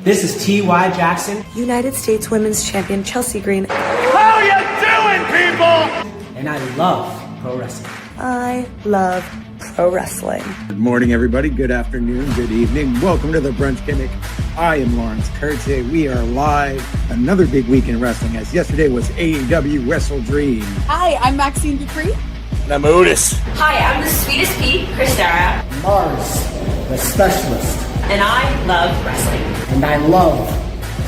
This is T.Y. Jackson. United States Women's Champion Chelsea Green. How you doing, people? And I love pro wrestling. I love pro wrestling. Good morning, everybody. Good afternoon. Good evening. Welcome to the Brunch Gimmick. I am Lawrence Kurtze. We are live. Another big week in wrestling, as yesterday was AEW Wrestle Dream. Hi, I'm Maxine Dupree. And I'm Otis. Hi, I'm the sweetest Pete, Christara. Mars, the specialist. And I love wrestling. And I love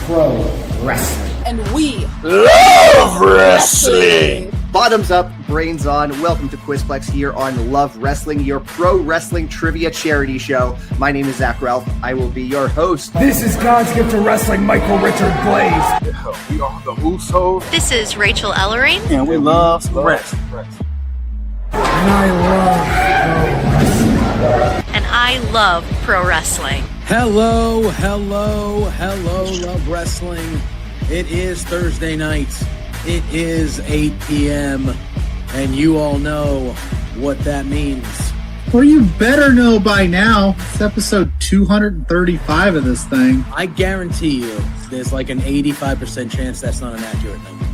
pro wrestling. And we love wrestling. Bottoms up, brains on. Welcome to Quizplex here on Love Wrestling, your pro wrestling trivia charity show. My name is Zach Ralph. I will be your host. This is God's gift to wrestling, Michael Richard Blaze. Yeah, we are the Usos. This is Rachel Ellering. And we love wrestling. And I love pro wrestling. And I love pro wrestling. Hello, Love Wrestling. It is Thursday night. It is 8 p.m. And you all know what that means. Well, you better know by now. It's episode 235 of this thing. I guarantee you there's like an 85% chance that's not an accurate number.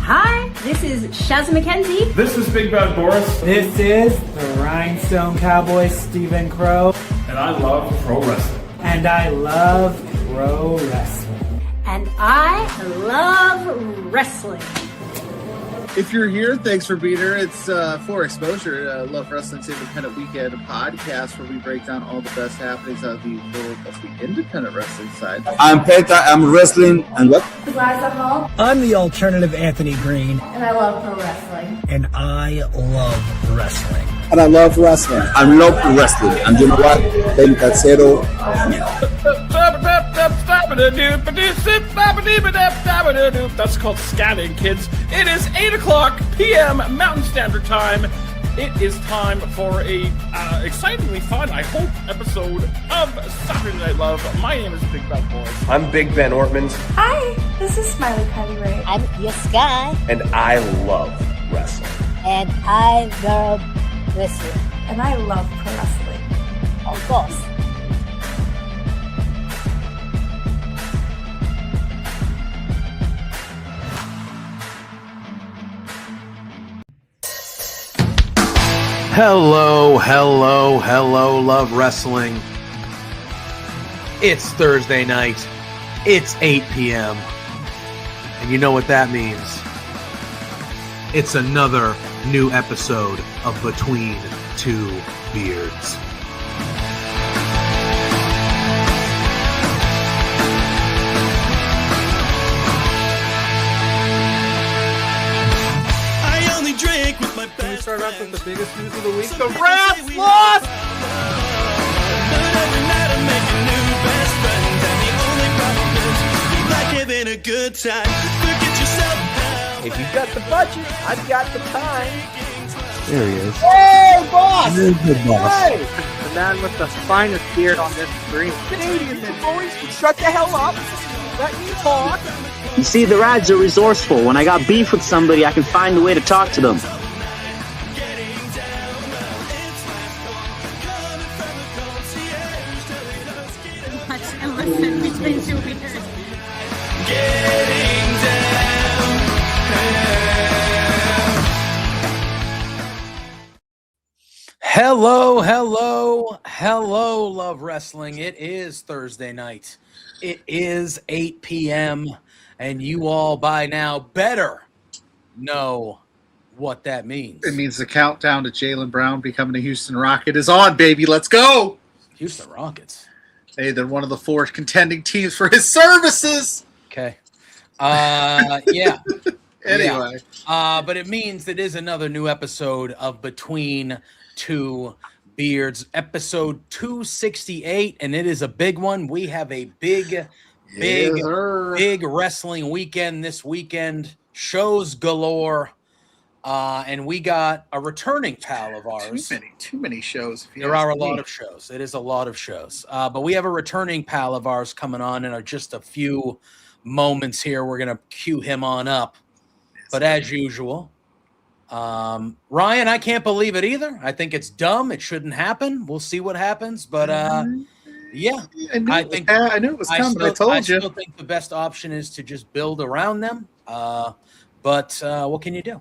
Hi, this is Shaz McKenzie. This is Big Bad Boris. This is the Rhinestone Cowboy, Stephen Crow. And I love pro wrestling. And I love pro wrestling. And I love wrestling. If you're here, thanks for being here. It's For Exposure, Love Wrestling's Independent Weekend podcast where we break down all the best happenings of the world of the independent wrestling side. I'm Penta, I'm wrestling, and what? Liza Hall. I'm the alternative Anthony Green. And I love pro wrestling. And I love wrestling. And I love wrestling. I love wrestling. And you know what? Ben Casero. That's called scatting, kids. It is 8 o'clock p.m. Mountain Standard Time. It is time for a excitingly fun, I hope, episode of Saturday Night Love. My name is Big Bad Boys. I'm Big Ben Ortmans. Hi, this is Smiley Kylie Ray. I'm Yaskai. And I love wrestling. And I love wrestling. And I love pro wrestling. Of course. Hello, Love Wrestling. It's Thursday night. It's 8 p.m. And you know what that means. It's another new episode of Between Two Beards. Can we start off with the biggest news of the week? The Rats lost! If you've got the budget, I've got the time. There he is. Hey, boss! There's the boss. Hey! The man with the finest beard on this screen. Canadian men, boys, shut the hell up. Let me talk. You see, the Rads are resourceful. When I got beef with somebody, I can find a way to talk to them. Hello, Love Wrestling. It is Thursday night. It is 8 p.m. And you all by now better know what that means. It means the countdown to Jaylen Brown becoming a Houston Rocket is on, baby. Let's go! Houston Rockets. Hey, they're one of the 4 contending teams for his services. Okay. Yeah. Anyway. Yeah. But it means it is another new episode of Between Two Beards, episode 268, and it is a big one. We have a big wrestling weekend this weekend. Shows galore. And we got a returning pal of ours. Too many shows. There are a lot of shows. It is a lot of shows. But we have a returning pal of ours coming on in just a few moments here. We're going to cue him on up. But as usual, Ryan, I can't believe it either. I think it's dumb. It shouldn't happen. We'll see what happens. But Yeah, I knew it was coming. I told you. I still think the best option is to just build around them. But what can you do?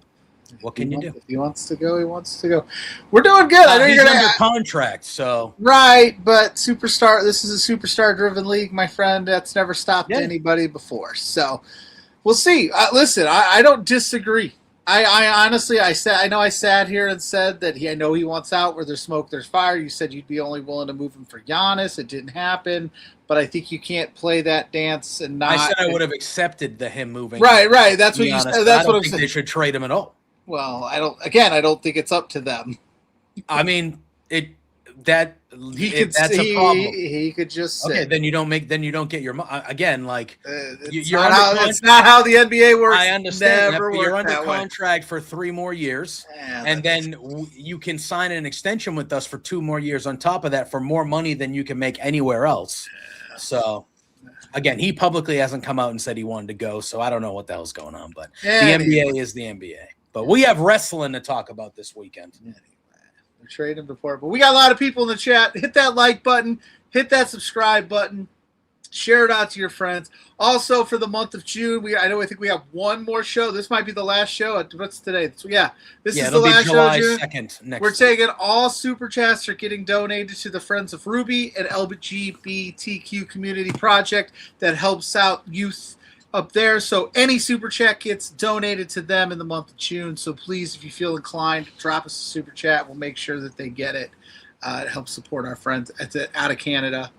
What can you do? If he wants to go, he wants to go. We're doing good. I know He's you're gonna under contract, so right. But superstar. This is a superstar-driven league, my friend. That's never stopped anybody before. So we'll see. Listen, I don't disagree. I honestly, I sat here and said that I know he wants out. Where there's smoke, there's fire. You said you'd be only willing to move him for Giannis. It didn't happen. But I think you can't play that dance and not. I said I would have accepted him moving. Right. That's what you said. That's what I'm saying. They should trade him at all. Well, I don't. Again, I don't think it's up to them. I mean, that's a problem. He could just sit. Okay. Then you don't get your again. Like it's not how the NBA works. I understand. Never You're under that contract for 3 more years, and then you can sign an extension with us for 2 more years on top of that for more money than you can make anywhere else. So, again, he publicly hasn't come out and said he wanted to go. So I don't know what the hell's going on, but the NBA is the NBA. But we have wrestling to talk about this weekend. We're trading before, but we got a lot of people in the chat. Hit that like button, hit that subscribe button, share it out to your friends. Also, for the month of June, I think we have one more show. This might be the last show. What's today? This is the last July show. 2nd. We're taking all super chats are getting donated to the Friends of Ruby, an LGBTQ community project that helps out youth up there. So any super chat gets donated to them in the month of June. So please, if you feel inclined, drop us a super chat. We'll make sure that they get it. It helps support our friends out of Canada.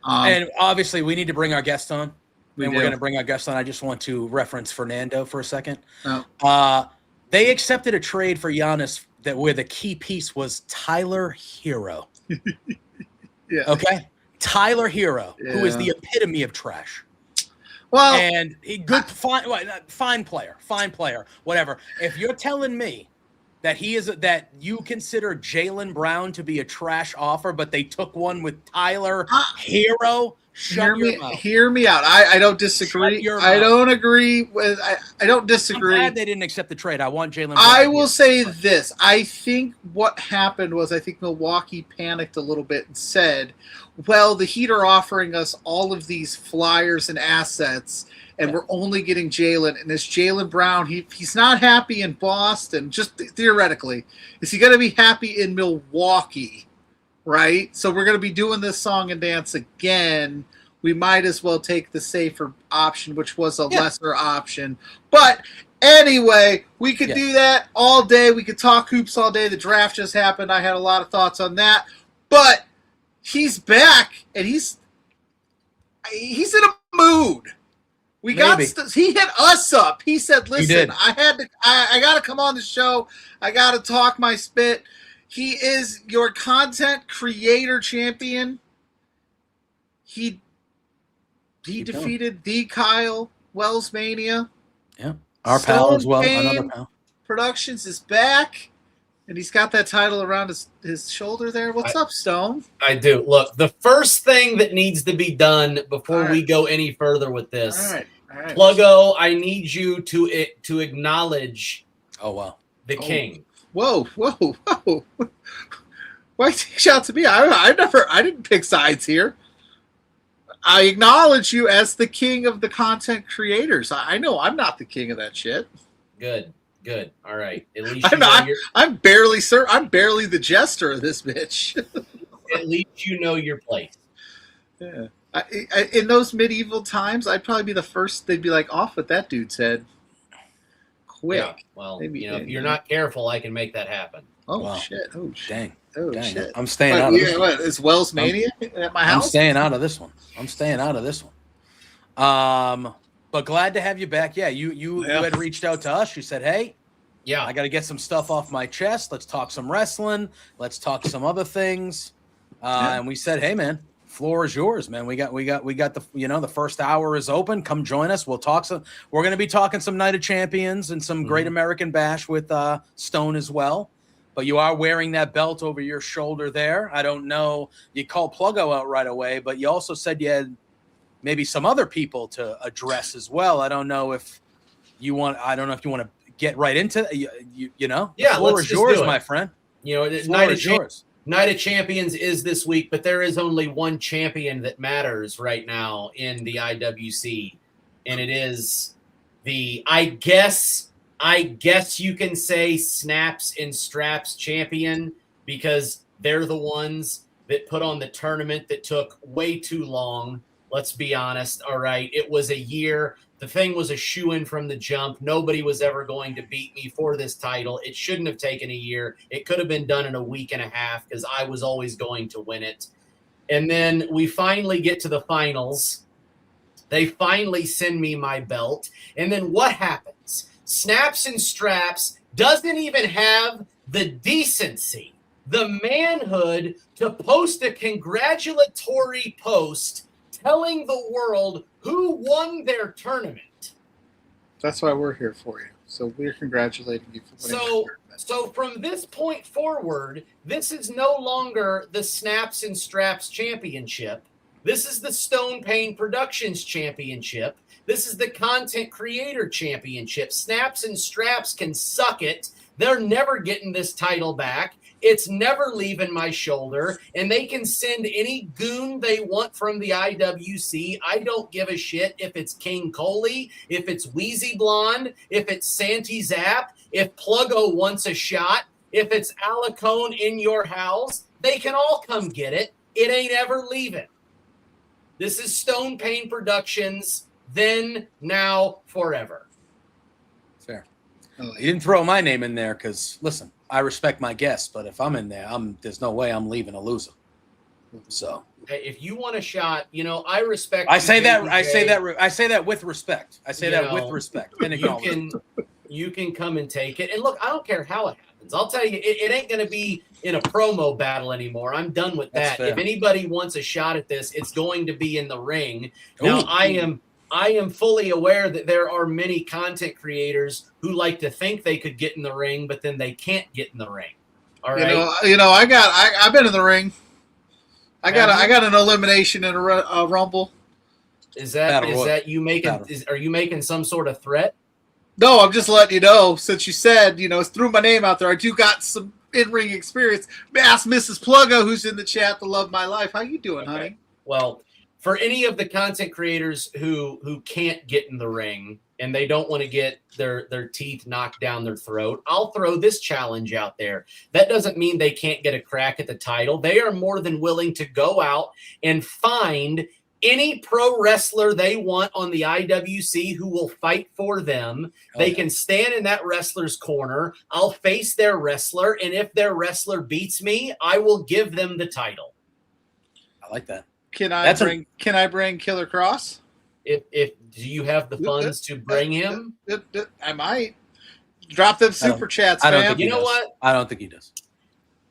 And obviously, we need to bring our guest on. We're going to bring our guest on. I just want to reference Fernando for a second. Oh. They accepted a trade for Giannis where the key piece was Tyler Hero. Yeah. Okay? Tyler Hero, who is the epitome of trash. Well, and fine player, whatever. If you're telling me that that you consider Jaylen Brown to be a trash offer, but they took one with Tyler Hero, hear me out. I don't disagree. I don't agree with. I don't disagree. I'm glad they didn't accept the trade. I want Jaylen Brown. I will say this. I think what happened was Milwaukee panicked a little bit and said, well, the Heat are offering us all of these flyers and assets, and we're only getting Jaylen. And this Jaylen Brown, he's not happy in Boston, just theoretically. Is he going to be happy in Milwaukee? Right? So we're going to be doing this song and dance again. We might as well take the safer option, which was a lesser option. But anyway, we could do that all day. We could talk hoops all day. The draft just happened. I had a lot of thoughts on that. But he's back, and he's in a mood. He hit us up. He said, listen, I got to come on the show. I got to talk my spit. He is your content creator champion. He defeated the Kyle Wellsmania. Yeah. Our pal as well. Another pal. Productions is back. And he's got that title around his shoulder there. What's up, Stone? I do. Look, the first thing that needs to be done before we go any further with this, all right. Pluggo, I need you to acknowledge the king. Whoa. Why take out to me? I didn't pick sides here. I acknowledge you as the king of the content creators. I know I'm not the king of that shit. Good. All right. At least I'm barely the jester of this bitch. At least you know your place. Yeah. In those medieval times, I'd probably be the first. They'd be like, off with that dude's head. Quick. Yeah, well, if you're not careful, I can make that happen. Oh, shit. Oh, shit. Dang. Shit. I'm staying out of this one. Is Wells Mania at my house? I'm staying out of this one. But glad to have you back. Yeah, you had reached out to us. You said, hey, I got to get some stuff off my chest. Let's talk some wrestling. Let's talk some other things. And we said, hey, man, floor is yours, man. We got the the first hour is open. Come join us. We'll talk some. We're going to be talking some Night of Champions and some Great American Bash with Stone as well. But you are wearing that belt over your shoulder there. I don't know. You called Pluggo out right away, but you also said you had maybe some other people to address as well. I don't know if you want to get right into you know. Yeah, the floor let's is just yours, do it. my friend. Night of Champions. Night of Champions is this week, but there is only one champion that matters right now in the IWC, and it is the, I guess you can say Snaps and Straps champion, because they're the ones that put on the tournament that took way too long. Let's be honest. All right. It was a year. The thing was a shoo-in from the jump. Nobody was ever going to beat me for this title. It shouldn't have taken a year. It could have been done in a week and a half because I was always going to win it. And then we finally get to the finals. They finally send me my belt. And then what happens? Snaps and Straps doesn't even have the decency, the manhood to post a congratulatory post telling the world who won their tournament. That's why we're here for you. So we're congratulating you for winning your tournament. So from this point forward, this is no longer the Snaps and Straps Championship. This is the Stone Pain Productions Championship. This is the Content Creator Championship. Snaps and Straps can suck it. They're never getting this title back. It's never leaving my shoulder, and they can send any goon they want from the IWC. I don't give a shit if it's King Coley, if it's Wheezy Blonde, if it's Santi Zap, if Pluggo wants a shot, if it's Alicone in your house. They can all come get it. It ain't ever leaving. This is Stone Pain Productions, then, now, forever. Fair. You didn't throw my name in there because, listen, I respect my guests, but if I'm in there, there's no way I'm leaving a loser. So, if you want a shot, I respect. I say that with respect. I say that with respect. And you can come and take it. And look, I don't care how it happens. I'll tell you, it ain't going to be in a promo battle anymore. I'm done with that. If anybody wants a shot at this, it's going to be in the ring. Now, I am fully aware that there are many content creators who like to think they could get in the ring, but then they can't get in the ring. All right. I've been in the ring. I got an elimination in a Rumble. Is that you making? Are you making some sort of threat? No, I'm just letting you know. Since you said threw my name out there, I do got some in-ring experience. Ask Mrs. Pluggo, who's in the chat, to love my life. How you doing, honey? Well, for any of the content creators who can't get in the ring and they don't want to get their teeth knocked down their throat, I'll throw this challenge out there. That doesn't mean they can't get a crack at the title. They are more than willing to go out and find any pro wrestler they want on the IWC who will fight for them. They can stand in that wrestler's corner. I'll face their wrestler, and if their wrestler beats me, I will give them the title. I like that. Can I bring Killer Cross? If do you have the funds to bring him? I might. Drop them super chats, I don't fam. think you know what? I don't think he does.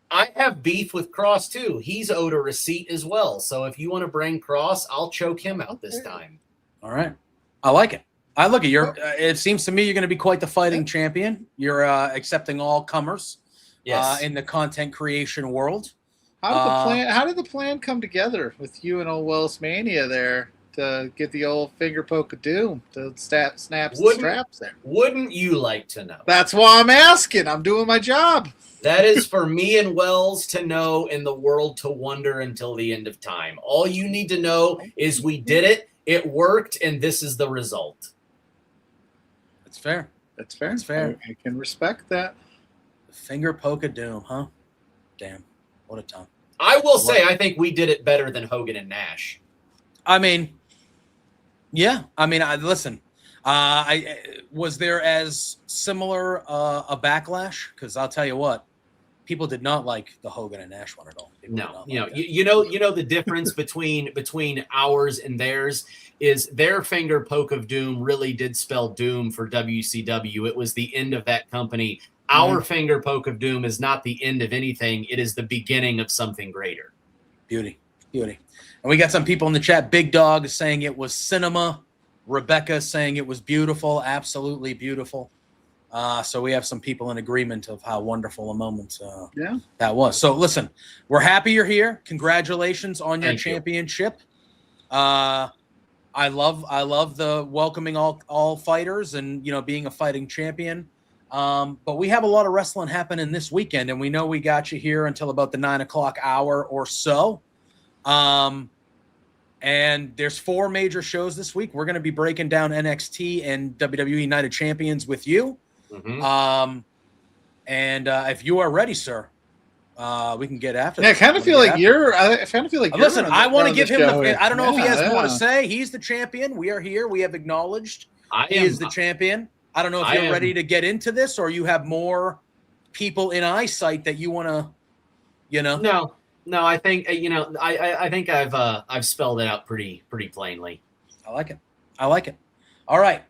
I have beef with Cross too. He's owed a receipt as well. So if you want to bring Cross, I'll choke him out this time. All right. I like it. It seems to me you're going to be quite the fighting champion. You're accepting all comers in the content creation world. How did the plan come together with you and old Wells Mania there to get the old finger poke of doom to snaps and straps there? Wouldn't you like to know? That's why I'm asking. I'm doing my job. That is for me and Wells to know and the world to wonder until the end of time. All you need to know is we did it, it worked, and this is the result. That's fair. That's fair. That's fair. I can respect that. The finger poke of doom, huh? Damn. What a time. I will say I think we did it better than Hogan and Nash. I mean, yeah. I mean, listen. Was there as similar a backlash? Because I'll tell you what, people did not like the Hogan and Nash one at all. No, you know the difference between ours and theirs is their finger poke of doom really did spell doom for WCW. It was the end of that company. Our finger poke of doom is not the end of anything. It is the beginning of something greater. Beauty. And we got some people in the chat. Big Dog saying it was cinema. Rebecca saying it was beautiful, absolutely beautiful. So we have some people in agreement of how wonderful a moment that was. So listen, we're happy you're here. Congratulations on your championship. I love the welcoming all fighters and being a fighting champion. But we have a lot of wrestling happening this weekend, and we know we got you here until about the 9 o'clock hour or so. And there's 4 major shows this week. We're going to be breaking down NXT and WWE Night of Champions with you. Mm-hmm. And if you are ready, sir, we can get after. Yeah, I kind of feel like you're. I kind of feel like. Listen, I want to give him the. I don't know if he has more to yeah. say. He's the champion. We are here. We have acknowledged he is the champion. I don't know if you're ready to get into this, or you have more people in eyesight that you want to, No, I think I think I've spelled it out pretty plainly. I like it. All right.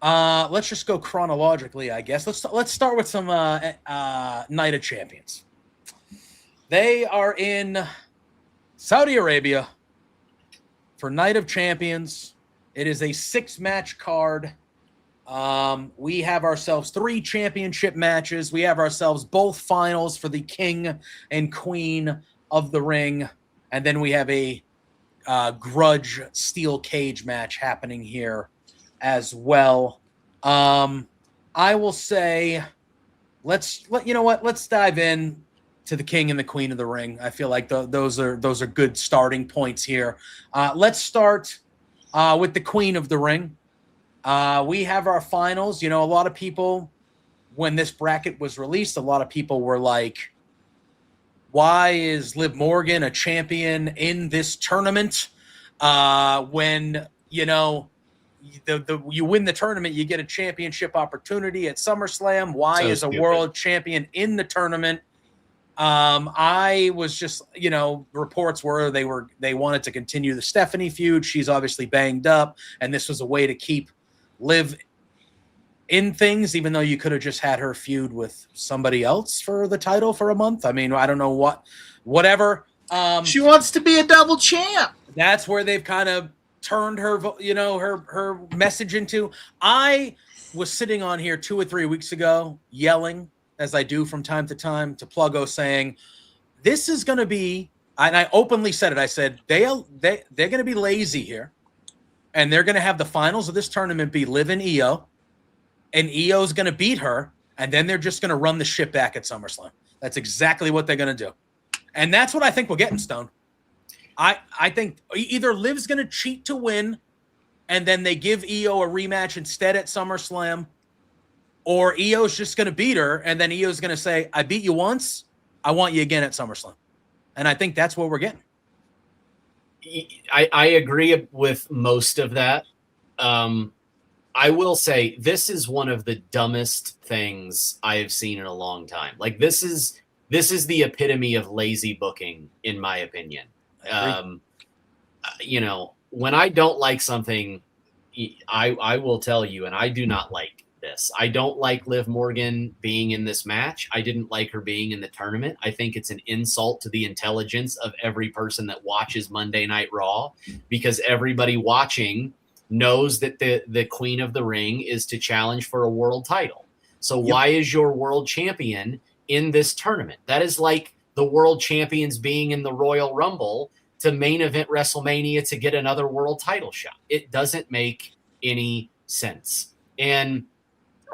Let's just go chronologically, I guess. Let's start with some Night of Champions. They are in Saudi Arabia for Night of Champions. It is a 6-match card. We have ourselves 3 championship matches. We have ourselves both finals for the King and Queen of the Ring. And then we have a grudge steel cage match happening here as well. I will say, let's dive in to the King and the Queen of the Ring. I feel like those are good starting points here. Let's start with the Queen of the Ring. We have our finals. A lot of people, when this bracket was released, a lot of people were like, why is Liv Morgan a champion in this tournament? When, you win the tournament, you get a championship opportunity at SummerSlam. Why is a world champion in the tournament? I was just, reports were they wanted to continue the Stephanie feud. She's obviously banged up, and this was a way to keep Liv in things, even though you could have just had her feud with somebody else for the title for a month. I mean, I don't know whatever. She wants to be a double champ. That's where they've kind of turned her, her message into. I was sitting on here 2 or 3 weeks ago yelling, as I do from time to time, to Pluggo, saying, this is going to be, and I openly said it, I said, they're going to be lazy here. And they're going to have the finals of this tournament be Liv and Io. And Io's going to beat her. And then they're just going to run the ship back at SummerSlam. That's exactly what they're going to do. And that's what I think we're getting, Stone. I think either Liv's going to cheat to win, and then they give Io a rematch instead at SummerSlam, or Io's just going to beat her, and then Io's going to say, I beat you once, I want you again at SummerSlam. And I think that's what we're getting. I agree with most of that. I will say this is one of the dumbest things I have seen in a long time. Like this is the epitome of lazy booking, in my opinion. When I don't like something, I will tell you, and I do not like this. I don't like Liv Morgan being in this match. I didn't like her being in the tournament. I think it's an insult to the intelligence of every person that watches Monday Night Raw, because everybody watching knows that the Queen of the Ring is to challenge for a world title. So why is your world champion in this tournament? That is like the world champions being in the Royal Rumble to main event WrestleMania to get another world title shot. It doesn't make any sense. And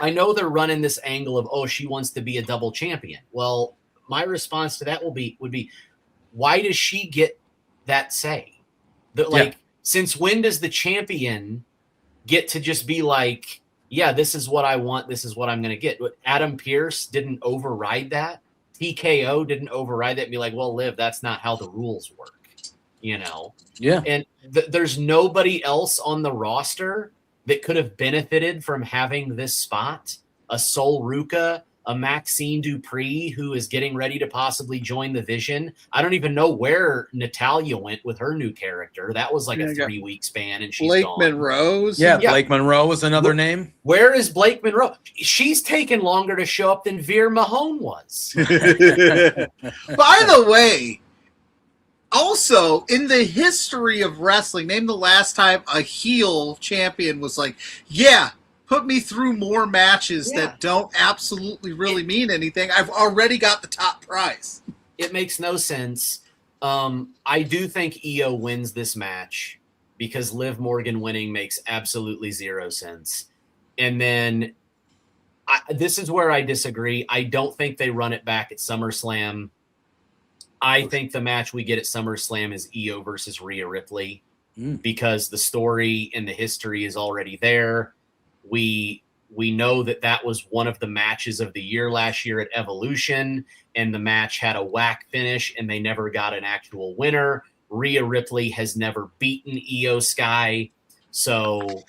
I know they're running this angle of, oh, she wants to be a double champion. Well, my response to that would be, why does she get that say? Since when does the champion get to just be like, yeah, this is what I want, this is what I'm going to get? Adam Pearce didn't override that. TKO didn't override that and be like, well, Liv, that's not how the rules work, Yeah. And there's nobody else on the roster that could have benefited from having this spot. A Sol Ruca, a Maxine Dupree, who is getting ready to possibly join the Vision. I don't even know where Natalya went with her new character. That was like a 3-week span, and she's Blake gone. Monroe. Yeah, Blake Monroe was another name. Where is Blake Monroe? She's taken longer to show up than Veer Mahone was. By the way, also in the history of wrestling, name the last time a heel champion was like, yeah, put me through more matches that don't absolutely really mean anything. I've already got the top prize. It makes no sense. I do think Io wins this match because Liv Morgan winning makes absolutely zero sense. And then This is where I disagree. I don't think they run it back at SummerSlam. I think the match we get at SummerSlam is Io versus Rhea Ripley because the story and the history is already there. We know that was one of the matches of the year last year at Evolution, and the match had a whack finish, and they never got an actual winner. Rhea Ripley has never beaten Io Sky, so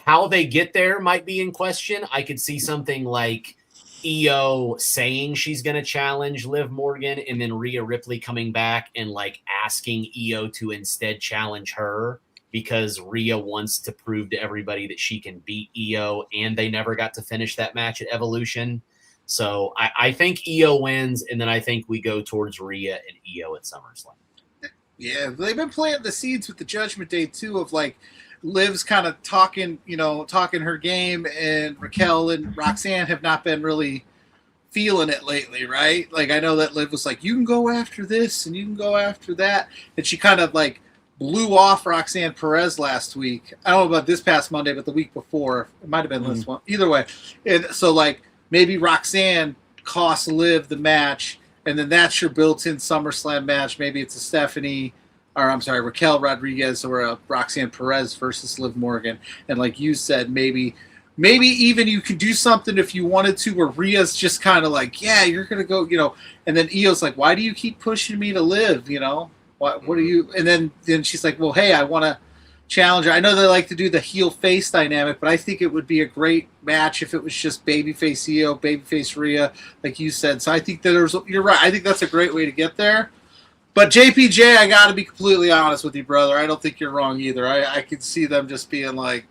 how they get there might be in question. I could see something like Io saying she's going to challenge Liv Morgan, and then Rhea Ripley coming back and like asking Io to instead challenge her because Rhea wants to prove to everybody that she can beat Io, and they never got to finish that match at Evolution. So I think Io wins, and then I think we go towards Rhea and Io at SummerSlam. Yeah, they've been planting the seeds with the Judgment Day too, of like Liv's kind of talking her game, and Raquel and Roxanne have not been really feeling it lately, right? Like I know that Liv was like, you can go after this and you can go after that, and she kind of like blew off Roxanne Perez last week. I don't know about this past Monday, but the week before. It might have been this one. Either way. And so, like, maybe Roxanne costs Liv the match, and then that's your built-in SummerSlam match. Maybe it's Raquel Rodriguez or a Roxanne Perez versus Liv Morgan. And like you said, maybe even you could do something if you wanted to where Rhea's just kind of like, yeah, you're going to go, and then Io's like, why do you keep pushing me to Liv, What are you? And then she's like, well, hey, I want to challenge her. I know they like to do the heel face dynamic, but I think it would be a great match if it was just babyface Io, babyface Rhea, like you said. So I think that you're right. I think that's a great way to get there. But JPJ, I got to be completely honest with you, brother. I don't think you're wrong either. I could see them just being like,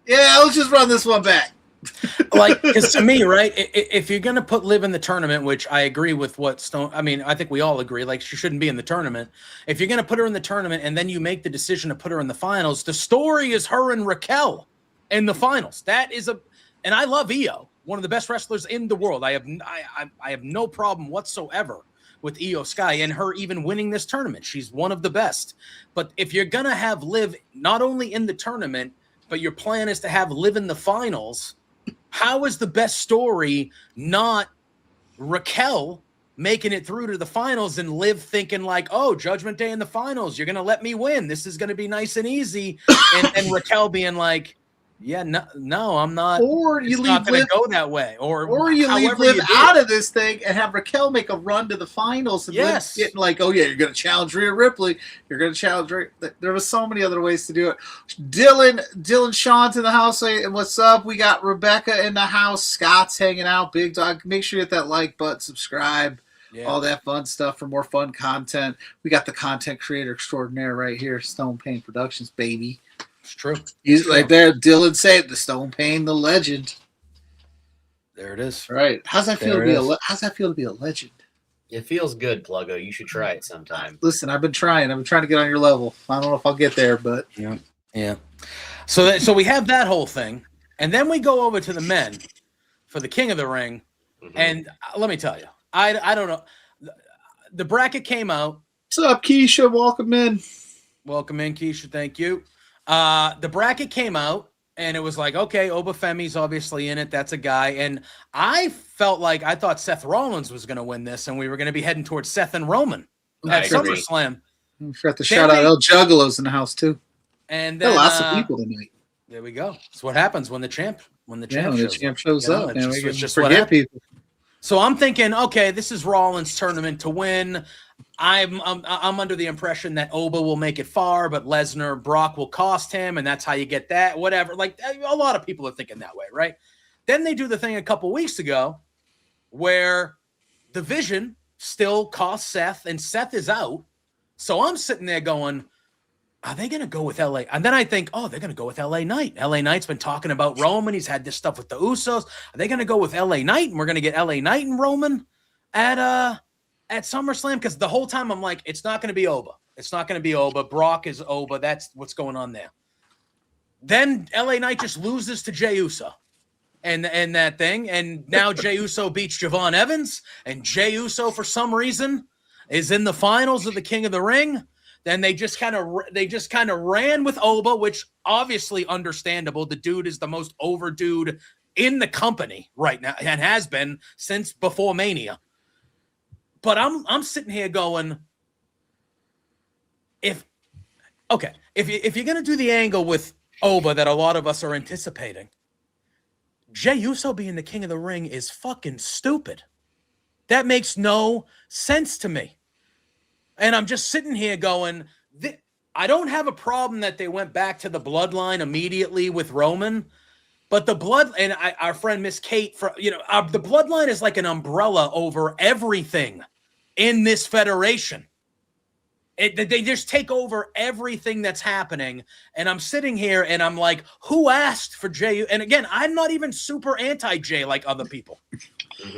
yeah, let's just run this one back. Like, because to me, right, if you're going to put Liv in the tournament, which I agree with what Stone, I mean, I think we all agree, like, she shouldn't be in the tournament. If you're going to put her in the tournament and then you make the decision to put her in the finals, the story is her and Raquel in the finals. That is and I love Io, one of the best wrestlers in the world. I have no problem whatsoever with Io Sky and her even winning this tournament. She's one of the best. But if you're going to have Liv not only in the tournament, but your plan is to have Liv in the finals, how is the best story not Raquel making it through to the finals and Liv thinking like, oh, Judgment Day in the finals, you're going to let me win. This is going to be nice and easy. And Raquel being like, yeah, no, I'm not. Or you leave Liv go that way. Or you leave Liv out of this thing and have Raquel make a run to the finals and Liv getting like, oh yeah, you're going to challenge Rhea Ripley. You're going to challenge Rhea. There was so many other ways to do it. Dylan Sean's in the house. And what's up? We got Rebecca in the house. Scott's hanging out. Big Dog. Make sure you hit that like button, subscribe. Yeah. All that fun stuff for more fun content. We got the content creator extraordinaire right here, Stone Pain Productions, baby. It's true. He's right there. Dylan said the Stone Pain, the legend. There it is. Right. How's that feel to be a legend? It feels good, Pluggo. You should try it sometime. Listen, I've been trying to get on your level. I don't know if I'll get there, but yeah. So we have that whole thing, and then we go over to the men for the King of the Ring, and let me tell you, I don't know. The bracket came out. What's up, Keisha? Welcome in. Welcome in, Keisha. Thank you. The bracket came out, and it was like, okay, Obafemi's obviously in it. That's a guy. And I thought Seth Rollins was going to win this, and we were going to be heading towards Seth and Roman at SummerSlam. I forgot to shout out El Juggalo's in the house, too. And then, lots of people tonight. There we go. That's what happens when the champ shows up. It's just what happens. People. So I'm thinking, okay, this is Rollins' tournament to win. I'm under the impression that Oba will make it far, but Lesnar, Brock will cost him, and that's how you get that, whatever. Like, a lot of people are thinking that way, right? Then they do the thing a couple weeks ago where the Vision still costs Seth, and Seth is out. So I'm sitting there going, are they going to go with LA? And then I think, oh, they're going to go with LA Knight. LA Knight's been talking about Roman. He's had this stuff with the Usos. Are they going to go with LA Knight? And we're going to get LA Knight and Roman at SummerSlam? Because the whole time I'm like, it's not going to be Oba. It's not going to be Oba. Brock is Oba. That's what's going on there. Then LA Knight just loses to Jey Uso and that thing. And now Jey Uso beats Javon Evans. And Jey Uso, for some reason, is in the finals of the King of the Ring. Then they just kind of ran with Oba, which obviously understandable. The dude is the most over dude in the company right now and has been since before Mania. But I'm sitting here going, if you're gonna do the angle with Oba that a lot of us are anticipating, Jey Uso being the King of the Ring is fucking stupid. That makes no sense to me. And I'm just sitting here going, I don't have a problem that they went back to the bloodline immediately with Roman, but the blood and our friend Miss Kate, the bloodline is like an umbrella over everything in this federation. They just take over everything that's happening. And I'm sitting here and I'm like, who asked for Jey? And again, I'm not even super anti-Jey like other people.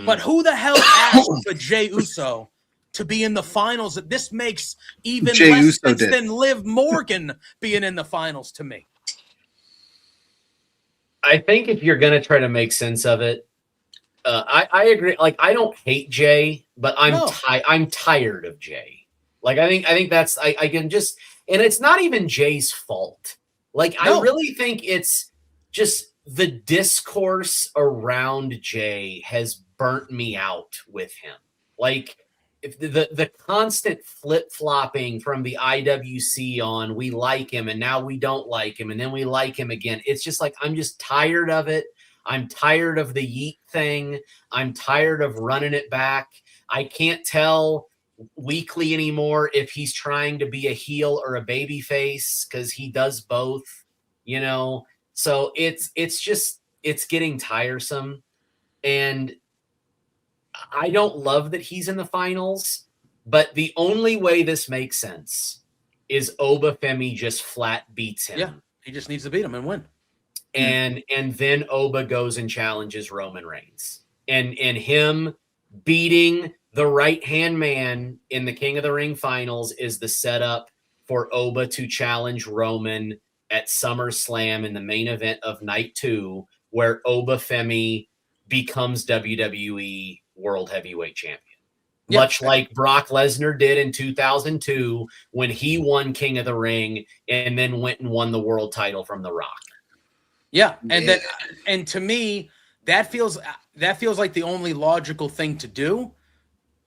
But who the hell asked for Jey Uso to be in the finals? This makes even less sense than Liv Morgan being in the finals to me. I think if you're going to try to make sense of it, I agree. Like, I don't hate Jey, but I'm tired of Jey. Like, I think that's, I can just, and it's not even Jay's fault. Like, I really think it's just the discourse around Jey has burnt me out with him. Like, if the constant flip-flopping from the IWC on, we like him and now we don't like him and then we like him again. It's just like, I'm just tired of it. I'm tired of the yeet thing. I'm tired of running it back. I can't tell weekly anymore if he's trying to be a heel or a baby face because he does both, so it's getting tiresome. And I don't love that he's in the finals, but the only way this makes sense is Oba Femi just flat beats him. Yeah, he just needs to beat him and win. And then Oba goes and challenges Roman Reigns. And him beating the right-hand man in the King of the Ring finals is the setup for Oba to challenge Roman at SummerSlam in the main event of night 2, where Oba Femi becomes WWE World Heavyweight Champion. Yep. Much like Brock Lesnar did in 2002 when he won King of the Ring and then went and won the world title from The Rock. Yeah, and to me, that feels like the only logical thing to do.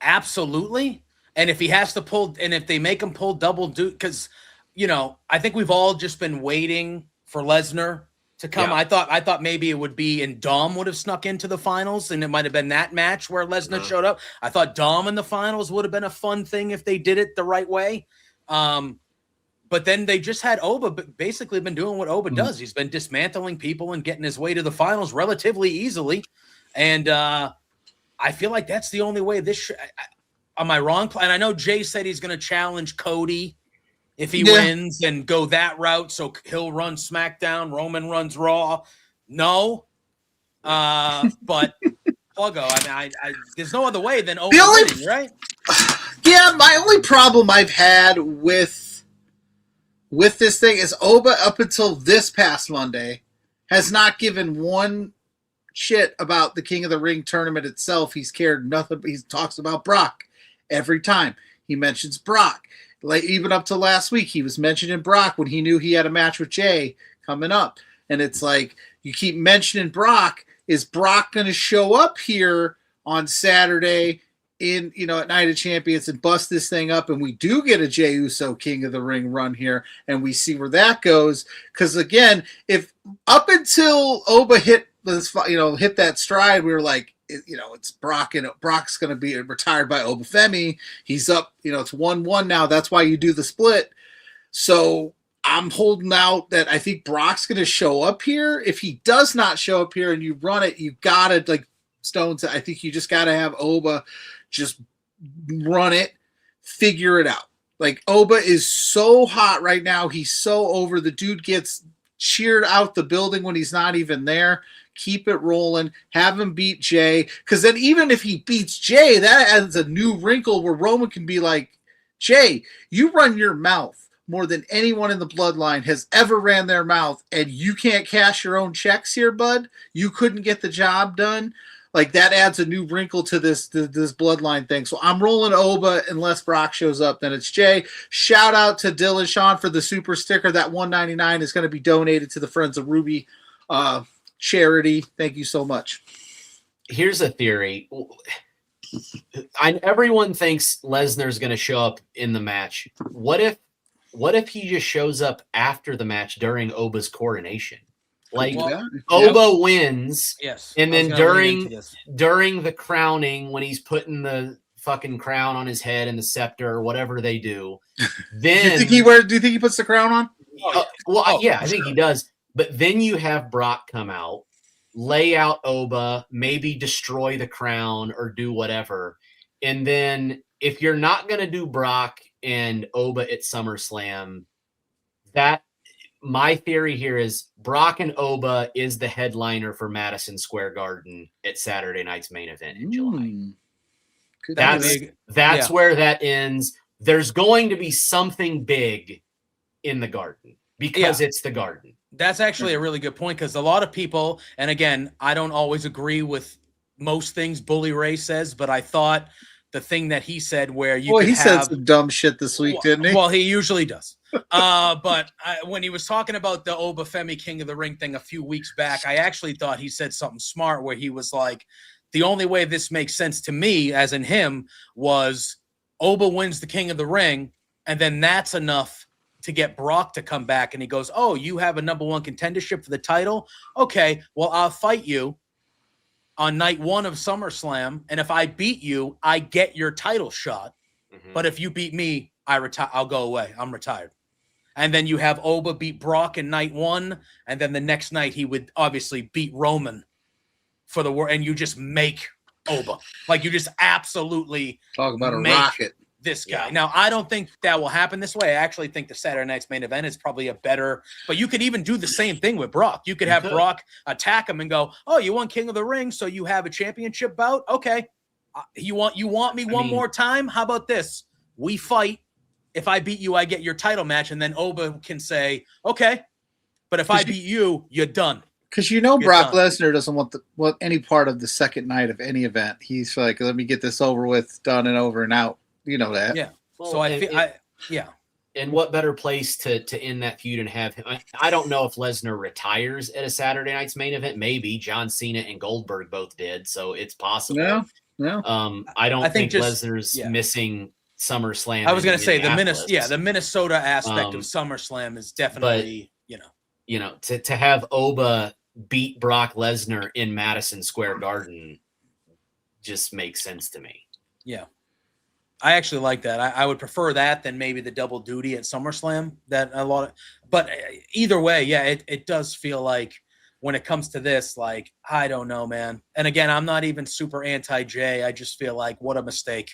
Absolutely. And if he has to pull, and if they make him pull double duty, because I think we've all just been waiting for Lesnar to come. Yeah. I thought maybe it would be, and Dom would have snuck into the finals, and it might have been that match where Lesnar showed up. I thought Dom in the finals would have been a fun thing if they did it the right way. But then they just had Oba basically been doing what Oba does. He's been dismantling people and getting his way to the finals relatively easily. And I feel like that's the only way this am I wrong? And I know Jay said he's going to challenge Cody if he wins and go that route. So he'll run SmackDown, Roman runs Raw. No. But Pluggo, I there's no other way than Oba winning, right? Yeah, my only problem I've had with this thing is Oba up until this past Monday has not given one shit about the King of the Ring tournament itself. He's cared nothing. He talks about Brock every time he mentions Brock. Like even up to last week, he was mentioning Brock when he knew he had a match with Jay coming up. And it's like, you keep mentioning Brock. Is Brock going to show up here on Saturday in, at Night of Champions and bust this thing up? And we do get a Jey Uso King of the Ring run here and we see where that goes. Because again, if up until Oba hit that stride, we were like, it's Brock and Brock's going to be retired by Oba Femi. He's up, it's 1-1 now. That's why you do the split. So I'm holding out that I think Brock's going to show up here. If he does not show up here and you run it, you got to, like Stone said, I think you just got to have Oba just run it, figure it out. Like Oba is so hot right now. He's so over. The dude gets cheered out the building when he's not even there. Keep it rolling. Have him beat Jay. Because then even if he beats Jay, that adds a new wrinkle where Roman can be like, Jay, you run your mouth more than anyone in the bloodline has ever ran their mouth, and you can't cash your own checks here, bud. You couldn't get the job done. Like that adds a new wrinkle to this bloodline thing. So I'm rolling Oba unless Brock shows up. Then it's Jay. Shout out to Dylan Sean for the super sticker. That $1.99 is going to be donated to the Friends of Ruby charity. Thank you so much. Here's a theory. Everyone thinks Lesnar's going to show up in the match. What if he just shows up after the match during Oba's coronation? Like Oba wins, yes, and then during the crowning, when he's putting the fucking crown on his head and the scepter or whatever they do, then do you think he puts the crown on? I think he does. But then you have Brock come out, lay out Oba, maybe destroy the crown or do whatever. And then if you're not going to do Brock and Oba at SummerSlam, my theory here is Brock and Oba is the headliner for Madison Square Garden at Saturday night's main event in July. That's where that ends. There's going to be something big in the Garden because it's the Garden. That's actually a really good point because a lot of people, and again, I don't always agree with most things Bully Ray says, but I thought the thing that he said where he said some dumb shit this week, didn't he? Well, he usually does. But when he was talking about the Oba Femi King of the Ring thing a few weeks back, I actually thought he said something smart where he was like, the only way this makes sense to me, as in him, was Oba wins the King of the Ring, and then that's enough to get Brock to come back. And he goes, oh, you have a number one contendership for the title? Okay, well, I'll fight you on night one of SummerSlam, and if I beat you, I get your title shot. Mm-hmm. But if you beat me, I'll go away. I'm retired. And then you have Oba beat Brock in night one, and then the next night he would obviously beat Roman for the war, and you just make Oba. Like, you just absolutely talk about a rocket. This guy. Yeah. Now, I don't think that will happen this way. I actually think the Saturday night's main event is probably a better, but you could even do the same thing with Brock. You could have Brock attack him and go, oh, you won King of the Ring, so you have a championship bout? Okay. You want me one more time? How about this? We fight. If I beat you, I get your title match, and then Oba can say, okay, but if I beat you, you're done. Because Brock Lesnar doesn't want any part of the second night of any event. He's like, let me get this over with, done and over and out. You know that. Yeah. Well, so And what better place to end that feud and have him? I don't know if Lesnar retires at a Saturday night's main event. Maybe John Cena and Goldberg both did, so it's possible. No. I don't think Lesnar's missing SummerSlam. I was going to say the Minnesota aspect of SummerSlam is definitely to have Oba beat Brock Lesnar in Madison Square Garden just makes sense to me. Yeah. I actually like that. I would prefer that than maybe the double duty at SummerSlam. But either way, it does feel like when it comes to this, like, I don't know, man. And again, I'm not even super anti-Jay. I just feel like what a mistake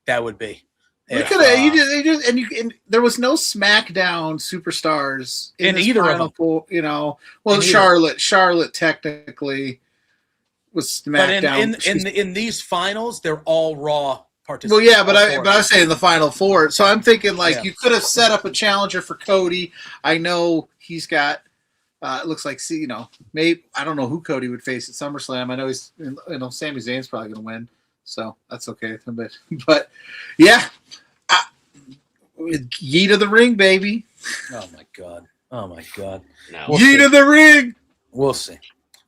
that would be. There was no SmackDown superstars in either of them. Charlotte technically was SmackDown. But in these finals, they're all Raw. Well, yeah, but I was saying the Final Four. So I'm thinking you could have set up a challenger for Cody. I know he's got. It looks like maybe I don't know who Cody would face at SummerSlam. I know Sami Zayn's probably going to win, so that's okay. But yeah, Yeet to the ring, baby. Oh my god. No. Yeet to the ring. We'll see.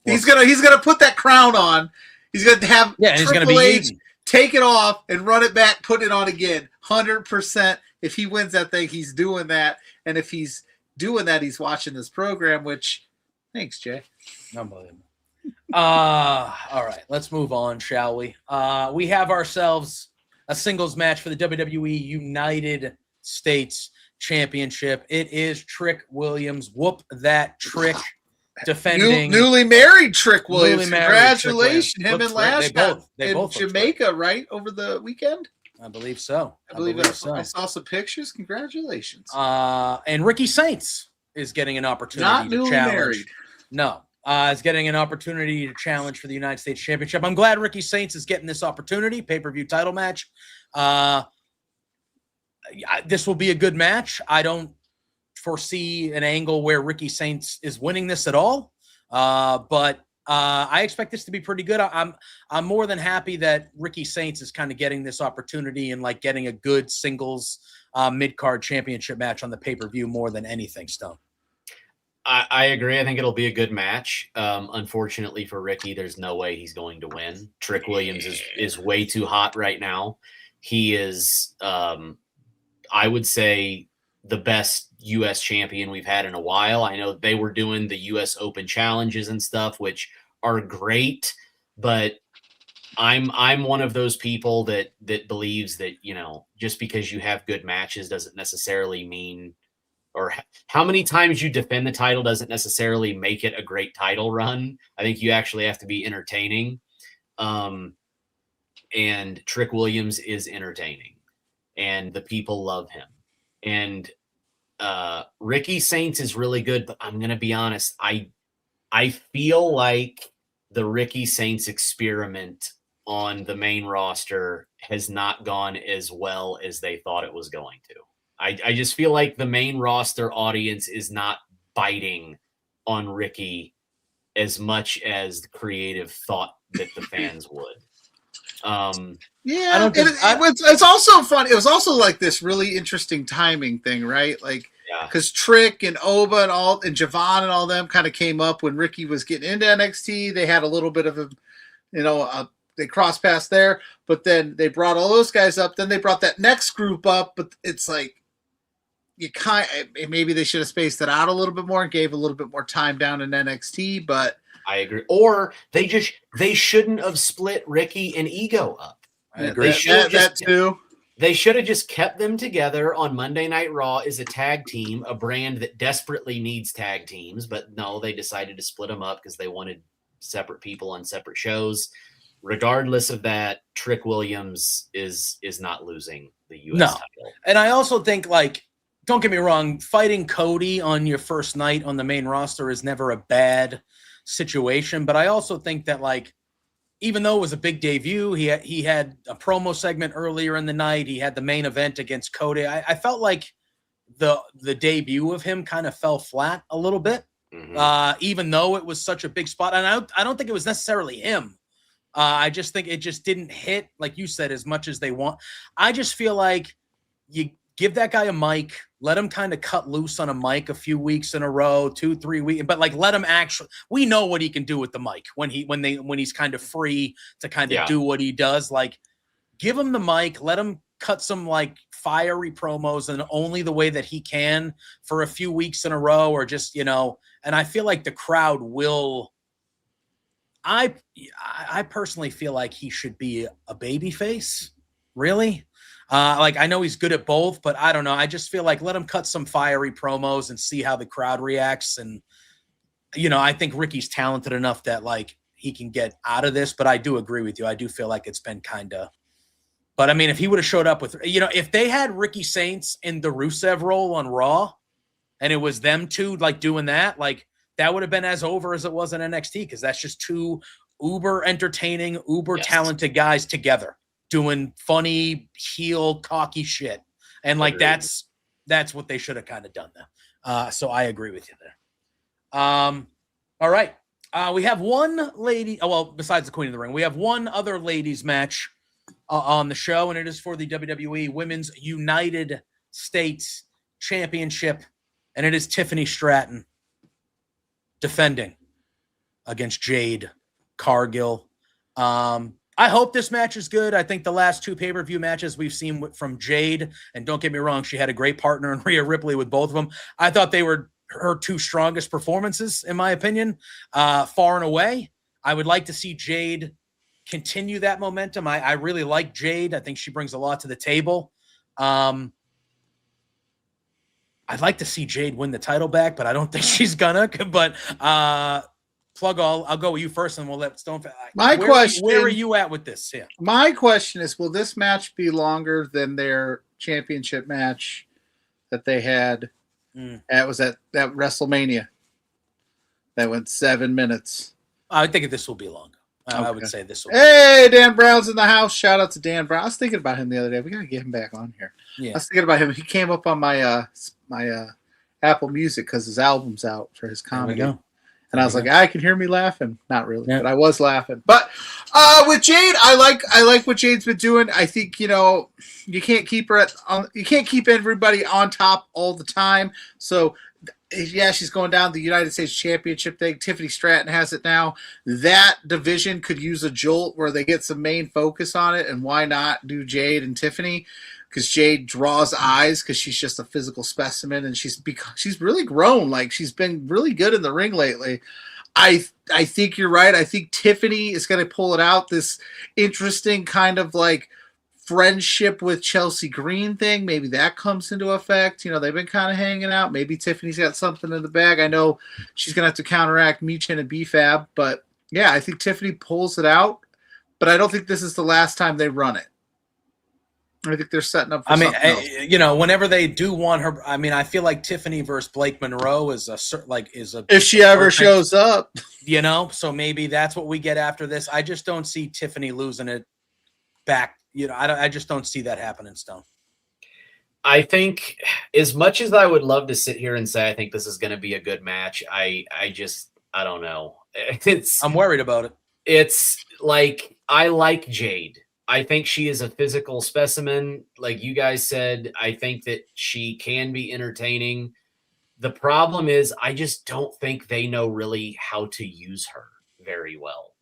He's gonna put that crown on. He's gonna have he's gonna be eating. Take it off and run it back, put it on again. 100%. If he wins that thing, he's doing that. And if he's doing that, he's watching this program, which, thanks, Jay. Unbelievable. All right, let's move on, shall we? We have ourselves a singles match for the WWE United States Championship. It is Trick Williams. Whoop that Trick. Defending newly married Trick Williams. Congratulations, him and Lash in Jamaica, right, over the weekend. I believe so. I saw some pictures. Congratulations. And Ricky Saints is getting an opportunity Not to newly challenge. Married. No, is getting an opportunity to challenge for the United States Championship. I'm glad Ricky Saints is getting this opportunity. Pay-per-view title match. This will be a good match. I don't foresee an angle where Ricky Saints is winning this at all, but I expect this to be pretty good. I'm more than happy that Ricky Saints is kind of getting this opportunity and like getting a good singles mid-card championship match on the pay-per-view more than anything. Stone. I agree. I think it'll be a good match. Unfortunately for Ricky, there's no way he's going to win. Trick Williams is way too hot right now. He is, I would say, the best U.S. champion we've had in a while. I know they were doing the U.S. Open challenges and stuff, which are great, but I'm one of those people that believes that, just because you have good matches doesn't necessarily mean, or how many times you defend the title doesn't necessarily make it a great title run. I think you actually have to be entertaining. And Trick Williams is entertaining, and the people love him. And Ricky Saints is really good, but I'm going to be honest. I feel like the Ricky Saints experiment on the main roster has not gone as well as they thought it was going to. I just feel like the main roster audience is not biting on Ricky as much as the creative thought that the fans would. Yeah, it's also fun. It was also like this really interesting timing thing, right? Like, because Trick and Oba and Javon and all them kind of came up when Ricky was getting into NXT. They had a little bit of they crossed paths there, but then they brought all those guys up. Then they brought that next group up, but it's like, maybe they should have spaced it out a little bit more and gave a little bit more time down in NXT, but I agree. Or they shouldn't have split Ricky and Ego up. I agree. They should have just kept them together on Monday Night Raw as a tag team, a brand that desperately needs tag teams, but no, they decided to split them up because they wanted separate people on separate shows. Regardless of that, Trick Williams is not losing the U.S. title. And I also think, like, don't get me wrong, fighting Cody on your first night on the main roster is never a bad situation. But I also think that, like, even though it was a big debut, he had a promo segment earlier in the night. He had the main event against Cody. I felt like the debut of him kind of fell flat a little bit, even though it was such a big spot. And I don't think it was necessarily him. I just think it just didn't hit, like you said, as much as they want. I just feel like you give that guy a mic, let him kind of cut loose on a mic a few weeks in a row, 2-3 weeks, but like let him actually. We know what he can do with the mic when he's kind of free to kind of do what he does. Like, give him the mic, let him cut some like fiery promos and only the way that he can for a few weeks in a row, or just and I feel like the crowd will. I personally feel like he should be a babyface, really. Like, I know he's good at both, but I don't know. I just feel like let him cut some fiery promos and see how the crowd reacts. And, I think Ricky's talented enough that, like, he can get out of this, but I do agree with you. I do feel like it's been kind of, but I mean, if he would have showed up with, if they had Ricky Saints in the Rusev role on Raw and it was them two, like, doing that, like, that would have been as over as it was in NXT, because that's just two uber entertaining, uber talented guys together doing funny, heel, cocky shit. And like, that's what they should have kind of done there. So I agree with you there. All right. We have one lady. Oh, well, besides the Queen of the Ring, we have one other ladies match on the show, and it is for the WWE Women's United States Championship. And it is Tiffany Stratton defending against Jade Cargill. I hope this match is good. I think the last two pay-per-view matches we've seen from Jade, and don't get me wrong, she had a great partner in Rhea Ripley with both of them. I thought they were her two strongest performances, in my opinion, far and away. I would like to see Jade continue that momentum. I really like Jade. I think she brings a lot to the table. I'd like to see Jade win the title back, but I don't think she's gonna. But Pluggo, I'll go with you first, and we'll let Stone. Where are you at with this? Yeah. My question is, will this match be longer than their championship match that they had? That was at WrestleMania. That went 7 minutes. I think this will be longer. Okay. I would say this will. Hey, Dan Brown's in the house. Shout out to Dan Brown. I was thinking about him the other day. We gotta get him back on here. Yeah. I was thinking about him. He came up on my my Apple Music because his album's out for his comedy. And I was like, I can hear me laughing. Not really, but I was laughing. But with Jade, I like what Jade's been doing. I think you can't keep her you can't keep everybody on top all the time. So yeah, she's going down the United States Championship thing. Tiffany Stratton has it now. That division could use a jolt where they get some main focus on it, and why not do Jade and Tiffany? Because Jade draws eyes because she's just a physical specimen, and she's really grown. Like, she's been really good in the ring lately. I think you're right. I think Tiffany is going to pull it out. This interesting kind of like friendship with Chelsea Green thing. Maybe that comes into effect. You know, they've been kind of hanging out. Maybe Tiffany's got something in the bag. I know she's going to have to counteract Michin and BFAB, but yeah, I think Tiffany pulls it out, but I don't think this is the last time they run it. I think they're setting up for something else. You know, whenever they do want her, I mean, I feel like Tiffany versus Blake Monroe is a if she ever shows up, you know, so maybe that's what we get after this. I just don't see Tiffany losing it back. You know, I just don't see that happening, Stone. I think, as much as I would love to sit here and say I think this is going to be a good match, I don't know. I'm worried about it. It's like, I like Jade. I think she is a physical specimen. Like you guys said, I think that she can be entertaining. The problem is I just don't think they know really how to use her very well.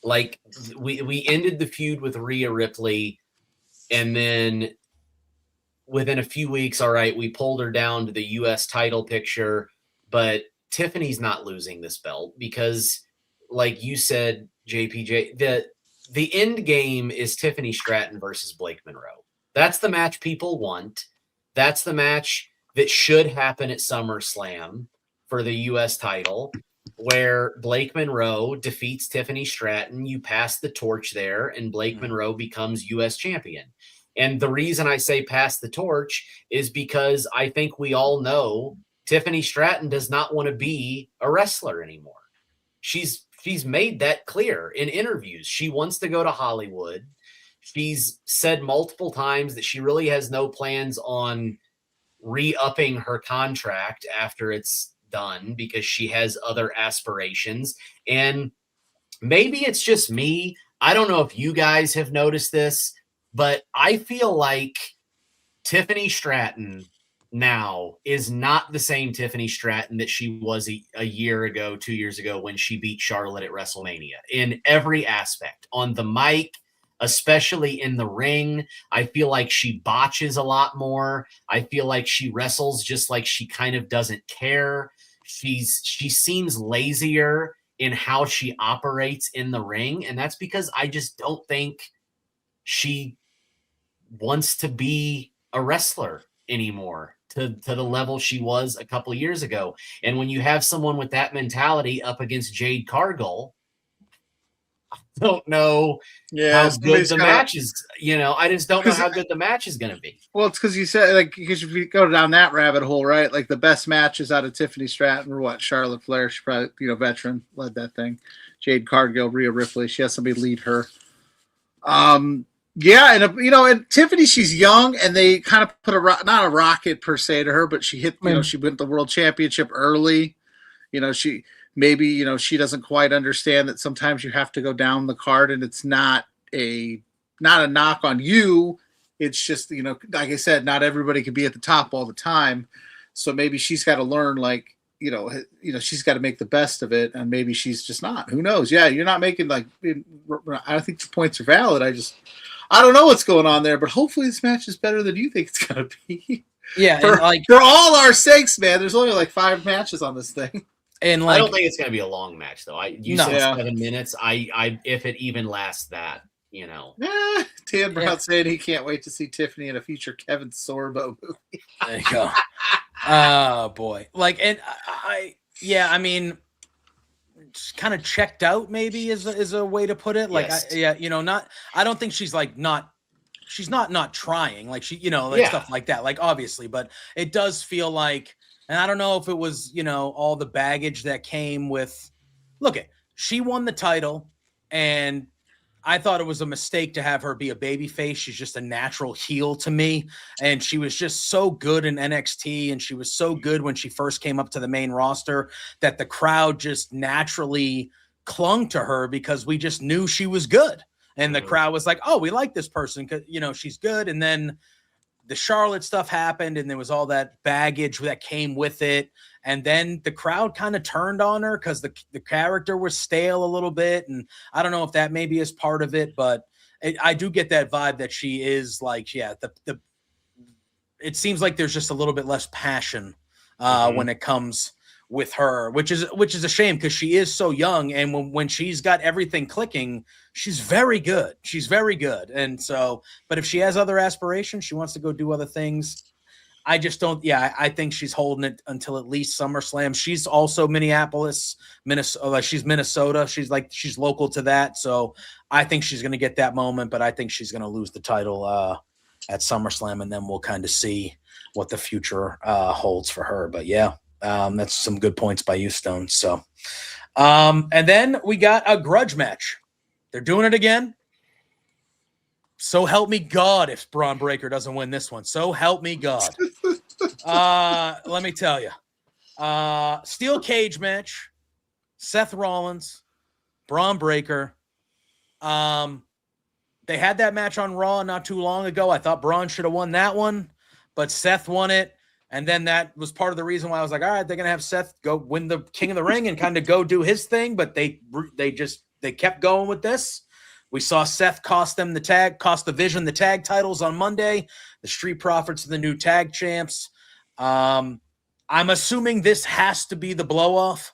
Like we ended the feud with Rhea Ripley, and then within a few weeks, all right, we pulled her down to the U.S. title picture, but Tiffany's not losing this belt because, like you said, JPJ, the end game is Tiffany Stratton versus Blake Monroe. That's the match people want. That's the match that should happen at SummerSlam for the U.S. title, where Blake Monroe defeats Tiffany Stratton. You pass the torch there, and Blake Monroe becomes U.S. champion. And the reason I say pass the torch is because I think we all know Tiffany Stratton does not want to be a wrestler anymore. She's made that clear in interviews. She wants to go to Hollywood. She's said multiple times that she really has no plans on re-upping her contract after it's done because she has other aspirations. And maybe it's just me. I don't know if you guys have noticed this, but I feel like Tiffany Stratton now is not the same Tiffany Stratton that she was a year ago, 2 years ago, when she beat Charlotte at WrestleMania in every aspect. On the mic, especially in the ring, I feel like she botches a lot more. I feel like she wrestles just like she kind of doesn't care. She seems lazier in how she operates in the ring, and that's because I just don't think she wants to be a wrestler anymore to the level she was a couple of years ago. And when you have someone with that mentality up against Jade Cargill, I don't know how good the match is. You know, I just don't know how good the match is going to be. Well, it's because you said, like, because if you go down that rabbit hole, right? Like, the best matches out of Tiffany Stratton were what? Charlotte Flair, she probably, you know, veteran, led that thing. Jade Cargill, Rhea Ripley, she has somebody lead her. Yeah, and you know, and Tiffany, she's young, and they kind of put not a rocket per se to her, but she hit, you know, she went the world championship early. You know, she doesn't quite understand that sometimes you have to go down the card, and it's not a knock on you. It's just, you know, like I said, not everybody can be at the top all the time. So maybe she's got to learn, like, you know, she's got to make the best of it, and maybe she's just not. Who knows? Yeah, you're not making, like, I don't think your points are valid. I don't know what's going on there, but hopefully this match is better than you think it's going to be. Yeah, for all our sakes, man. There's only like 5 matches on this thing, and I don't think it's going to be a long match, though. You said 7 minutes. I if it even lasts that, you know. Dan Brown saying he can't wait to see Tiffany in a future Kevin Sorbo movie. There you go. Oh boy, like, and I mean, kind of checked out maybe is a way to put it. Like, yes. You know, I don't think she's like she's not trying, like, she, you know, like stuff like that, like, obviously, but it does feel like, and I don't know if it was, you know, all the baggage that came with, she won the title, and I thought it was a mistake to have her be a babyface. She's just a natural heel to me. And she was just so good in NXT, and she was so good when she first came up to the main roster that the crowd just naturally clung to her because we just knew she was good. And the crowd was like, oh, we like this person because, you know, she's good. And then the Charlotte stuff happened, and there was all that baggage that came with it. And then the crowd kind of turned on her because the character was stale a little bit. And I don't know if that maybe is part of it, but I do get that vibe that she is like, it seems like there's just a little bit less passion when it comes with her, which is a shame because she is so young. And when she's got everything clicking, she's very good. She's very good. And so, but if she has other aspirations, she wants to go do other things. I just don't. Yeah, I think she's holding it until at least SummerSlam. She's also Minneapolis, Minnesota. She's Minnesota. She's local to that. So I think she's going to get that moment, but I think she's going to lose the title at SummerSlam, and then we'll kind of see what the future holds for her. But yeah, that's some good points by you, Stone. So, and then we got a grudge match. They're doing it again. So help me God if Braun Breaker doesn't win this one. So help me God. Let me tell you. Steel cage match. Seth Rollins, Braun Breaker. They had that match on Raw not too long ago. I thought Braun should have won that one, but Seth won it. And then that was part of the reason why I was like, all right, they're going to have Seth go win the King of the Ring and kind of go do his thing. But they kept going with this. We saw Seth cost the Vision the tag titles on Monday. The Street Profits are the new tag champs. I'm assuming this has to be the blow-off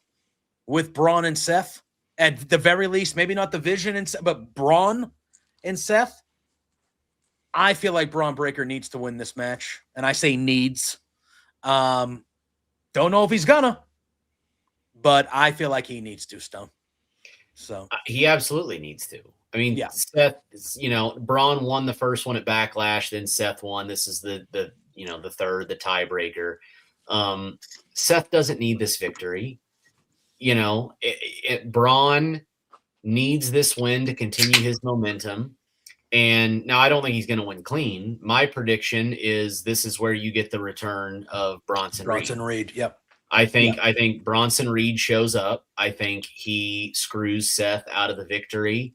with Braun and Seth. At the very least, maybe not the Vision and Seth, but Braun and Seth. I feel like Braun Breaker needs to win this match. And I say needs. Don't know if he's gonna, but I feel like he needs to, Stone. So he absolutely needs to. I mean, yeah. Seth, Braun won the first one at Backlash, then Seth won. This is the third, the tiebreaker. Seth doesn't need this victory. Braun needs this win to continue his momentum. And now I don't think he's going to win clean. My prediction is this is where you get the return of Bronson Reed. Yep. I think Bronson Reed shows up. I think he screws Seth out of the victory.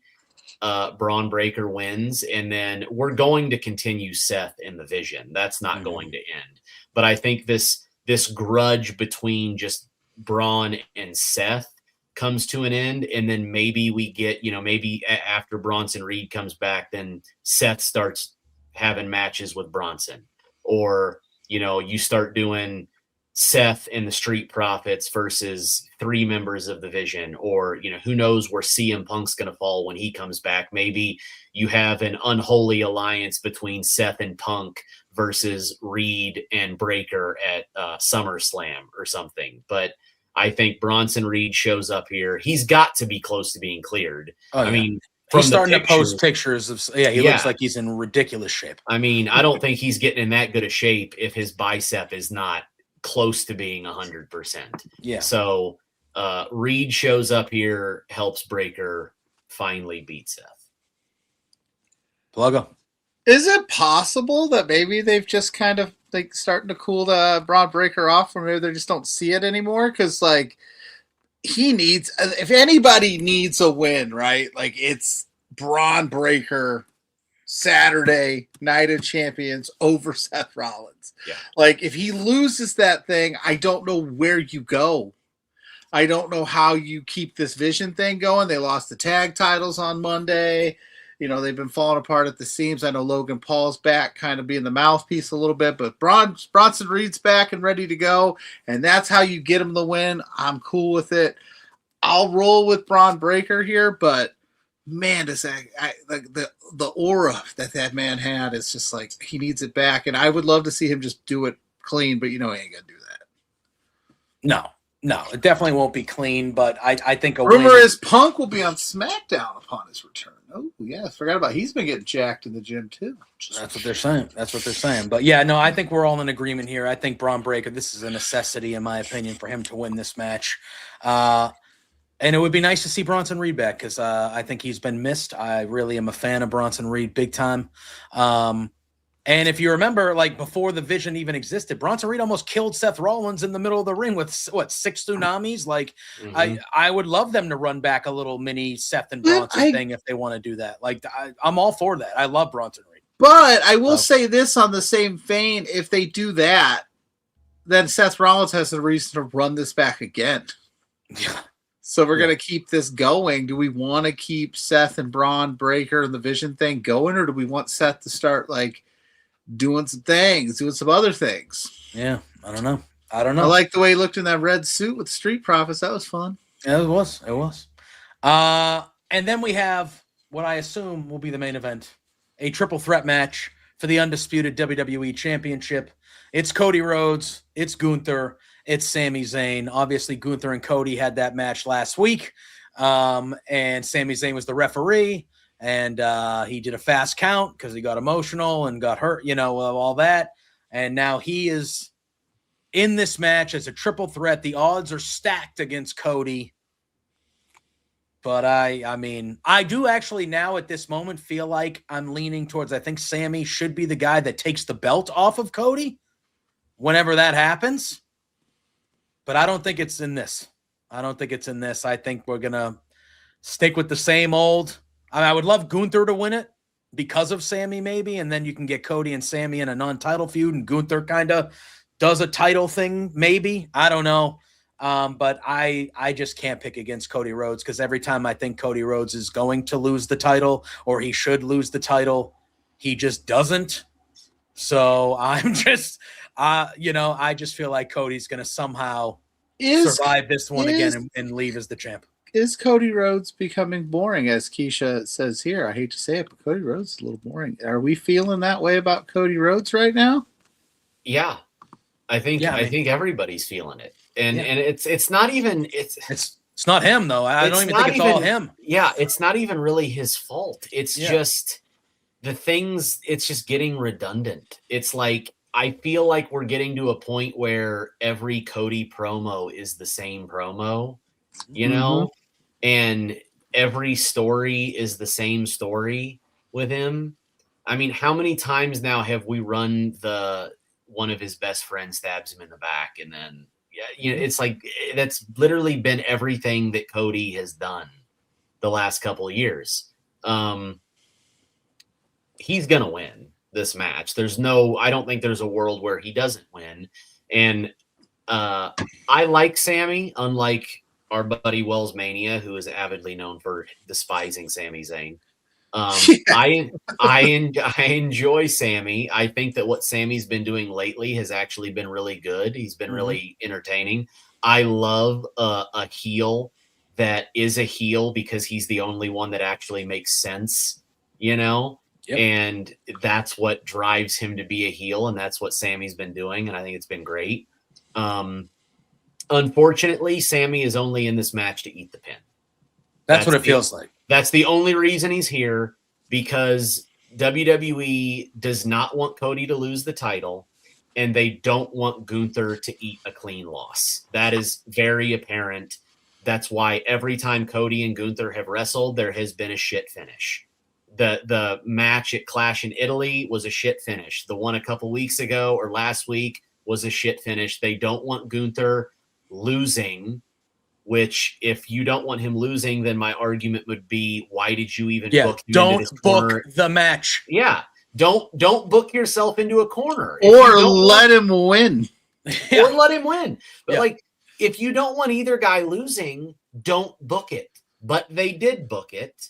Braun Breaker wins, and then we're going to continue Seth in the Vision. That's not going to end. But I think this grudge between just Braun and Seth comes to an end, and then maybe we get, maybe after Bronson Reed comes back, then Seth starts having matches with Bronson, or you start doing Seth and the Street Profits versus 3 members of the Vision, or who knows where CM Punk's going to fall when he comes back. Maybe you have an unholy alliance between Seth and Punk versus Reed and Breaker at SummerSlam or something. But I think Bronson Reed shows up here. He's got to be close to being cleared. Oh, yeah. I mean, he's starting to post pictures of. He looks like he's in ridiculous shape. I mean, I don't think he's getting in that good a shape if his bicep is not close to being 100%. Yeah. So Reed shows up here, helps Breaker finally beat Seth. Pluggo. Is it possible that maybe they've just kind of starting to cool the Braun Breaker off, or maybe they just don't see it anymore? Because he needs, if anybody needs a win, right? It's Braun Breaker Saturday Night of Champions over Seth Rollins. Yeah. If he loses that thing, I don't know where you go. I don't know how you keep this Vision thing going. They lost the tag titles on Monday. They've been falling apart at the seams. I know Logan Paul's back, kind of being the mouthpiece a little bit, but Bronson Reed's back and ready to go, and that's how you get him the win. I'm cool with it. I'll roll with Braun Breaker here, but man, does the aura that man had is just he needs it back, and I would love to see him just do it clean, but he ain't gonna do that. No, it definitely won't be clean, but I think rumor is Punk will be on SmackDown upon his return. Oh yeah, I forgot about he's been getting jacked in the gym too. That's what they're saying. But yeah, no, I think we're all in agreement here. I think Braun Breaker, this is a necessity in my opinion for him to win this match. And it would be nice to see Bronson Reed back because I think he's been missed. I really am a fan of Bronson Reed big time. And if you remember, before the Vision even existed, Bronson Reed almost killed Seth Rollins in the middle of the ring with 6 tsunamis. I would love them to run back a little mini Seth and Bronson thing if they want to do that. I'm all for that. I love Bronson Reed. But I will say this on the same vein: if they do that, then Seth Rollins has a reason to run this back again. Yeah. So we're going to keep this going. Do we want to keep Seth and Braun Breaker and the Vision thing going, or do we want Seth to start like doing some things, doing some other things? Yeah, I don't know. I like the way he looked in that red suit with Street Profits. That was fun. Yeah, it was. And then we have what I assume will be the main event, a triple threat match for the undisputed WWE Championship. It's Cody Rhodes, it's Gunther, it's Sami Zayn. Obviously, Gunther and Cody had that match last week, and Sami Zayn was the referee, and he did a fast count because he got emotional and got hurt, all that. And now he is in this match as a triple threat. The odds are stacked against Cody. But I do actually now at this moment feel like I'm leaning towards, I think Sami should be the guy that takes the belt off of Cody whenever that happens. But I don't think it's in this. I think we're going to stick with the same old. I would love Gunther to win it because of Sami maybe, and then you can get Cody and Sami in a non-title feud, and Gunther kind of does a title thing maybe. I don't know. But I just can't pick against Cody Rhodes because every time I think Cody Rhodes is going to lose the title or he should lose the title, he just doesn't. So I'm just, I just feel like Cody's going to somehow survive this one again and leave as the champ. Is Cody Rhodes becoming boring, as Keisha says here? I hate to say it, but Cody Rhodes is a little boring. Are we feeling that way about Cody Rhodes right now? Yeah, I think everybody's feeling it. And it's not even it's not him though. I don't even think it's all him. Yeah, it's not even really his fault. It's just the things. It's just getting redundant. It's like I feel like we're getting to a point where every Cody promo is the same promo, and every story is the same story with him. I mean, how many times now have we run one of his best friends stabs him in the back and then. Yeah, it's like that's literally been everything that Cody has done the last couple of years. He's gonna win this match. I don't think there's a world where he doesn't win. And I like Sami, unlike our buddy Wells Mania, who is avidly known for despising Sami Zayn. I enjoy Sami. I think that what Sami's been doing lately has actually been really good. He's been really entertaining. I love a heel that is a heel because he's the only one that actually makes sense, and that's what drives him to be a heel. And that's what Sami's been doing. And I think it's been great. Unfortunately, Sami is only in this match to eat the pin. That's what it feels like. That's the only reason he's here, because WWE does not want Cody to lose the title, and they don't want Gunther to eat a clean loss. That is very apparent. That's why every time Cody and Gunther have wrestled, there has been a shit finish. The match at Clash in Italy was a shit finish. The one a couple weeks ago or last week was a shit finish. They don't want Gunther losing, which if you don't want him losing, then my argument would be, why did you even book him don't into this book corner? The match. Yeah. Don't book yourself into a corner. Or let him win. Or let him win. But if you don't want either guy losing, don't book it. But they did book it.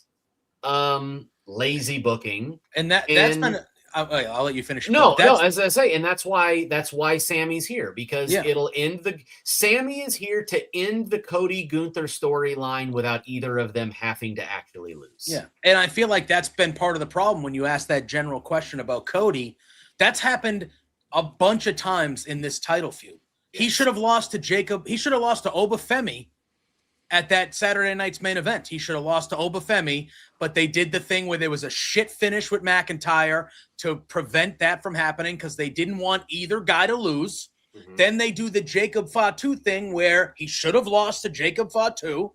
Lazy booking. And that's kind of I'll let you finish. No, as I say, and that's why Sami's here, because it'll end Sami is here to end the Cody Gunther storyline without either of them having to actually lose. Yeah. And I feel like that's been part of the problem when you ask that general question about Cody. That's happened a bunch of times in this title feud. He should have lost to Jacob. He should have lost to Obafemi at that Saturday night's main event. He should have lost to Obafemi, but they did the thing where there was a shit finish with McIntyre to prevent that from happening because they didn't want either guy to lose. Then they do the Jacob Fatu thing where he should have lost to Jacob Fatu,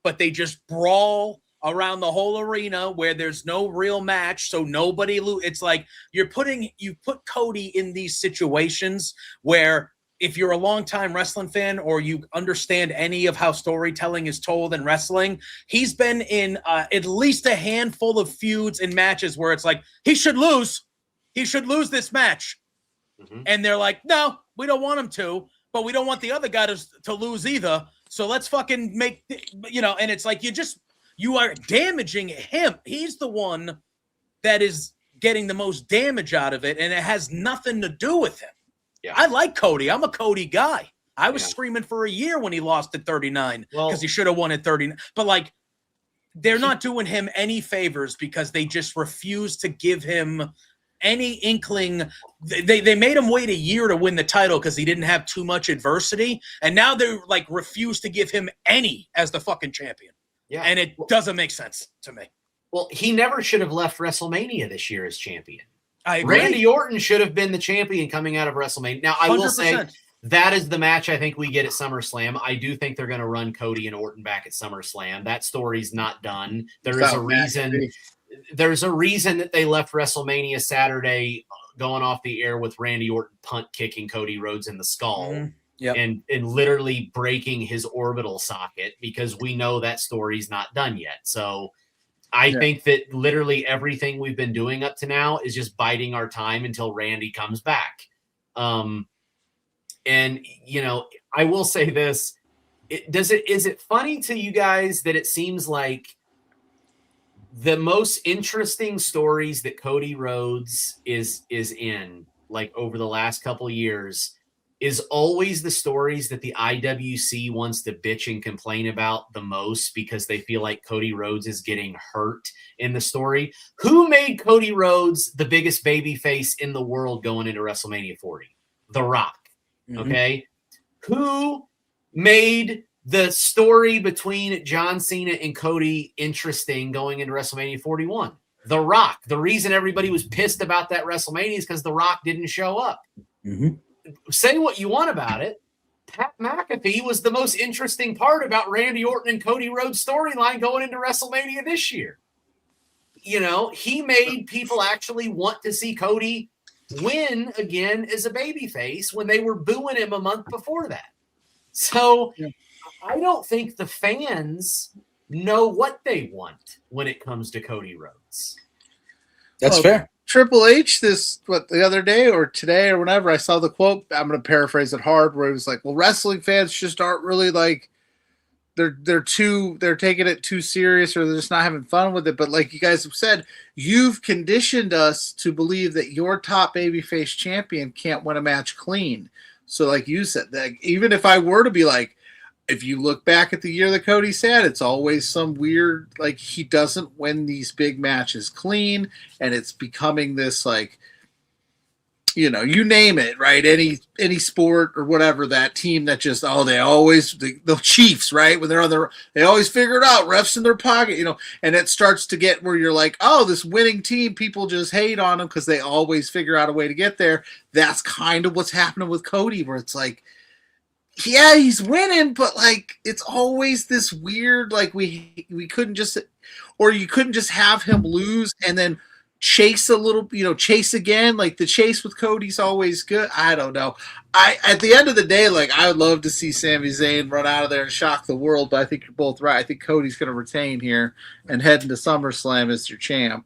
but they just brawl around the whole arena where there's no real match, so nobody It's like you put Cody in these situations where if you're a longtime wrestling fan or you understand any of how storytelling is told in wrestling, he's been in at least a handful of feuds and matches where it's like, he should lose, he should lose this match. And they're like, no, we don't want him to, but we don't want the other guy to lose either. So let's fucking make, and it's like you are damaging him. He's the one that is getting the most damage out of it, and it has nothing to do with him. Yeah. I like Cody. I'm a Cody guy. I was screaming for a year when he lost at 39 because he should have won at 39. But like, they're not doing him any favors because they just refuse to give him any inkling. They made him wait a year to win the title because he didn't have too much adversity, and now they like refuse to give him any as the fucking champion. Yeah, and it doesn't make sense to me. Well, he never should have left WrestleMania this year as champion. I agree. Randy Orton should have been the champion coming out of WrestleMania. Now, I 100%. Will say that is the match I think we get at SummerSlam. I do think they're going to run Cody and Orton back at SummerSlam. That story's not done. There's a reason that they left WrestleMania Saturday going off the air with Randy Orton punt kicking Cody Rhodes in the skull and literally breaking his orbital socket, because we know that story's not done yet. So I think that literally everything we've been doing up to now is just biding our time until Randy comes back. And, I will say this. Is it funny to you guys that it seems like the most interesting stories that Cody Rhodes is in, like over the last couple of years, is always the stories that the IWC wants to bitch and complain about the most because they feel like Cody Rhodes is getting hurt in the story. Who made Cody Rhodes the biggest babyface in the world going into WrestleMania 40? The Rock. Okay. Who made the story between John Cena and Cody interesting going into WrestleMania 41? The Rock. The reason everybody was pissed about that WrestleMania is because The Rock didn't show up. Say what you want about it. Pat McAfee was the most interesting part about Randy Orton and Cody Rhodes' storyline going into WrestleMania this year. He made people actually want to see Cody win again as a babyface when they were booing him a month before that. So I don't think the fans know what they want when it comes to Cody Rhodes. That's fair. Triple H, the other day or today or whenever, I saw the quote, I'm going to paraphrase it hard, where he was like, well, wrestling fans just aren't really like, they're taking it too serious, or they're just not having fun with it. But like you guys have said, you've conditioned us to believe that your top babyface champion can't win a match clean. So like you said, that even if I were to be like, if you look back at the year that Cody said, it's always some weird, like, he doesn't win these big matches clean, and it's becoming this, like, you name it, right? Any sport or whatever, that team that just, they always, the Chiefs, right? When they're they always figure it out, refs in their pocket, and it starts to get where you're like, this winning team, people just hate on them because they always figure out a way to get there. That's kind of what's happening with Cody, where it's like, yeah, he's winning, but like it's always this weird, like we couldn't just, or you couldn't just have him lose and then chase a little, chase again. Like the chase with Cody's always good. I don't know. At the end of the day, like I would love to see Sami Zayn run out of there and shock the world, but I think you're both right. I think Cody's going to retain here and head into SummerSlam as your champ.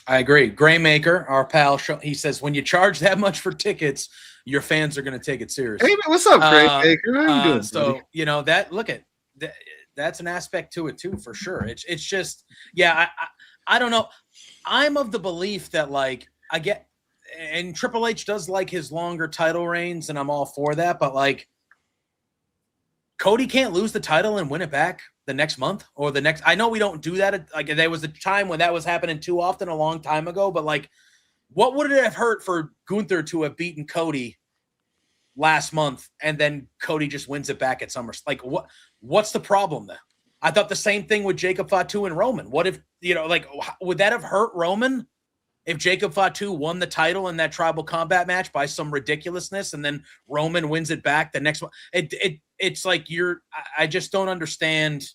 I agree. Graymaker, our pal, he says, when you charge that much for tickets, your fans are going to take it seriously. Hey, man, what's up, Graymaker? How you doing? So, that's an aspect to it too, for sure. It's just, I don't know. I'm of the belief that like and Triple H does like his longer title reigns, and I'm all for that, but like Cody can't lose the title and win it back the next month or the next. I know we don't do that. Like there was a time when that was happening too often a long time ago, but like, what would it have hurt for Gunther to have beaten Cody last month and then Cody just wins it back at SummerSlam? Like what's the problem there? I thought the same thing with Jacob Fatu and Roman. What if, would that have hurt Roman if Jacob Fatu won the title in that tribal combat match by some ridiculousness and then Roman wins it back the next one? It's like I just don't understand.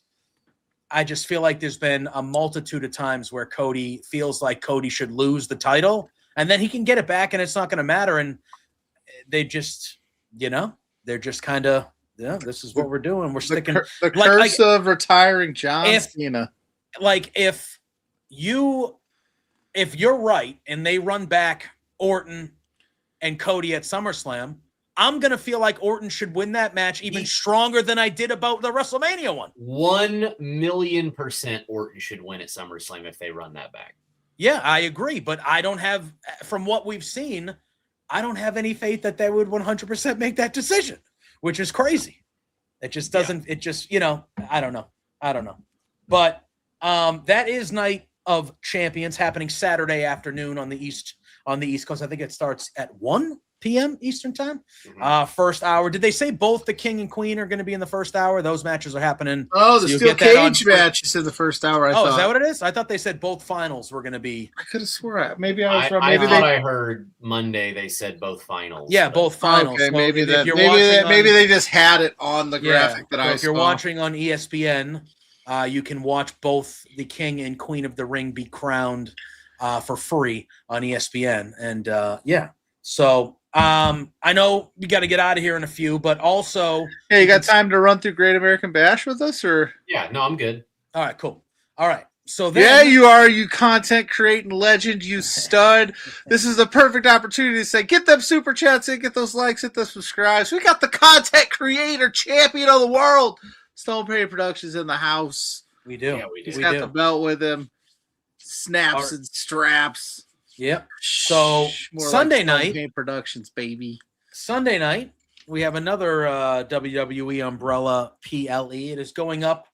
I just feel like there's been a multitude of times where Cody feels like Cody should lose the title and then he can get it back and it's not going to matter. And they just, they're just kind of, this is what we're doing. We're sticking the curse of retiring John Cena. Like if you're right and they run back Orton and Cody at SummerSlam, I'm going to feel like Orton should win that match even stronger than I did about the WrestleMania one. 1,000,000% Orton should win at SummerSlam if they run that back. Yeah, I agree. But I don't have, from what we've seen, I don't have any faith that they would 100% make that decision, which is crazy. It just doesn't, it just, you know, I don't know. But that is Night of Champions happening Saturday afternoon on the East Coast. I think it starts at 1 p.m. Eastern time. First hour. Did they say both the King and Queen are going to be in the first hour? Those matches are happening. Oh, the steel cage match is in the first hour. I thought. Is that what it is? I thought they said both finals were going to be. I could have swore. Maybe I was wrong. I thought I heard Monday they said both finals. Yeah, both finals. Okay, so maybe they just had it on the graphic that I saw. If you're watching on ESPN, you can watch both the King and Queen of the Ring be crowned for free on ESPN. And so I know we got to get out of here in a few, but also, hey, you got time to run through Great American Bash with us, or? Yeah, no, I'm good. All right, cool. All right. So then, you are, you content creating legend, you stud. This is the perfect opportunity to say, get them super chats in, get those likes, hit those subscribes. We got the content creator champion of the world. Stone Perry Productions in the house. We do. Yeah, we do. He's got the belt with him. Snaps and straps. Yep. So Sunday night, Productions, baby. Sunday night, we have another WWE Umbrella PLE. It is going up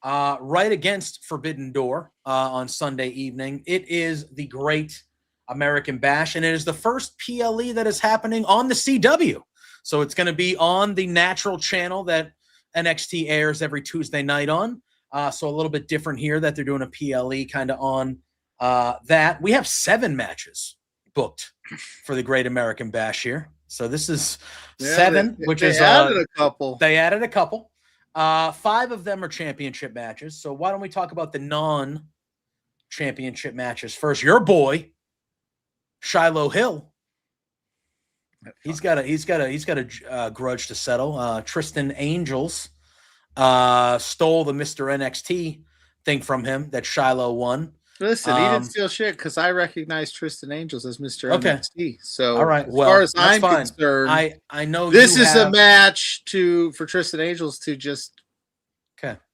right against Forbidden Door on Sunday evening. It is the Great American Bash, and it is the first PLE that is happening on the CW. So it's going to be on the natural channel that NXT airs every Tuesday night on. So a little bit different here that they're doing a PLE kind of on that. We have 7 matches booked for the Great American Bash here. So this is 7, which is added a couple. They added a couple. 5 of them are championship matches. So why don't we talk about the non-championship matches first? Your boy, Shiloh Hill. He's got a grudge to settle. Tristan Angels stole the Mr. NXT thing from him that Shiloh won. Listen, he didn't steal shit because I recognize Tristan Angels as Mr. NXT. So, all right, as far as I'm concerned, I know this is a match for Tristan Angels to just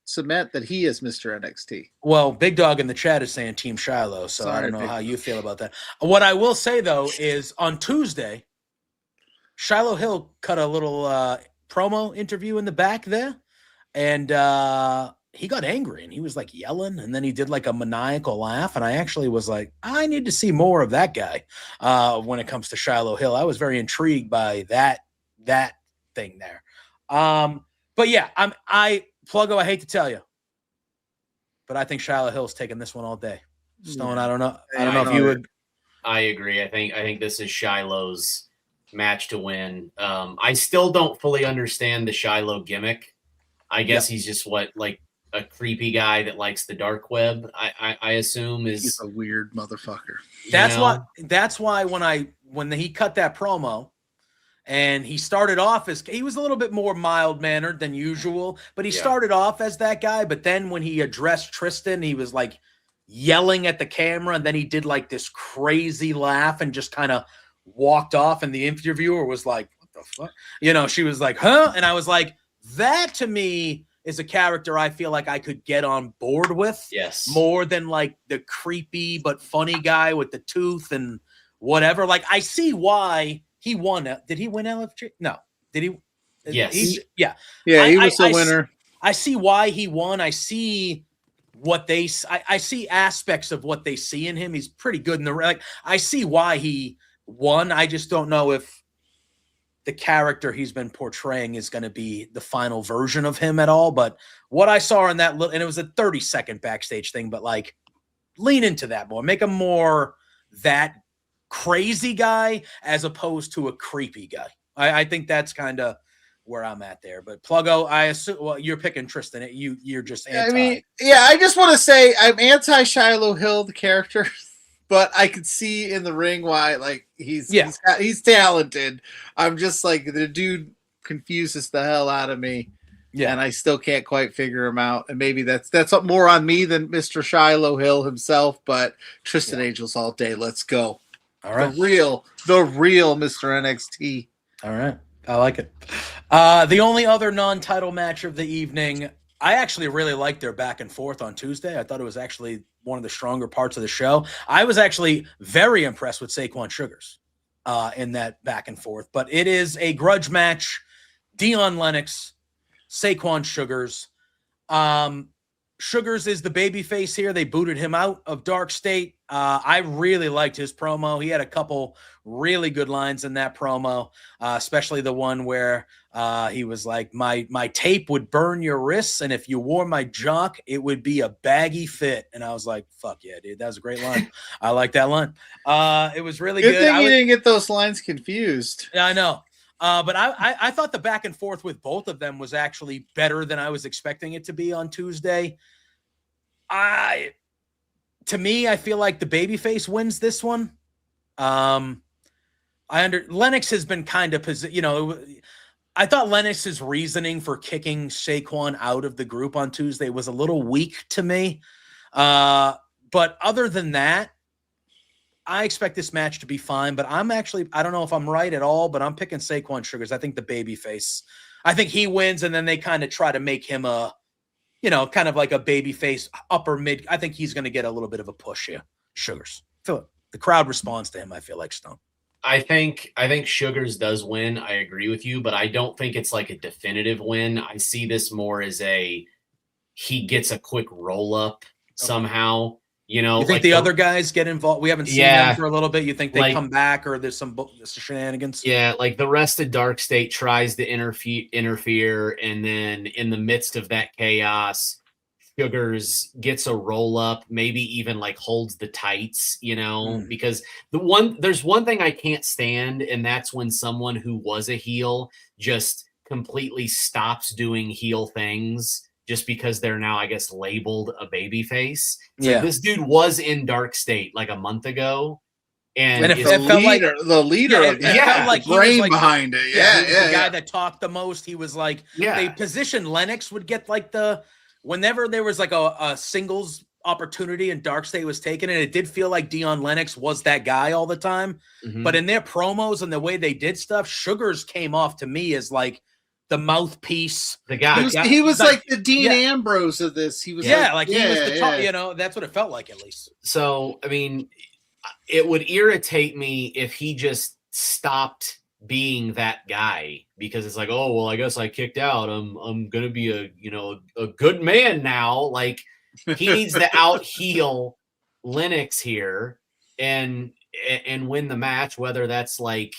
cement that he is Mr. NXT. Well, Big Dog in the chat is saying Team Shiloh, so I don't know how you feel about that. What I will say though is on Tuesday, Shiloh Hill cut a little promo interview in the back there, and he got angry and he was like yelling, and then he did like a maniacal laugh, and I actually was like, I need to see more of that guy when it comes to Shiloh Hill. I was very intrigued by that thing there. But yeah, Pluggo, I hate to tell you, but I think Shiloh Hill's taking this one all day. Stone, I don't know if you would. I agree. I think this is Shiloh's match to win. I still don't fully understand the Shiloh gimmick. I guess he's just like a creepy guy that likes the dark web. I assume he's a weird motherfucker. That's why when he cut that promo, and he started off as he was a little bit more mild mannered than usual, but he started off as that guy. But then when he addressed Tristan, he was like yelling at the camera, and then he did like this crazy laugh and just kind of walked off. And the interviewer was like, "What the fuck?" She was like, "Huh?" And I was like, that to me is a character I feel like I could get on board with. Yes. More than like the creepy but funny guy with the tooth and whatever. Like, I see why he won. Did he win LFG? No. Did he? Yes. He was the winner. I see why he won. I see what I see aspects of what they see in him. He's pretty good in the I see why he won. I just don't know if the character he's been portraying is going to be the final version of him at all. But what I saw in that and it was a 30-second backstage thing, but like lean into that more, make him more that crazy guy as opposed to a creepy guy. I think that's kind of where I'm at there. But Pluggo, I assume you're picking Tristan. You're just anti. I just want to say I'm anti Shiloh Hill, the character. But I could see in the ring why, like, he's talented. I'm just like, the dude confuses the hell out of me. Yeah. And I still can't quite figure him out. And maybe that's more on me than Mr. Shiloh Hill himself, but Tristan Angels all day. Let's go. All right. The real Mr. NXT. All right. I like it. The only other non-title match of the evening, I actually really liked their back and forth on Tuesday. I thought it was actually one of the stronger parts of the show. I was actually very impressed with Saquon Sugars in that back and forth. But it is a grudge match. Dion Lennox, Saquon Sugars. Sugars is the babyface here. They booted him out of Dark State. I really liked his promo. He had a couple really good lines in that promo, especially the one where he was like, my tape would burn your wrists, and if you wore my jock, it would be a baggy fit. And I was like, fuck yeah, dude. That was a great line. I like that line. It was really good. Good thing you didn't get those lines confused. Yeah, I know. But I thought the back and forth with both of them was actually better than I was expecting it to be on Tuesday. To me, I feel like the babyface wins this one. Lennox has been kind of, I thought Lennox's reasoning for kicking Saquon out of the group on Tuesday was a little weak to me. But other than that, I expect this match to be fine, but I don't know if I'm right at all, but I'm picking Saquon Sugars. I think the babyface, I think he wins, and then they kind of try to make him kind of like a babyface upper mid. I think he's going to get a little bit of a push here. Sugars. The crowd responds to him, I feel like, Stone. I think Sugars does win. I agree with you, but I don't think it's like a definitive win. I see this more as he gets a quick roll up somehow. You think like the other guys get involved? We haven't seen them for a little bit. You think they come back, or there's some shenanigans? Yeah, like the rest of Dark State tries to interfere, and then in the midst of that chaos, Sugars gets a roll up, maybe even like holds the tights, because there's one thing I can't stand, and that's when someone who was a heel just completely stops doing heel things just because they're now, I guess, labeled a babyface. Like this dude was in Dark State like a month ago, and it felt like the leader of that. Felt like the brain he was like, behind it. He was the guy that talked the most. He was like, they positioned Lennox would get like whenever there was like a singles opportunity and Dark State was taken, and it did feel like Dion Lennox was that guy all the time. Mm-hmm. But in their promos and the way they did stuff, Sugars came off to me as like the mouthpiece, the guy. He was like the Dean Ambrose of this. He was he was the top, that's what it felt like, at least. So, I mean, it would irritate me if he just stopped being that guy, because it's like, oh, well, I guess I kicked out. I'm going to be a good man now. Like, he needs to out heel Lennox here and win the match, whether that's like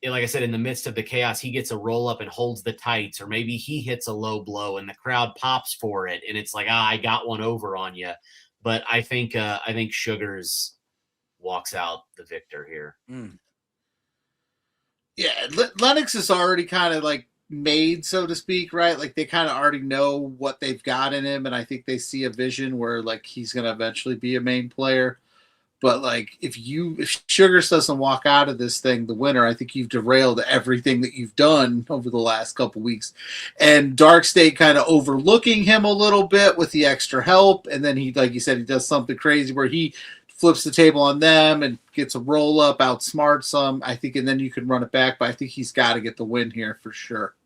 I said, in the midst of the chaos, he gets a roll up and holds the tights, or maybe he hits a low blow and the crowd pops for it, and it's like, I got one over on you. But I think Sugars walks out the victor here. Yeah, Lennox is already kind of like made, so to speak, right? Like they kind of already know what they've got in him, and I think they see a vision where like he's going to eventually be a main player. But like if Sugars doesn't walk out of this thing the winner, I think you've derailed everything that you've done over the last couple weeks. And Dark State kind of overlooking him a little bit with the extra help, and then he, like you said, he does something crazy where he flips the table on them and gets a roll up, outsmarts them, I think, and then you can run it back. But I think he's got to get the win here for sure.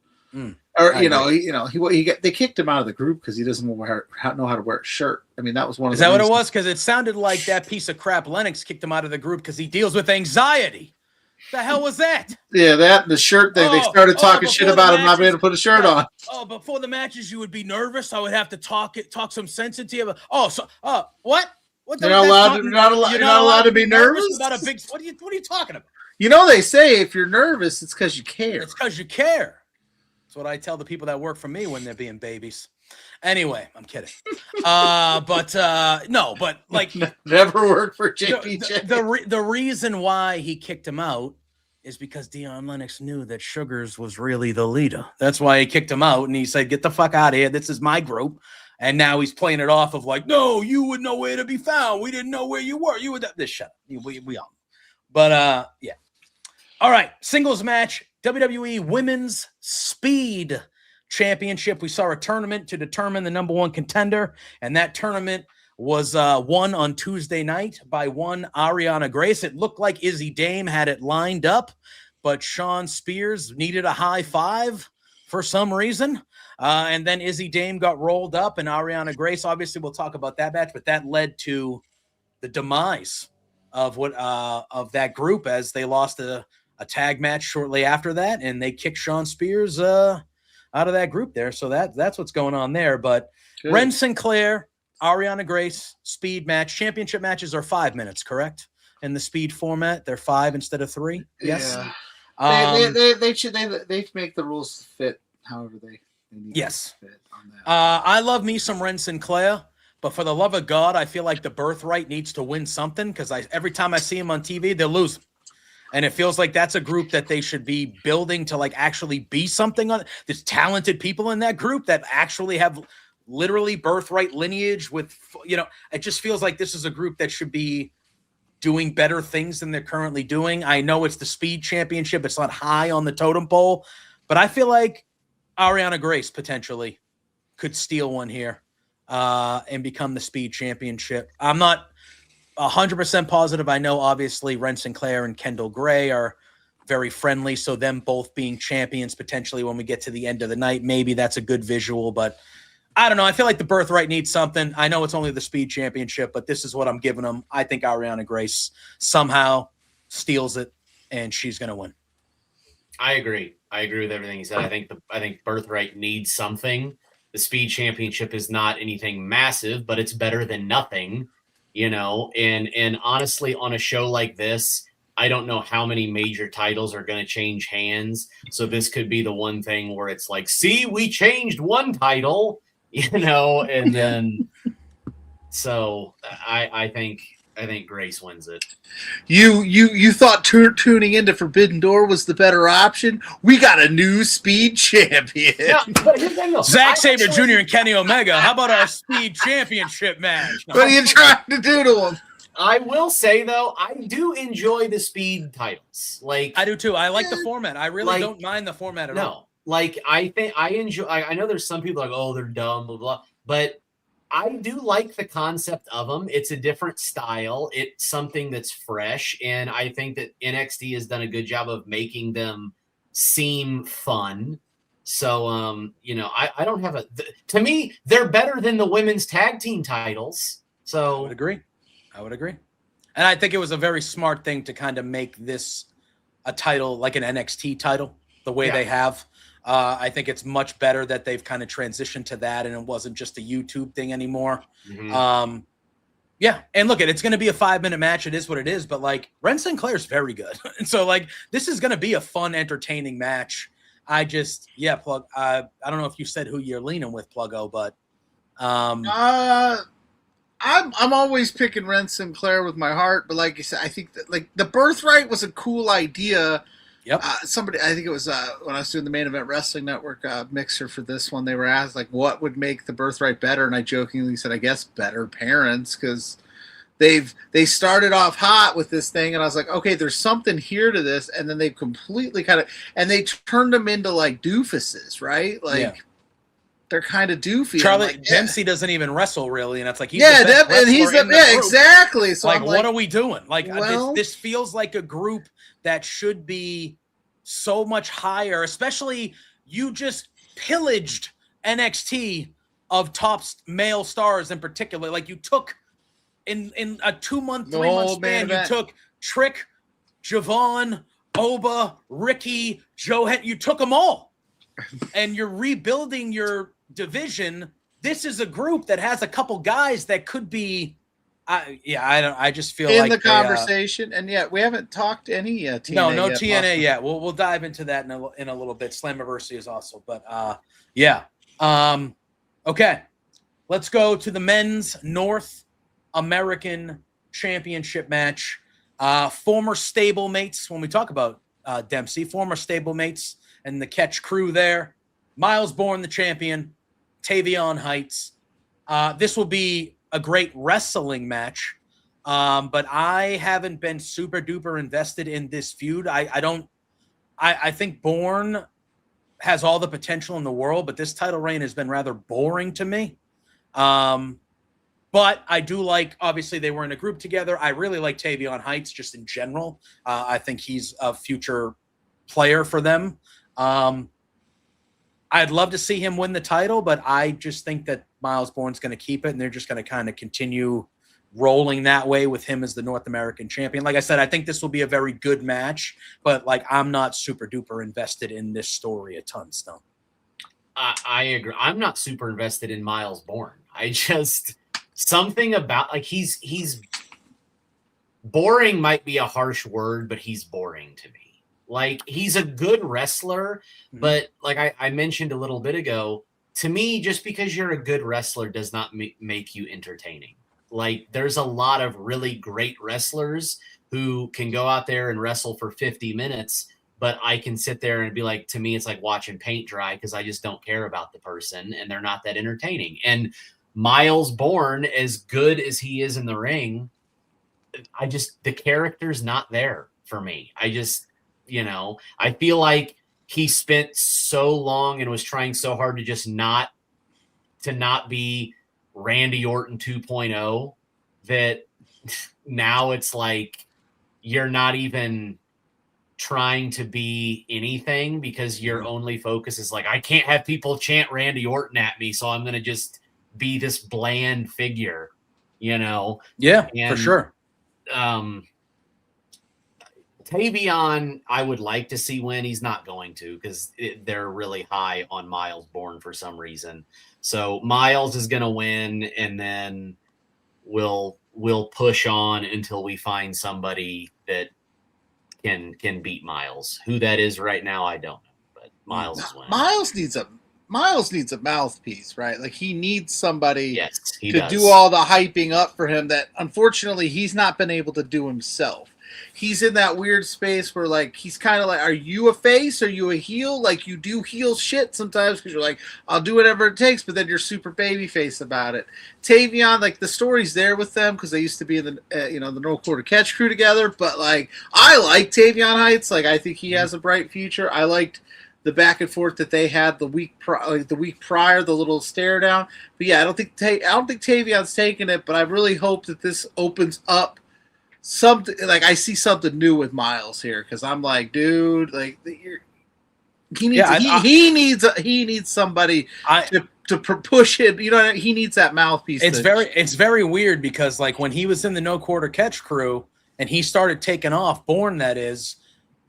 Or they kicked him out of the group because he doesn't know how to wear a shirt. I mean, that was one of. Is that what it was? Because it sounded like that piece of crap Lennox kicked him out of the group because he deals with anxiety. The hell was that? Yeah, that the shirt thing. They started talking shit about him not being able to put a shirt on. Oh, before the matches, you would be nervous. I would have to talk some sense into you. What? You're not allowed to be nervous about a big. What are you talking about? They say if you're nervous, it's because you care. It's because you care. That's what I tell the people that work for me when they're being babies. Anyway, I'm kidding. But like never worked for JPJ. The reason why he kicked him out is because Dion Lennox knew that Sugars was really the leader. That's why he kicked him out, and he said, "Get the fuck out of here. This is my group." And now he's playing it off of like, "No, you were nowhere to be found. We didn't know where you were. You were this shut up. We all." But yeah. All right, singles match. WWE Women's Speed Championship. We saw a tournament to determine the number one contender, and that tournament was won on Tuesday night by one Ariana Grace. It looked like Izzy Dame had it lined up, but Sean Spears needed a high five for some reason. And then Izzy Dame got rolled up, and Ariana Grace, obviously we'll talk about that match, but that led to the demise of of that group, as they lost a tag match shortly after that, and they kicked Sean Spears out of that group there. So that's what's going on there. But good. Ren Sinclair, Ariana Grace, speed match. Championship matches are 5 minutes, correct? In the speed format, they're 5 instead of 3. Yes. Yeah. They make the rules fit however they need yes. to fit on that. I love me some Ren Sinclair, but for the love of God, I feel like the Birthright needs to win something, because every time I see him on TV, they're losing. And it feels like that's a group that they should be building to like actually be something on. There's talented people in that group that actually have literally Birthright lineage with, it just feels like this is a group that should be doing better things than they're currently doing. I know it's the Speed Championship. It's not high on the totem pole, but I feel like Ariana Grace potentially could steal one here and become the Speed Championship. I'm not 100% positive. I know obviously Ren Sinclair and Kendall Gray are very friendly, so them both being champions potentially when we get to the end of the night, maybe that's a good visual, but I don't know. I feel like the Birthright needs something. I know it's only the Speed Championship, but this is what I'm giving them. I think Ariana Grace somehow steals it, and she's going to win. I agree. I agree with everything he said. I think Birthright needs something. The Speed Championship is not anything massive, but it's better than nothing, and honestly, on a show like this, I don't know how many major titles are going to change hands. So this could be the one thing where it's like, see, we changed one title, and then so I think Grace wins it. You thought tuning into Forbidden Door was the better option? We got a new Speed Champion. Yeah, but here's the thing, though. Zack Sabre Jr. and Kenny Omega. How about our Speed Championship match? What are you trying to do to them? I will say, though, I do enjoy the Speed titles. I do too. I like the format. I really don't mind the format at all. I think I enjoy. I know there's some people like, oh, they're dumb, blah blah, but I do like the concept of them. It's a different style. It's something that's fresh, and I think that NXT has done a good job of making them seem fun. So, I don't have to me, they're better than the women's tag team titles. So I would agree. And I think it was a very smart thing to kind of make this a title, like an NXT title, the way they have. I think it's much better that they've kind of transitioned to that, and it wasn't just a YouTube thing anymore. Mm-hmm. And look, it's going to be a 5-minute match. It is what it is, but Ren Sinclair's very good. And so this is going to be a fun, entertaining match. Plug. I don't know if you said who you're leaning with, Pluggo, but I'm always picking Ren Sinclair with my heart, but like you said, I think that the Birthright was a cool idea. Yep. I think it was when I was doing the Main Event Wrestling Network mixer for this one, they were asked what would make the Birthright better, and I jokingly said, I guess better parents, because they started off hot with this thing, and I was like, okay, there's something here to this, and then they completely and they turned them into doofuses, right? They're kind of doofy. Charlie Dempsey doesn't even wrestle really, and it's like he's exactly. So what are we doing? This feels like a group that should be so much higher. Especially you just pillaged NXT of top male stars in particular. You took in a 2-month, 3-month span. You took Trick, Javon, Oba, Ricky, Joe. You took them all, and you're rebuilding your division. This is a group that has a couple guys that could be I just feel in the conversation, and yet we haven't talked any TNA no TNA yet. We'll dive into that in a little bit. Slammiversary is also, but okay, let's go to the men's North American Championship match. Former stablemates, when we talk about Dempsey, former stablemates and the Catch crew there. Miles Bourne, the champion, Tavion Heights. This will be a great wrestling match, but I haven't been super duper invested in this feud. I think Bourne has all the potential in the world, but this title reign has been rather boring to me. But But I do like, obviously, they were in a group together. I really like Tavion Heights just in general. I think he's a future player for them. I'd love to see him win the title, but I just think that Miles Bourne's going to keep it, and they're just going to kind of continue rolling that way with him as the North American champion. Like I said, I think this will be a very good match, but like I'm not super duper invested in this story a ton still. I agree. I'm not super invested in Miles Bourne. I just something about like he's boring might be a harsh word, but he's boring to me. Like he's a good wrestler, but like I mentioned a little bit ago, to me, just because you're a good wrestler does not make you entertaining. Like there's a lot of really great wrestlers who can go out there and wrestle for 50 minutes, but I can sit there and be like, to me, it's like watching paint dry because I just don't care about the person and they're not that entertaining. And Miles Bourne, as good as he is in the ring, the character's not there for me. I feel like he spent so long and was trying so hard to just not be Randy Orton 2.0 that now it's like you're not even trying to be anything because your only focus is like, I can't have people chant Randy Orton at me, so I'm going to just be this bland figure, Yeah, for sure. Tavion, I would like to see win. He's not going to because they're really high on Miles Bourne for some reason. So Miles is going to win, and then we'll push on until we find somebody that can beat Miles. Who that is right now, I don't know. But Miles is winning. Miles needs a mouthpiece, right? Like he needs somebody to do all the hyping up for him that unfortunately he's not been able to do himself. He's in that weird space where like he's kind of like, are you a face? Are you a heel? Like you do heel shit sometimes because you're like, I'll do whatever it takes, but then you're super baby face about it. Tavion, like the story's there with them because they used to be in the the No Quarter Catch crew together. But like I like Tavion Heights. Like I think he has a bright future. I liked the back and forth that they had the week prior, the little stare down. But yeah, I don't think Tavion's taking it. But I really hope that this opens up something. Like I see something new with Miles here because I'm like, dude, like he needs somebody to push it. He needs that mouthpiece. It's very weird because like when he was in the No Quarter Catch crew and he started taking off, Bourne that is.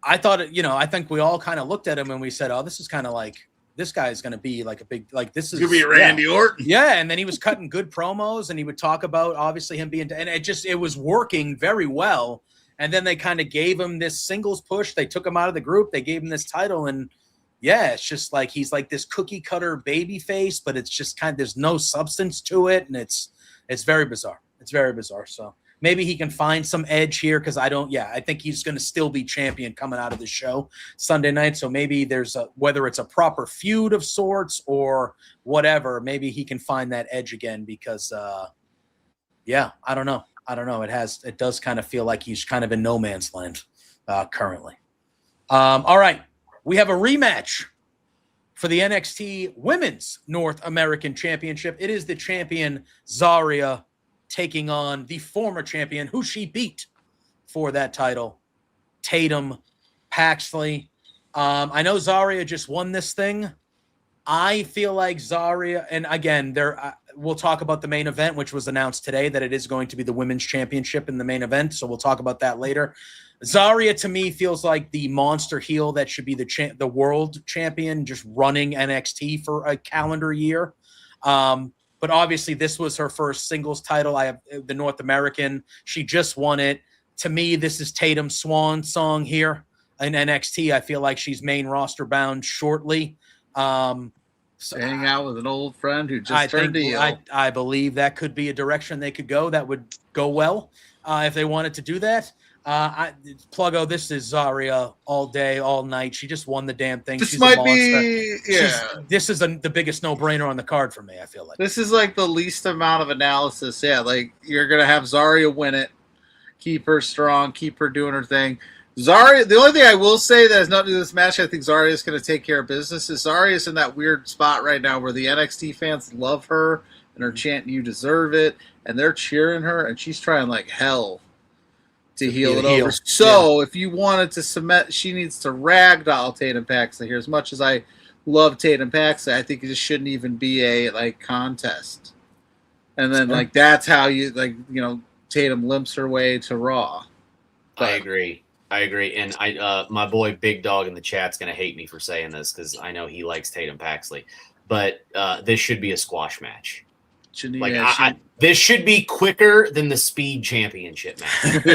I thought, I think we all kind of looked at him and we said, oh, this is kind of like, this guy is going to be like a big, like this is. Could be Randy Orton. Yeah. And then he was cutting good promos and he would talk about obviously him being, and it was working very well. And then they kind of gave him this singles push. They took him out of the group. They gave him this title. And yeah, it's just like, he's like this cookie cutter baby face, but it's just there's no substance to it. And it's very bizarre. It's very bizarre. So. Maybe he can find some edge here because I think he's going to still be champion coming out of the show Sunday night. So maybe whether it's a proper feud of sorts or whatever, maybe he can find that edge again because, I don't know. It does kind of feel like he's kind of in no man's land currently. All right. We have a rematch for the NXT Women's North American Championship. It is the champion Zarya taking on the former champion who she beat for that title, Tatum Paxley. I know Zarya just won this thing. I feel like Zarya, and again, we'll talk about the main event, which was announced today that it is going to be the women's championship in the main event. So we'll talk about that later. Zarya to me feels like the monster heel that should be the world champion, just running NXT for a calendar year. But obviously, this was her first singles title. I have the North American. She just won it. To me, this is Tatum's swan song here in NXT. I feel like she's main roster bound shortly. Hang out with an old friend who just turned heel. I believe that could be a direction they could go. That would go well if they wanted to do that. Pluggo, this is Zarya all day, all night. She just won the damn thing. This might be, this is the biggest no-brainer on the card for me, I feel like. This is like the least amount of analysis. Yeah, like you're going to have Zarya win it, keep her strong, keep her doing her thing. Zarya, the only thing I will say that has nothing to do with this match, I think Zarya is going to take care of business, is Zarya is in that weird spot right now where the NXT fans love her, and her chanting "You deserve it," and they're cheering her, and she's trying like hell to heel it over. So if you wanted to cement, she needs to ragdoll Tatum Paxley here. As much as I love Tatum Paxley, I think it just shouldn't even be a like contest. And then like that's how you like Tatum limps her way to Raw. But, I agree, and I my boy Big Dog in the chat's gonna hate me for saying this because I know he likes Tatum Paxley, but this should be a squash match. This should be quicker than the Speed Championship match.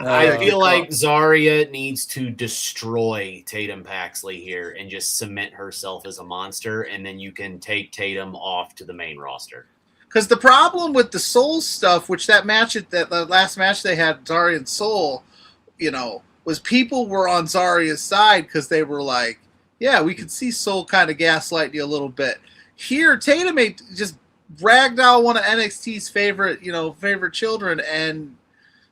I feel like Zarya needs to destroy Tatum Paxley here and just cement herself as a monster, and then you can take Tatum off to the main roster. Because the problem with the Soul stuff, which the last match they had, Zarya and Soul, was people were on Zarya's side because they were like, yeah, we could see Soul kind of gaslight you a little bit. Here, Tatum just ragdoll one of NXT's favorite children, and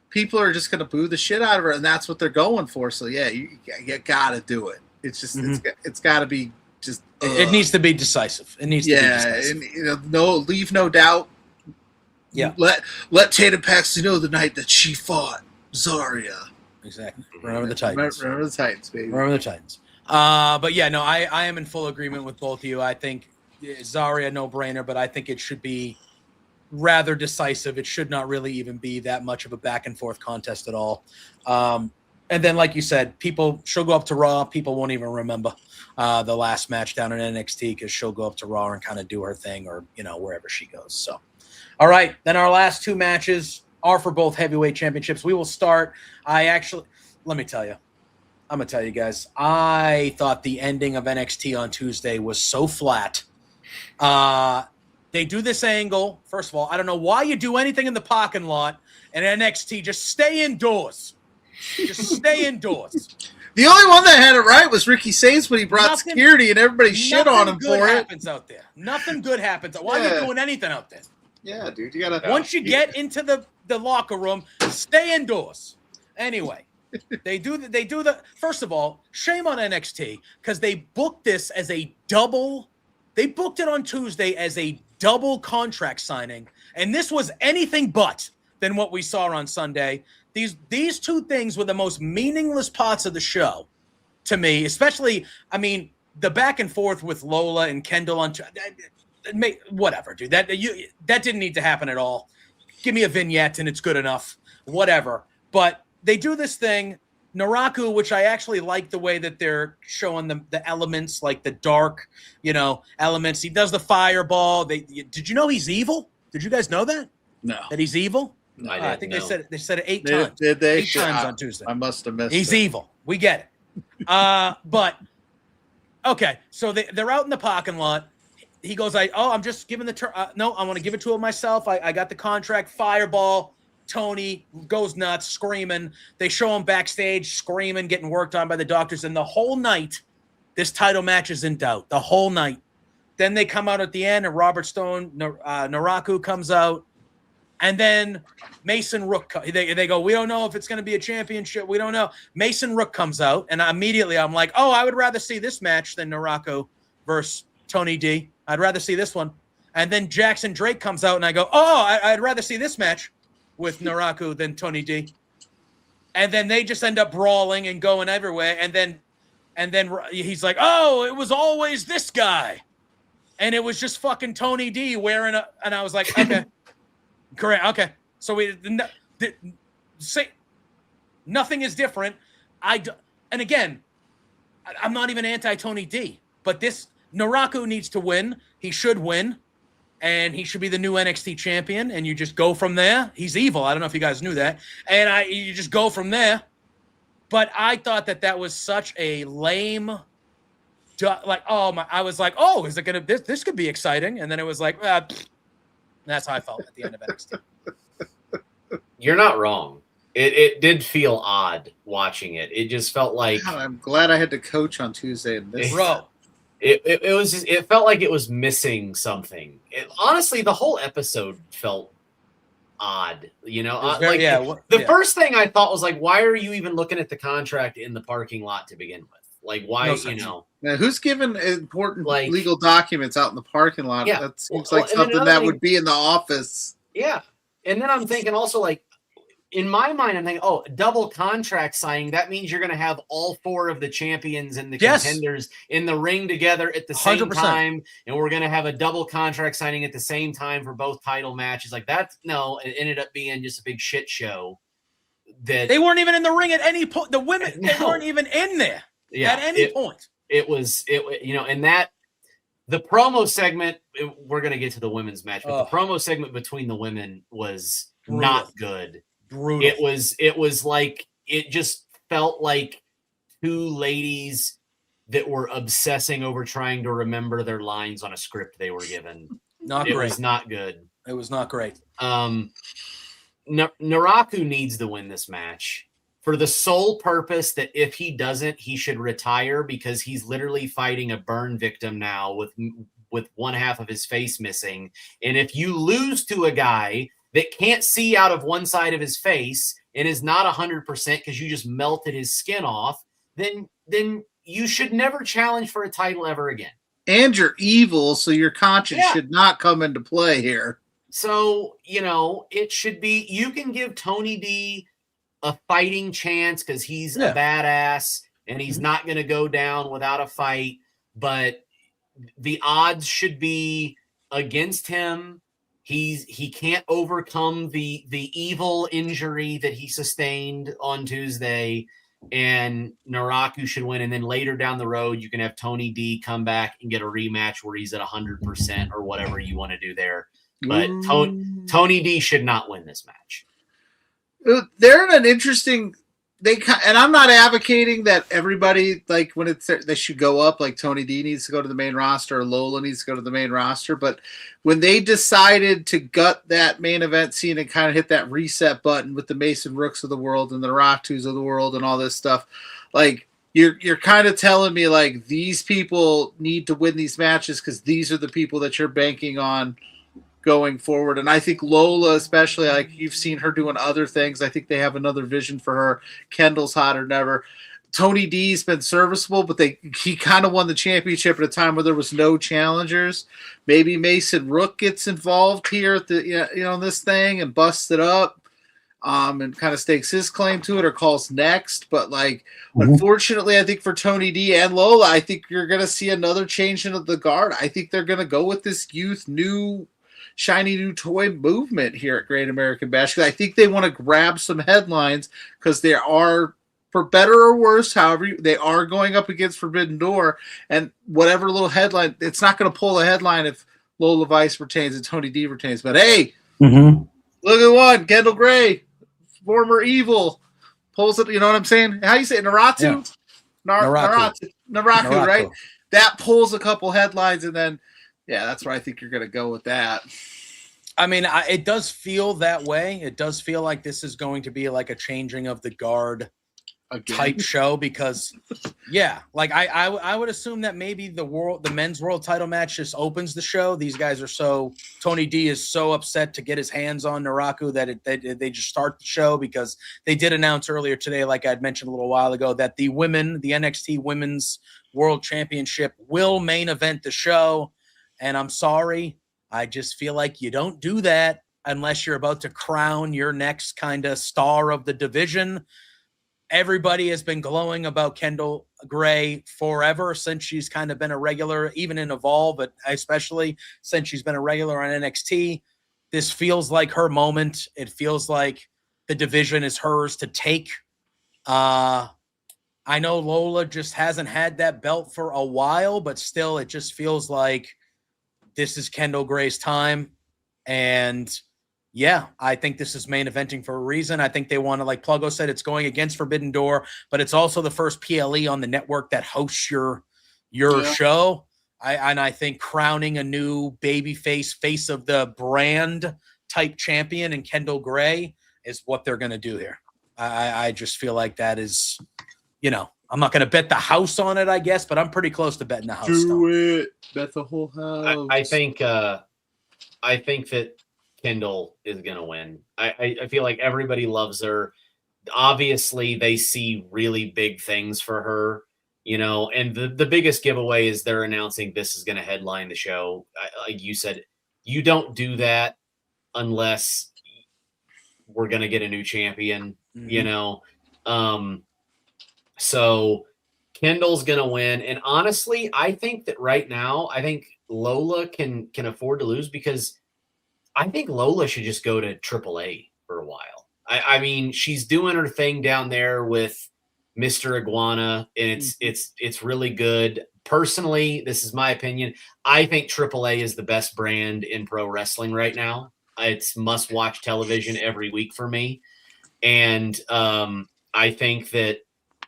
people are just going to boo the shit out of her, and that's what they're going for. So yeah, you got to do it. It's just it's got to be just. It needs to be decisive. It needs to be decisive. And, leave no doubt. Yeah. Let Tatum Paxley know the night that she fought Zarya. Exactly. Remember the Titans. Remember the Titans, baby. Remember the Titans. But yeah, no, I am in full agreement with both of you. I think Zarya, no-brainer, but I think it should be rather decisive. It should not really even be that much of a back-and-forth contest at all. And then, like you said, she'll go up to Raw. People won't even remember the last match down in NXT because she'll go up to Raw and kind of do her thing or, wherever she goes. So, all right, then our last two matches are for both heavyweight championships. We will start. Let me tell you. I'm going to tell you guys, I thought the ending of NXT on Tuesday was so flat. They do this angle. First of all, I don't know why you do anything in the parking lot and NXT. Just stay indoors. Just stay indoors. The only one that had it right was Ricky Sainz when he brought security and everybody shit on him for it. Nothing good happens out there. Nothing good happens. Why are you doing anything out there? Yeah, dude. You gotta. Once you get into the locker room, stay indoors. Anyway. They do the first of all, shame on NXT because they booked this as a double. They booked it on Tuesday as a double contract signing, and this was anything but than what we saw on Sunday. These two things were the most meaningless parts of the show to me, especially. I mean, the back and forth with Lola and Kendall on whatever, dude. That didn't need to happen at all. Give me a vignette and it's good enough. Whatever, but. They do this thing, Naraku, which I actually like the way that they're showing the elements, like the dark, elements. He does the fireball. Did you know he's evil? Did you guys know that? No. That he's evil? No, I think they said it 8 times. Did they? 8 times on Tuesday. I must have missed He's it. evil. We get it. But, okay, so they're out in the parking lot. He goes, I'm just giving no, I want to give it to him myself. I got the contract, fireball. Tony goes nuts, screaming. They show him backstage, screaming, getting worked on by the doctors. And the whole night, this title match is in doubt. The whole night. Then they come out at the end, and Robert Stone, Naraku comes out. And then Mason Rook, they go, we don't know if it's going to be a championship. We don't know. Mason Rook comes out, and immediately I'm like, I would rather see this match than Naraku versus Tony D. I'd rather see this one. And then Jackson Drake comes out, and I go, I'd rather see this match with Naraku than Tony D. And then they just end up brawling and going everywhere. And then he's like, it was always this guy. And it was just fucking Tony D wearing and I was like, okay, correct. Okay. So say nothing is different. And again, I'm not even anti Tony D, but this Naraku needs to win. He should win. And he should be the new NXT champion, and you just go from there. He's evil. I don't know if you guys knew that. And you just go from there. But I thought that was such a lame, I was like, is it gonna? This could be exciting. And then it was like, that's how I felt at the end of NXT. You're not wrong. It did feel odd watching it. It just felt like God, I'm glad I had to coach on Tuesday in this. Bro. It felt like it was missing something. Honestly, the whole episode felt odd. The first thing I thought was like, why are you even looking at the contract in the parking lot to begin with? Like, why, Now, who's giving important Like- legal documents out in the parking lot? Yeah. That seems Well, like and then something another that thing- would be in the office. Yeah. And then I'm thinking also, like, in my mind, I'm thinking, oh, double contract signing. That means you're going to have all 4 of the champions and the contenders in the ring together at the same 100%. time. And we're going to have a double contract signing at the same time for both title matches. Like, that's no, it ended up being just a big shit show. That They weren't even in the ring at any point. The women, they No. weren't even in there at any point. It was, and that the promo segment, we're going to get to the women's match, but the promo segment between the women was not good. Brutal. It was like, it just felt like 2 ladies that were obsessing over trying to remember their lines on a script they were given. Not It great. was not good. It was not great. Naraku needs to win this match for the sole purpose that if he doesn't, he should retire, because he's literally fighting a burn victim now with one half of his face missing. And if you lose to a guy that can't see out of one side of his face and is not 100% because you just melted his skin off, then you should never challenge for a title ever again. And you're evil, so your conscience should not come into play here. So, it should be, you can give Tony D a fighting chance because he's a badass and he's not going to go down without a fight, but the odds should be against him. He can't overcome the evil injury that he sustained on Tuesday, and Naraku should win. And then later down the road, you can have Tony D come back and get a rematch where he's at 100% or whatever you want to do there. But Tony D should not win this match. They're in an interesting. And I'm not advocating that everybody, like, when they should go up, like Tony D needs to go to the main roster or Lola needs to go to the main roster. But when they decided to gut that main event scene and kind of hit that reset button with the Mason Rooks of the world and the Raktus of the world and all this stuff, like, you're kind of telling me, like, these people need to win these matches because these are the people that you're banking on going forward. And I think Lola, especially, like, you've seen her doing other things. I think they have another vision for her. Kendall's hotter than ever. Tony D's been serviceable, but he kind of won the championship at a time where there was no challengers. Maybe Mason Rook gets involved here at the in this thing and busts it up, and kind of stakes his claim to it or calls next. But, like, unfortunately, I think for Tony D and Lola, I think you're going to see another change in the guard. I think they're going to go with this new shiny new toy movement here at Great American Bash. I think they want to grab some headlines because they are, for better or worse, however, they are going up against Forbidden Door, and whatever little headline, it's not going to pull a headline if Lola Vice retains and Tony D retains. But hey, look at one, Kendall Gray, former evil, pulls it. You know what I'm saying? How you say it? Naratu? Yeah. Naraku, right? That pulls a couple headlines, and then that's where I think you're going to go with that. I mean, it does feel that way. It does feel like this is going to be like a changing of the guard type show because, like I would assume that maybe the men's world title match just opens the show. These guys are Tony D is so upset to get his hands on Naraku that they just start the show, because they did announce earlier today, like I'd mentioned a little while ago, that the NXT Women's World Championship will main event the show. And I'm sorry, I just feel like you don't do that unless you're about to crown your next kind of star of the division. Everybody has been glowing about Kendall Gray forever since she's kind of been a regular, even in Evolve, but especially since she's been a regular on NXT. This feels like her moment. It feels like the division is hers to take. I know Lola just hasn't had that belt for a while, but still, it just feels like this is Kendall Gray's time. And I think this is main eventing for a reason. I think they want to, like Pluggo said, it's going against Forbidden Door, but it's also the first PLE on the network that hosts your show. I think crowning a new face of the brand type champion in Kendall Gray is what they're going to do here. I just feel like that is, I'm not going to bet the house on it, I guess, but I'm pretty close to betting the house. Bet the whole house. I think that Kendall is going to win. I feel like everybody loves her. Obviously, they see really big things for her. and the biggest giveaway is they're announcing this is going to headline the show. Like you said, you don't do that unless we're going to get a new champion, So Kendall's going to win. And honestly, I think that right now, I think Lola can afford to lose, because I think Lola should just go to AAA for a while. I mean, she's doing her thing down there with Mr. Iguana, and it's really good. Personally, this is my opinion. I think AAA is the best brand in pro wrestling right now. It's must-watch television every week for me. And I think that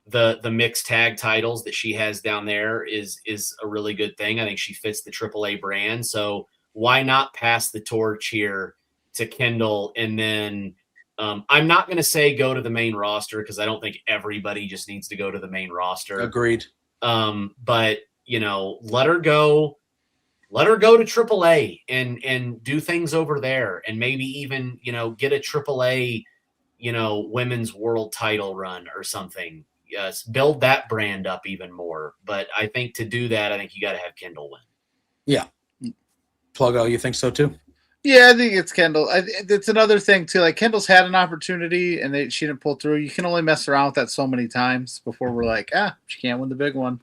the mixed tag titles that she has down there is a really good thing. I think she fits the AAA brand. So why not pass the torch here to Kendall? And then I'm not going to say go to the main roster, because I don't think everybody just needs to go to the main roster. Agreed. But let her go to AAA and do things over there, and maybe even get a AAA women's world title run or something. Yes, build that brand up even more. But I think to do that, I think you got to have Kendall win. Yeah. Pluggo, you think so too? Yeah, I think it's Kendall. It's another thing too. Like, Kendall's had an opportunity and she didn't pull through. You can only mess around with that so many times before we're like, she can't win the big one.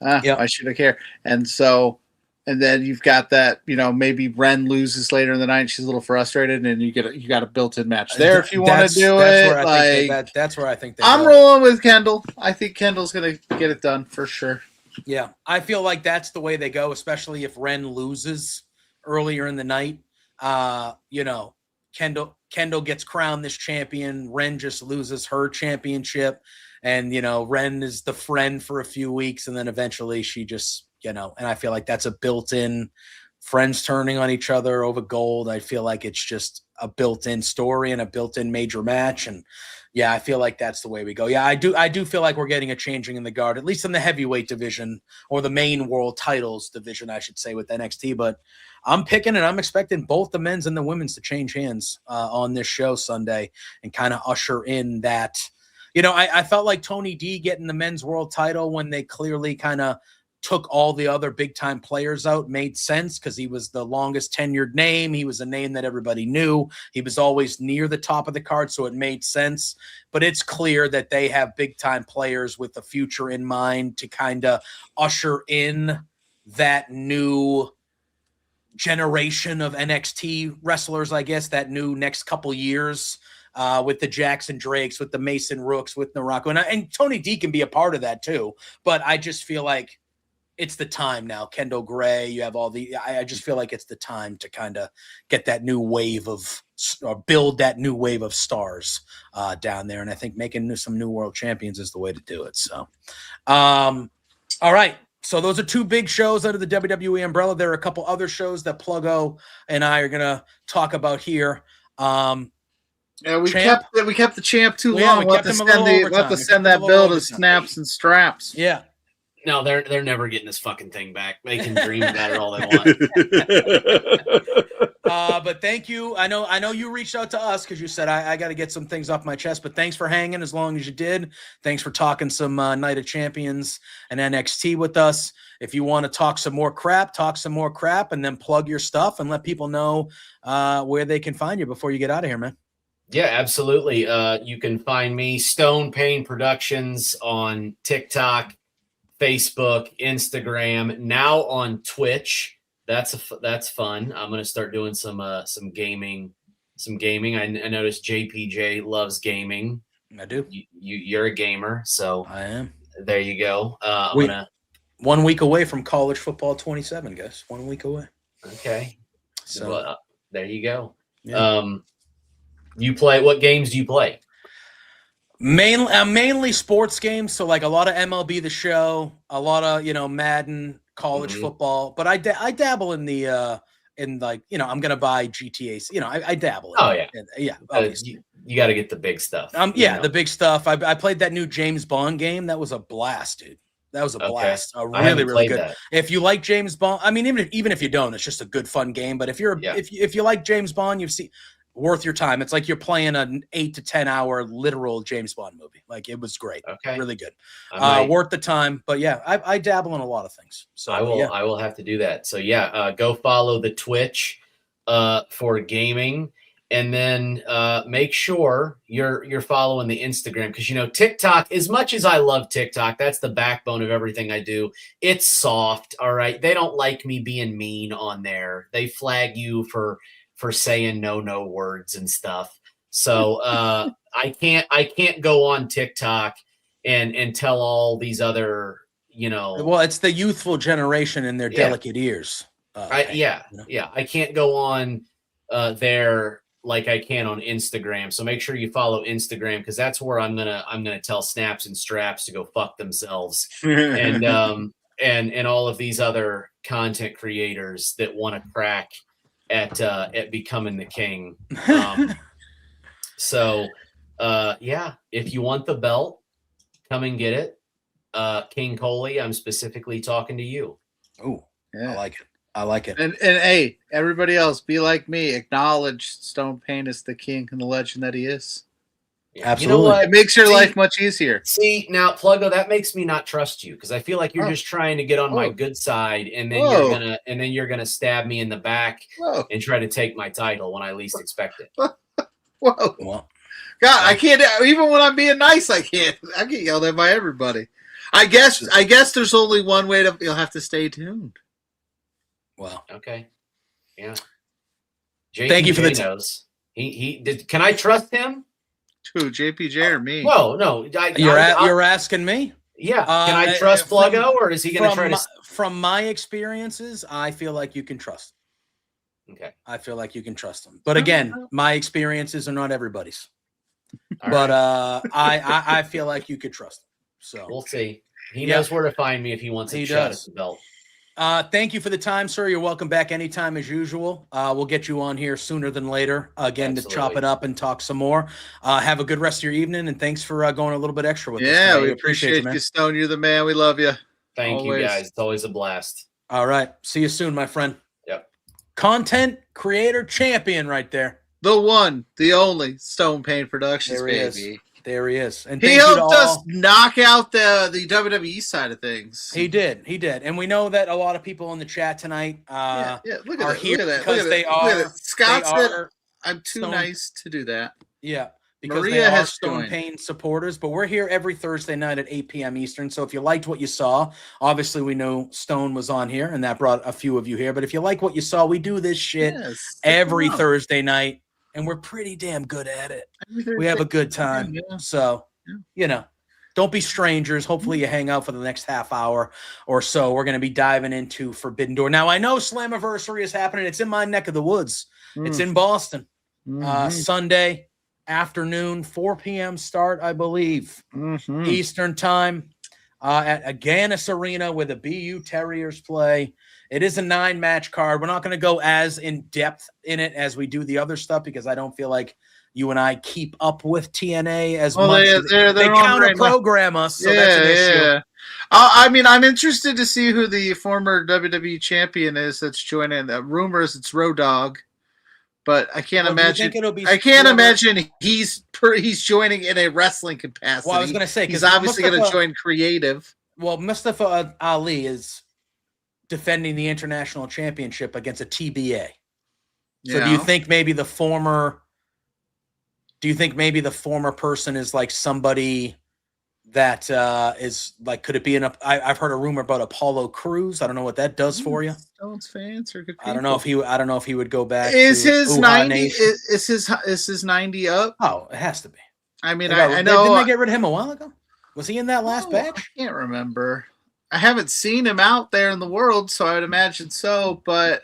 I should have cared. And then you've got that, maybe Ren loses later in the night. She's a little frustrated, and you got a built-in match there if you want to do it. That's where I think I'm rolling with Kendall. I think Kendall's gonna get it done for sure. Yeah, I feel like that's the way they go, especially if Ren loses earlier in the night. Kendall gets crowned this champion. Ren just loses her championship, and Ren is the friend for a few weeks, and then eventually she just. And I feel like that's a built-in friends turning on each other over gold. I feel like it's just a built-in story and a built-in major match. And yeah, I feel like that's the way we go. Yeah, I do feel like we're getting a changing in the guard, at least in the heavyweight division, or the main world titles division, I should say, with NXT. But I'm picking and I'm expecting both the men's and the women's to change hands on this show Sunday and kind of usher in that. I felt like Tony D getting the men's world title when they clearly kind of took all the other big-time players out made sense, because he was the longest tenured name. He was a name that everybody knew. He was always near the top of the card, so it made sense. But it's clear that they have big-time players with the future in mind to kind of usher in that new generation of NXT wrestlers, I guess, that new next couple years. With the Jackson Drakes, with the Mason Rooks, with Narako. And Tony D can be a part of that too. But I just feel like it's the time now. Kendall Gray, you have I just feel like it's the time to kind of get that new wave or build that new wave of stars down there. And I think making some new world champions is the way to do it. So, all right. So those are two big shows under the WWE umbrella. There are a couple other shows that Pluggo and I are going to talk about here. Yeah, we kept the champ too long. We'll have to send that bill to Snaps and Straps. Yeah. No, they're never getting this fucking thing back. They can dream about it all they want. But thank you. I know you reached out to us because you said I got to get some things off my chest. But thanks for hanging as long as you did. Thanks for talking some Night of Champions and NXT with us. If you want to talk some more crap, and then plug your stuff and let people know where they can find you before you get out of here, man. Yeah, absolutely. You can find me, Stone Pain Productions, on TikTok, Facebook, Instagram, now on Twitch. That's fun. I'm gonna start doing some gaming. I noticed JPJ loves gaming. I do. You're a gamer, so I am. There you go. 1 week away from college football 27, guys. 1 week away. Okay. So there you go. Yeah. You play, what games do you play? Mainly sports games. So like a lot of MLB The Show, a lot of, Madden, college football, but I dabble in the, I'm going to buy GTA. I dabble. Yeah. You got to get the big stuff. The big stuff. I played that new James Bond game. That was a blast, dude. That was a blast. Really, really good. That. If you like James Bond, I mean, even if you don't, it's just a good, fun game. But if you like James Bond, you've seen worth your time. It's like you're playing an 8 to 10 hour literal James Bond movie. Like, it was great. Okay. Really good. I Worth the time. But yeah, I dabble in a lot of things. So I will. yeah. I will have to do that. So yeah, go follow the Twitch for gaming, and then make sure you're following the Instagram, because TikTok. As much as I love TikTok, that's the backbone of everything I do. It's soft. All right, they don't like me being mean on there. They flag you for saying no words and stuff. So I can't go on TikTok and tell all these other, Well, it's the youthful generation in their delicate ears. I can't go on there like I can on Instagram. So make sure you follow Instagram, because that's where I'm gonna tell Snaps and Straps to go fuck themselves, and all of these other content creators that want to crack at becoming the king. So if you want the belt, come and get it. King Coley, I'm specifically talking to you. Oh, yeah. I like it. And hey, everybody else, be like me. Acknowledge Stone Pain as the king and the legend that he is. Absolutely. You know what? It makes your life much easier. See, now, Pluggo, that makes me not trust you, because I feel like you're just trying to get on my good side, and then you're gonna stab me in the back and try to take my title when I least expect it. Whoa. Well, God, I can't. Even when I'm being nice, I can't. I get yelled at by everybody. I guess there's only one way to. You'll have to stay tuned. Well, okay, yeah. Thank you for the knows. He did. Can I trust him? Who, JPJ or me? No. You're asking me? Yeah. Can I trust Pluggo, or is he going to try to? From my experiences, I feel like you can trust him. Okay. I feel like you can trust him. But again, my experiences are not everybody's. All but right. I feel like you could trust him. So we'll see. He knows where to find me if he wants a shot at the belt. Thank you for the time, sir. You're welcome back anytime as usual. We'll get you on here sooner than later again to chop it up and talk some more. Have a good rest of your evening, and thanks for going a little bit extra with us. Yeah, we appreciate you, Stone. You're the man. We love you. Thank you, guys. It's always a blast. All right. See you soon, my friend. Yep. Content creator champion right there. The one, the only Stone Pain Productions, there he baby. Is. There he is. And he helped us knock out the WWE side of things. He did. And we know that a lot of people in the chat tonight look are at here that. because they are. Scott said, I'm too nice to do that. Yeah. Because Maria they are has Stone joined. Pain supporters, but we're here every Thursday night at 8 p.m. Eastern. So if you liked what you saw, obviously we know Stone was on here, and that brought a few of you here. But if you like what you saw, we do this shit every Thursday night, and we're pretty damn good at it. We have a good time. So, don't be strangers. Hopefully you hang out for the next half hour or so. We're going to be diving into Forbidden Door. Now, I know Slammiversary is happening. It's in my neck of the woods. It's in Boston. Sunday afternoon, 4 p.m. start, I believe, Eastern time at Agganis Arena where the BU Terriers play. It is a 9-match card. We're not going to go as in-depth in it as we do the other stuff because I don't feel like you and I keep up with TNA as much. They counter-program us, so that's an issue. Yeah. I mean, I'm interested to see who the former WWE champion is that's joining. Rumors it's Road Dogg, but I can't imagine. I can't imagine he's joining in a wrestling capacity. Well, I was going to say he's obviously going to join creative. Well, Mustafa Ali is defending the international championship against a TBA. So do you think maybe the former? Do you think maybe the former person is like somebody that is like, could it be I've heard a rumor about Apollo Crews. I don't know what that does for you. Stone's fans are good people. I don't know if he would go back. Is his 90 is his 90 up? Oh, it has to be. I mean, I know. Didn't they get rid of him a while ago? Was he in that last batch? I can't remember. I haven't seen him out there in the world, so I would imagine so, but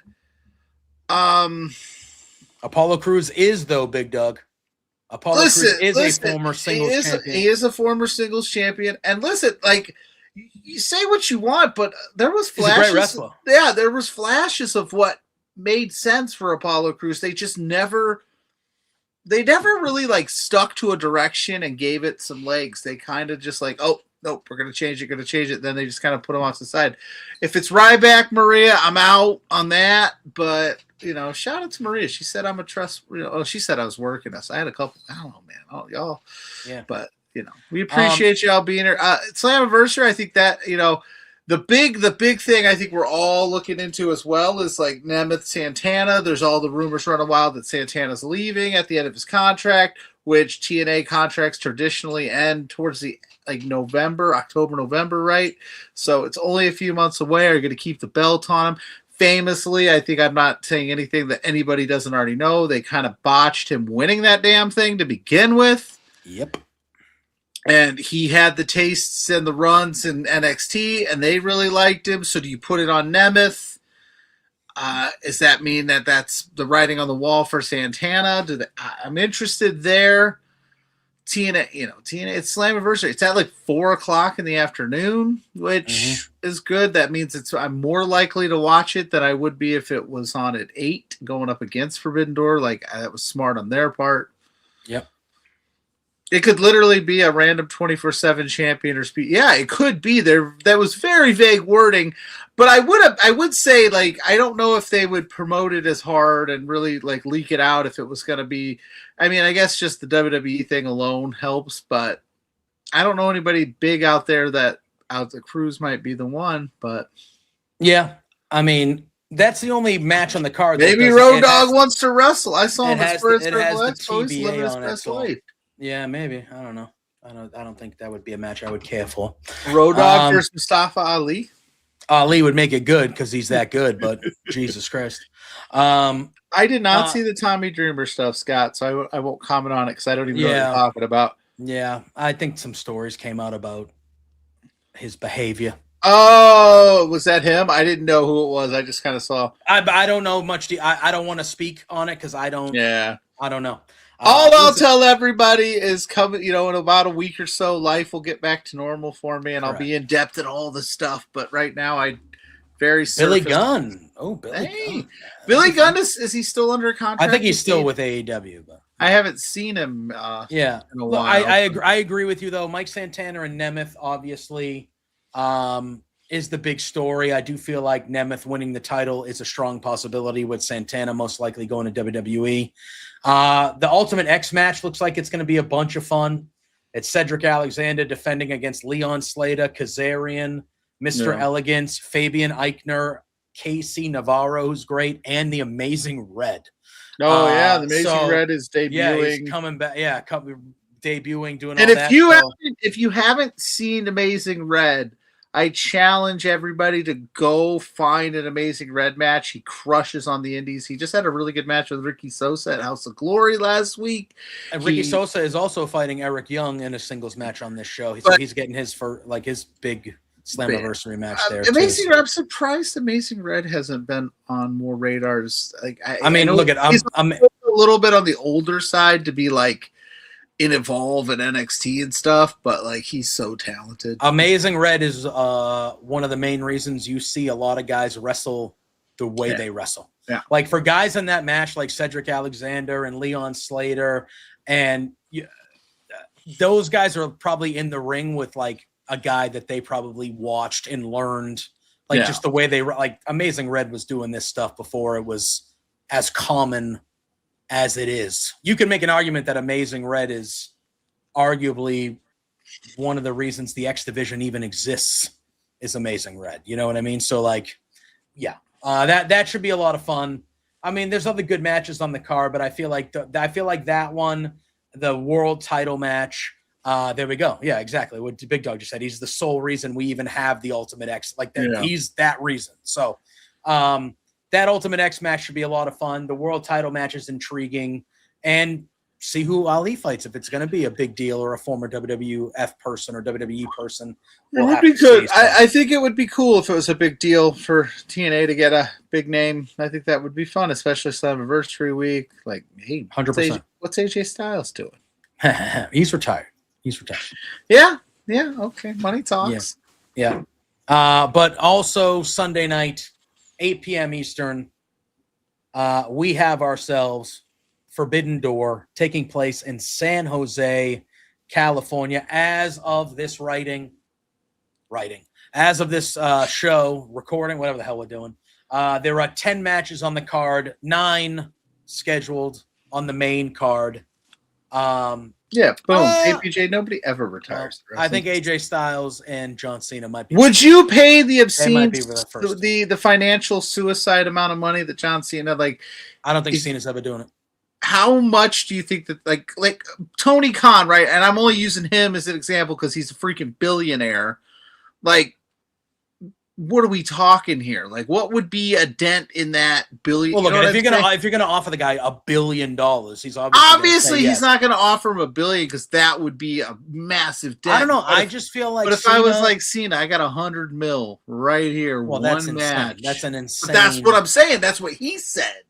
Apollo Crews is though, Big Doug. Apollo Crews is a former singles champion. He is a former singles champion. And listen, like, you say what you want, but there was flashes. He's a great wrestler. Yeah, there was flashes of what made sense for Apollo Crews. They just never really like stuck to a direction and gave it some legs. They kind of just like, oh, nope, we're gonna change it. Then they just kind of put them off to the side. If it's Ryback Maria, I'm out on that. But shout out to Maria. She said I'm a trust. She said I was working us. I had a couple. I don't know, man. Oh, y'all. Yeah. But we appreciate y'all being here. Slammiversary. I think that the big thing I think we're all looking into as well is like Nemeth Santana. There's all the rumors running wild that Santana's leaving at the end of his contract, which TNA contracts traditionally end towards the October, November, right? So it's only a few months away. Are you going to keep the belt on him? Famously, I think I'm not saying anything that anybody doesn't already know. They kind of botched him winning that damn thing to begin with. Yep. And he had the tastes and the runs in NXT, and they really liked him. So do you put it on Nemeth? Does that mean that that's the writing on the wall for Santana? I'm interested there. TNA, it's Slammiversary. It's at 4:00 in the afternoon, which is good. That means I'm more likely to watch it than I would be if it was on at 8 going up against Forbidden Door. That was smart on their part. Yep. It could literally be a random 24/7 champion or speed. Yeah, it could be there. That was very vague wording, but I would say I don't know if they would promote it as hard and really leak it out if it was going to be. I mean, I guess just the WWE thing alone helps, but I don't know anybody big out there that the Cruise might be the one, but yeah, I mean that's the only match on the card. Maybe Road Dogg wants to wrestle. I saw him it as has first the TBA on it. So, yeah, maybe. I don't know. I don't think that would be a match I would care for. Road Dogg versus Mustafa Ali. Ali would make it good because he's that good, but Jesus Christ. I did not see the Tommy Dreamer stuff, Scott, so I won't comment on it because I don't even know what you're talking about. Yeah, I think some stories came out about his behavior. Oh, was that him? I didn't know who it was. I just kind of saw. I don't know much. I don't want to speak on it because I don't. Yeah, I don't know. All I'll tell everybody is coming. In about a week or so, life will get back to normal for me, and I'll be in depth in all this stuff. But right now, Billy Gunn. Oh, Billy Gunn. Billy Gunn is he still under contract? I think he's still with AEW, but I haven't seen him. In a while. I agree with you though. Mike Santana and Nemeth obviously is the big story. I do feel like Nemeth winning the title is a strong possibility, with Santana most likely going to WWE. The Ultimate X match looks like it's going to be a bunch of fun. It's Cedric Alexander defending against Leon Slater, Kazarian, Mr. Elegance, Fabian Eichner, Casey Navarro, who's great, and the Amazing Red. Oh, yeah, the Amazing Red is debuting. Yeah, he's coming back. Yeah, debuting, doing and all that. And if you haven't seen Amazing Red, I challenge everybody to go find an Amazing Red match. He crushes on the indies. He just had a really good match with Ricky Sosa at House of Glory last week. And Ricky Sosa is also fighting Eric Young in a singles match on this show. So he's getting his his big Slammiversary match there. Amazing Red. I'm surprised Amazing Red hasn't been on more radars. I'm a little bit on the older side to be in Evolve and NXT and stuff, but he's so talented. Amazing Red is one of the main reasons you see a lot of guys wrestle the way they wrestle. Yeah. For guys in that match like Cedric Alexander and Leon Slater, and those guys are probably in the ring with a guy that they probably watched and learned just the way they Amazing Red was doing this stuff before it was as common as it is. You can make an argument that Amazing Red is arguably one of the reasons the X Division even exists is Amazing Red. You know what I mean? So that should be a lot of fun. I mean, there's other good matches on the card, but I feel like that one, the world title match. There we go. Yeah, exactly. What Big Dog just said. He's the sole reason we even have the Ultimate X. He's that reason. So, that Ultimate X match should be a lot of fun. The world title match is intriguing, and see who Ali fights. If it's going to be a big deal or a former WWF person or WWE person, it would be good. I think it would be cool if it was a big deal for TNA to get a big name. I think that would be fun, especially Slammiversary week. Hey, 100%. What's AJ Styles doing? He's retired. Yeah. Okay. Money talks. Yeah. But also Sunday night, 8 p.m. Eastern, we have ourselves Forbidden Door taking place in San Jose, California. As of this writing, writing. As of this show, recording, whatever the hell we're doing, there are 10 matches on the card, 9 scheduled on the main card. Boom. JPJ, nobody ever retires. I think AJ Styles and John Cena might be. Would you pay the obscene, the the financial suicide amount of money that John Cena, like? I don't think Cena's ever doing it. How much do you think that, like Tony Khan, right? And I'm only using him as an example because he's a freaking billionaire. Like, what are we talking here? Like, what would be a dent in that billion? Well, look, if you're gonna offer the guy $1 billion, he's obviously he's yes. not gonna offer him $1 billion because that would be a massive dent. I don't know. I just feel like. But if I was like Cena, I got $100 million right here. Well, one that's match. Insane. That's an insane. But that's what I'm saying. That's what he said.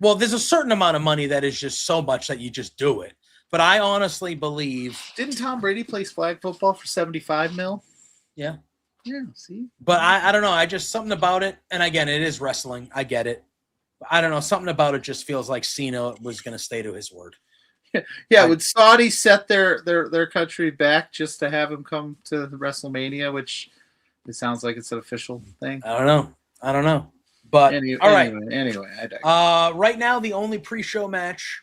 Well, there's a certain amount of money that is just so much that you just do it. But I honestly believe. Didn't Tom Brady play flag football for $75 million? Yeah. Yeah, see? But I don't know. I just something about it. And again, it is wrestling. I get it. But I don't know. Something about it just feels like Cena was going to stay to his word. Yeah, would Saudi set their country back just to have him come to WrestleMania, which it sounds like it's an official thing? I don't know. But all right. Anyway, right now the only pre-show match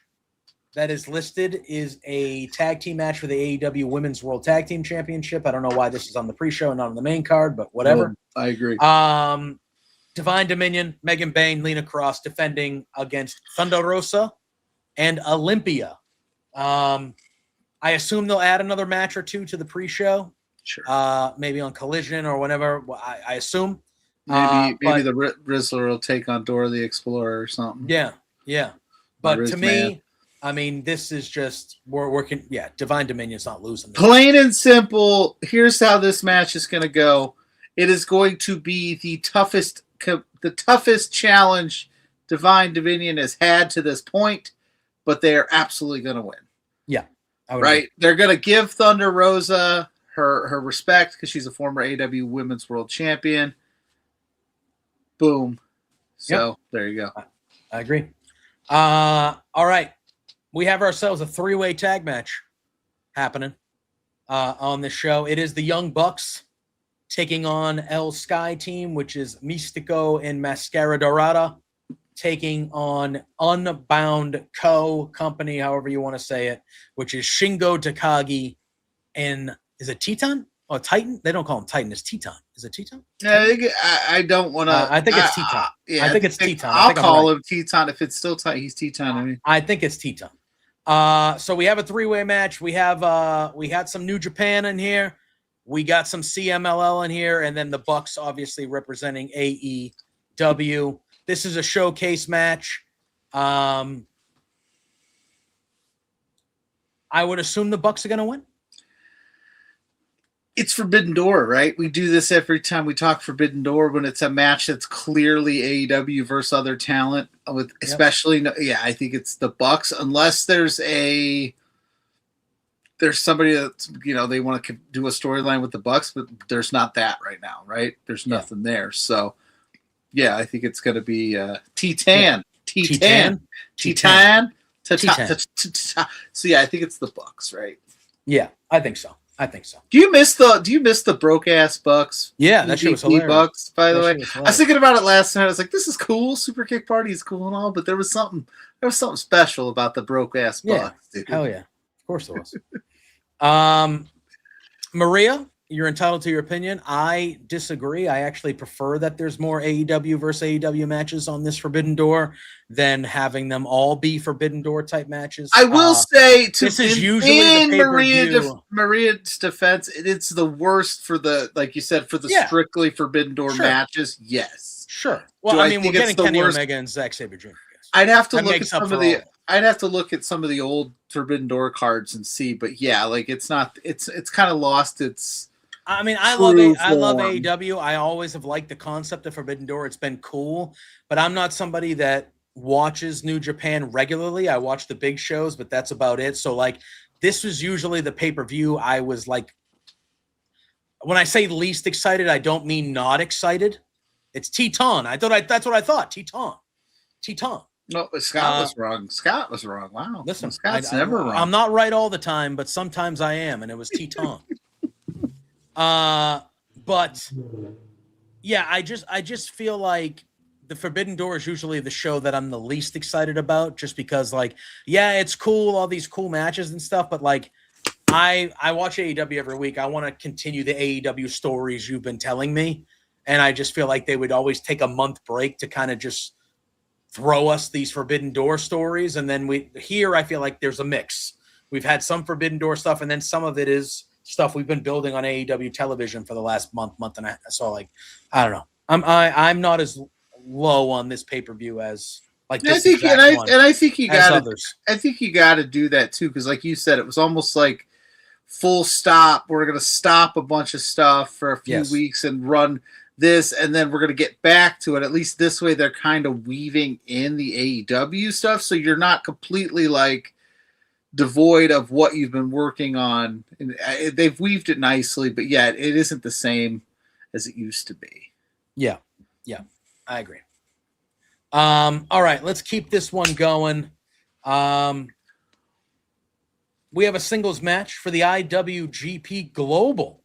that is listed is a tag team match for the AEW Women's World Tag Team Championship. I don't know why this is on the pre-show and not on the main card, but whatever. I agree. Divine Dominion, Megan Bayne, Lena Cross defending against Thunder Rosa and Olympia. I assume they'll add another match or two to the pre-show. Sure. Maybe on Collision or whenever. I assume. Maybe the Rizzler will take on Dora the Explorer or something. Yeah. But to me, I mean, this is just we're working. Yeah, Divine Dominion's not losing. Plain and simple. Here's how this match is going to go. It is going to be the toughest challenge Divine Dominion has had to this point, but they are absolutely going to win. Yeah, right. They're going to give Thunder Rosa her respect because she's a former AEW Women's World Champion. Boom. So There you go. I agree. All right. We have ourselves a 3-way tag match happening on this show. It is the Young Bucks taking on El Sky team, which is Mystico and Mascara Dorada, taking on Unbound Company, however you want to say it, which is Shingo Takagi and is it Teton? Oh, Titan? They don't call him Titan. It's Teton. Is it Teton? I don't want to. I think it's Teton. Yeah, I think it's Teton. I'll call him Teton. If it's still Titan, he's Teton. I mean, I think it's Teton. So we have a 3-way match. We had some New Japan in here. We got some CMLL in here, and then the Bucks obviously representing AEW. This is a showcase match. I would assume the Bucks are going to win. It's Forbidden Door, right? We do this every time we talk Forbidden Door when it's a match that's clearly AEW versus other talent. With especially, I think it's the Bucks, unless there's somebody that's they want to do a storyline with the Bucks, but there's not that right now, right? There's nothing there, so I think it's going to be Titan. So I think it's the Bucks, right? Yeah, I think so. Do you miss the broke ass Bucks? Yeah, that shit was hilarious. Bucks, by the way. I was thinking about it last night. I was like, this is cool. Super Kick Party is cool and all, but there was something special about the broke ass Bucks. Dude. Hell yeah. Of course there was. Maria, you're entitled to your opinion. I disagree. I actually prefer that there's more AEW versus AEW matches on this Forbidden Door than having them all be Forbidden Door type matches. I will say, this is usually the Maria's defense, it's the worst for the, like you said, for the strictly Forbidden Door matches. Yes, sure. Well, I mean, we're getting Kenny Omega and Zack Sabre Jr. I'd have to look at I'd have to look at some of the old Forbidden Door cards and see, but it's not. It's kind of lost its. I mean, I love AEW. I always have liked the concept of Forbidden Door. It's been cool, but I'm not somebody that watches New Japan regularly. I watch the big shows, but that's about it. So this was usually the pay-per-view I was when I say least excited, I don't mean not excited. It's Teton. That's what I thought. Teton. No, Scott was wrong. Scott was wrong. Wow. Listen, Scott's never wrong. I'm not right all the time, but sometimes I am, and it was Teton. But yeah, I just feel like the Forbidden Door is usually the show that I'm the least excited about, just because, like, yeah, it's cool, all these cool matches and stuff, but like, I watch AEW every week. I want to continue the AEW stories you've been telling me, and I just feel like they would always take a month break to kind of just throw us these Forbidden Door stories, and then I feel like there's a mix. We've had some Forbidden Door stuff, and then some of it is stuff we've been building on AEW television for the last month and a half. So, like, I don't know. I'm not as low on this pay-per-view as like this. I think you got to do that too, because like you said, it was almost like full stop. We're going to stop a bunch of stuff for a few weeks and run this, and then we're going to get back to it. At least this way, they're kind of weaving in the AEW stuff, so you're not completely like devoid of what you've been working on. And they've weaved it nicely, but yet it isn't the same as it used to be. Yeah, I agree. All right, let's keep this one going. We have a singles match for the IWGP Global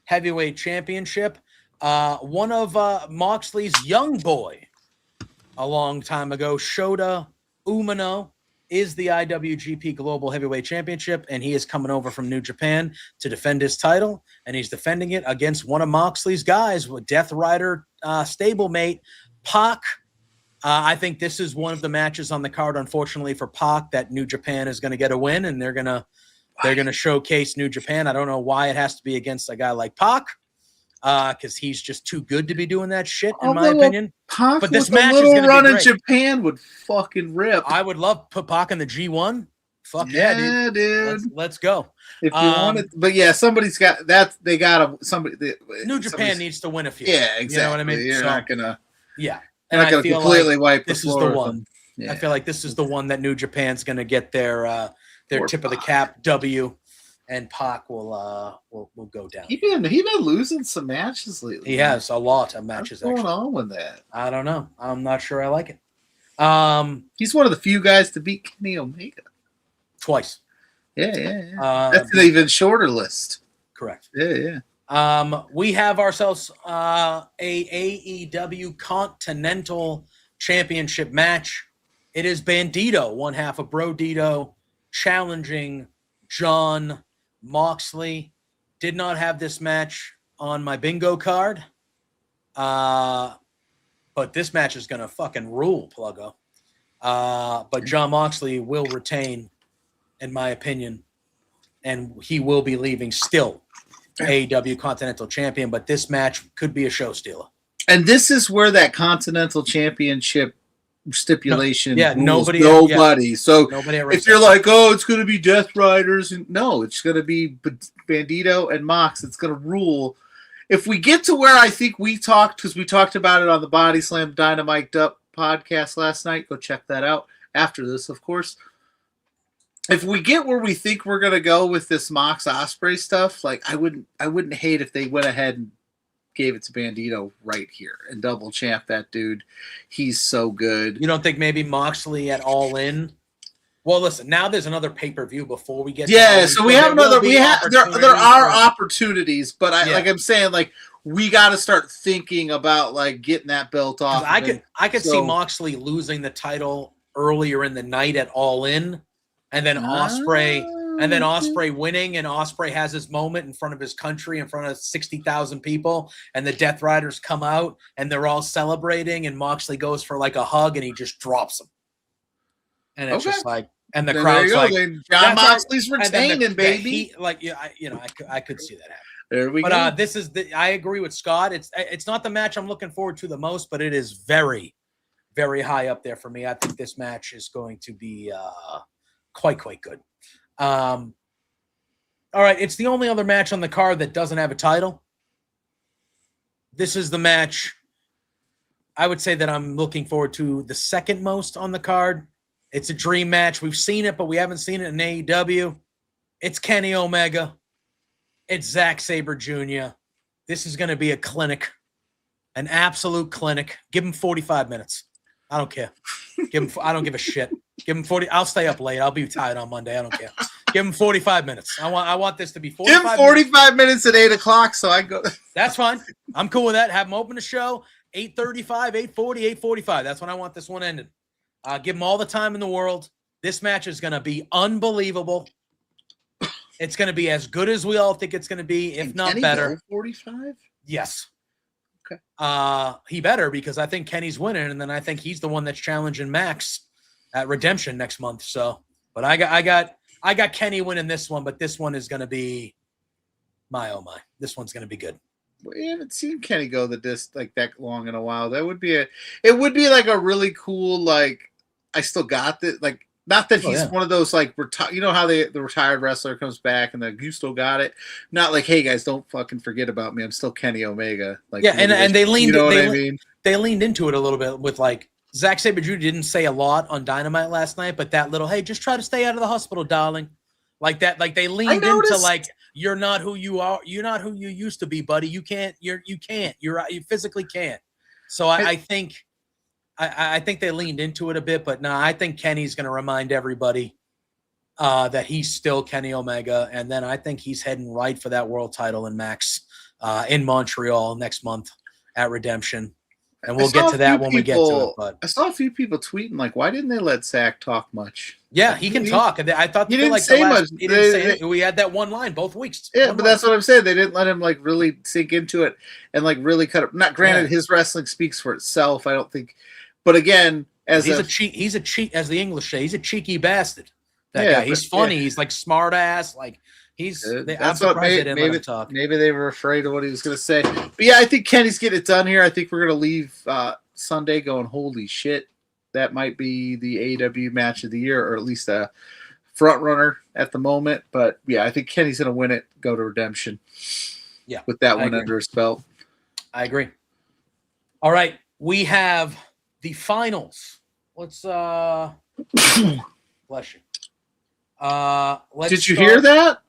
Heavyweight Championship. One of Moxley's young boy a long time ago, Shota Umino, is the IWGP Global Heavyweight Championship, and he is coming over from New Japan to defend his title, and he's defending it against one of Moxley's guys, with Death Rider stablemate Pac. I think this is one of the matches on the card, unfortunately for Pac, that New Japan is going to get a win, and they're going to showcase New Japan. I don't know why it has to be against a guy like Pac, because he's just too good to be doing that shit, in my opinion. Pac, but this with match a is little going to run be in great. Japan would fucking rip. I would love to put Pac in the G1. Fuck yeah, dude. Let's go. If you want it, but yeah, somebody's got that. They got New Japan needs to win a few. Yeah, exactly. You know what I mean? You're not gonna. Yeah, You're not gonna completely wipe this the is floor. the one. Yeah. I feel like this is the one that New Japan's going to get their tip of the cap W, and Pac will go down. He been losing some matches lately. He has a lot of matches. What's going on with that? I don't know. I'm not sure I like it. He's one of the few guys to beat Kenny Omega twice. Yeah. That's an even shorter list. Correct. Yeah. We have ourselves a AEW Continental Championship match. It is Bandito, one half of Brodito, challenging John Moxley. Did not have this match on my bingo card. But this match is going to fucking rule, Pluggo. But John Moxley will retain, in my opinion, and he will be leaving still AEW Continental Champion, but this match could be a show stealer. And this is where that Continental Championship stipulation nobody. So nobody if you're like, oh, it's going to be Death Riders, and no, it's going to be Bandito and Mox. It's going to rule. If we get to where I think we talked, because we talked about it on the Body Slam Dynamite Up podcast last night, go check that out after this, of course. If we get where we think we're gonna go with this Mox Ospreay stuff, like I wouldn't hate if they went ahead and gave it to Bandito right here and double champ that dude. He's so good. You don't think maybe Moxley at All In? Well, listen, now there's another pay-per-view before we get to so we have another there are opportunities, but like I'm saying, like we got to start thinking about like getting that belt off. I could see Moxley losing the title earlier in the night at All In, and then Ospreay winning, and Ospreay has his moment in front of his country, in front of 60,000 people, and the Death Riders come out and they're all celebrating, and Moxley goes for like a hug and he just drops him. And it's just like, and the crowd's like, John Moxley's retaining, baby. I could see that happen. There we go. But this is I agree with Scott. It's not the match I'm looking forward to the most, but it is very, very high up there for me. I think this match is going to be quite good. All right, it's the only other match on the card that doesn't have a title. This is the match I would say that I'm looking forward to the second most on the card. It's a dream match. We've seen it, but we haven't seen it in AEW. It's Kenny Omega. It's Zack Sabre Jr. This is going to be a clinic, an absolute clinic. Give him 45 minutes. I don't care. I don't give a shit. Give him 40. I'll stay up late. I'll be tired on Monday. I don't care. Give him 45 minutes. I want this to be 45 45 Give 45 minutes at 8 o'clock, so I go. That's fine. I'm cool with that. Have him open the show 8:35, 8:40, 8:45. That's when I want this one ended. Give him all the time in the world. This match is going to be unbelievable. It's going to be as good as we all think it's going to be, if not better. 45? Yes. Okay. He better, because I think Kenny's winning, and then I think he's the one that's challenging Max at Redemption next month. So, but I got Kenny winning this one, but this one is going to be oh my. This one's going to be good. We haven't seen Kenny go the disc like that long in a while. It would be like a really cool, like, I still got this, like, not that he's one of those, like, you know how the retired wrestler comes back and like, you still got it. Not like, hey guys, don't fucking forget about me. I'm still Kenny Omega. Like, yeah, and they leaned, you know what I mean? They leaned into it a little bit with, like, Zack Sabre Jr. didn't say a lot on Dynamite last night, but that little, hey, just try to stay out of the hospital, darling. Like that, like they leaned into, like, you're not who you are. You're not who you used to be, buddy. You can't. You physically can't. So I think they leaned into it a bit, but no, I think Kenny's going to remind everybody that he's still Kenny Omega, and then I think he's heading right for that world title in Max in Montreal next month at Redemption. And we'll get to that when we get to it. But I saw a few people tweeting, like, why didn't they let Zach talk much? Yeah, he can talk. I thought he didn't say much. He didn't say anything. We had that one line both weeks. Yeah, but that's what I'm saying. They didn't let him, like, really sink into it and, like, really cut it. Not granted, his wrestling speaks for itself, I don't think. But again, he's a cheat, as the English say. He's a cheeky bastard. That guy. He's funny. He's like smart ass. Like, that's what maybe they were afraid of what he was going to say. But yeah, I think Kenny's getting it done here. I think we're going to leave Sunday going, holy shit, that might be the AEW match of the year, or at least a front runner at the moment. But yeah, I think Kenny's going to win it, go to Redemption. Yeah, with that one under his belt. I agree. All right, we have the finals. Let's bless you. Did you hear that?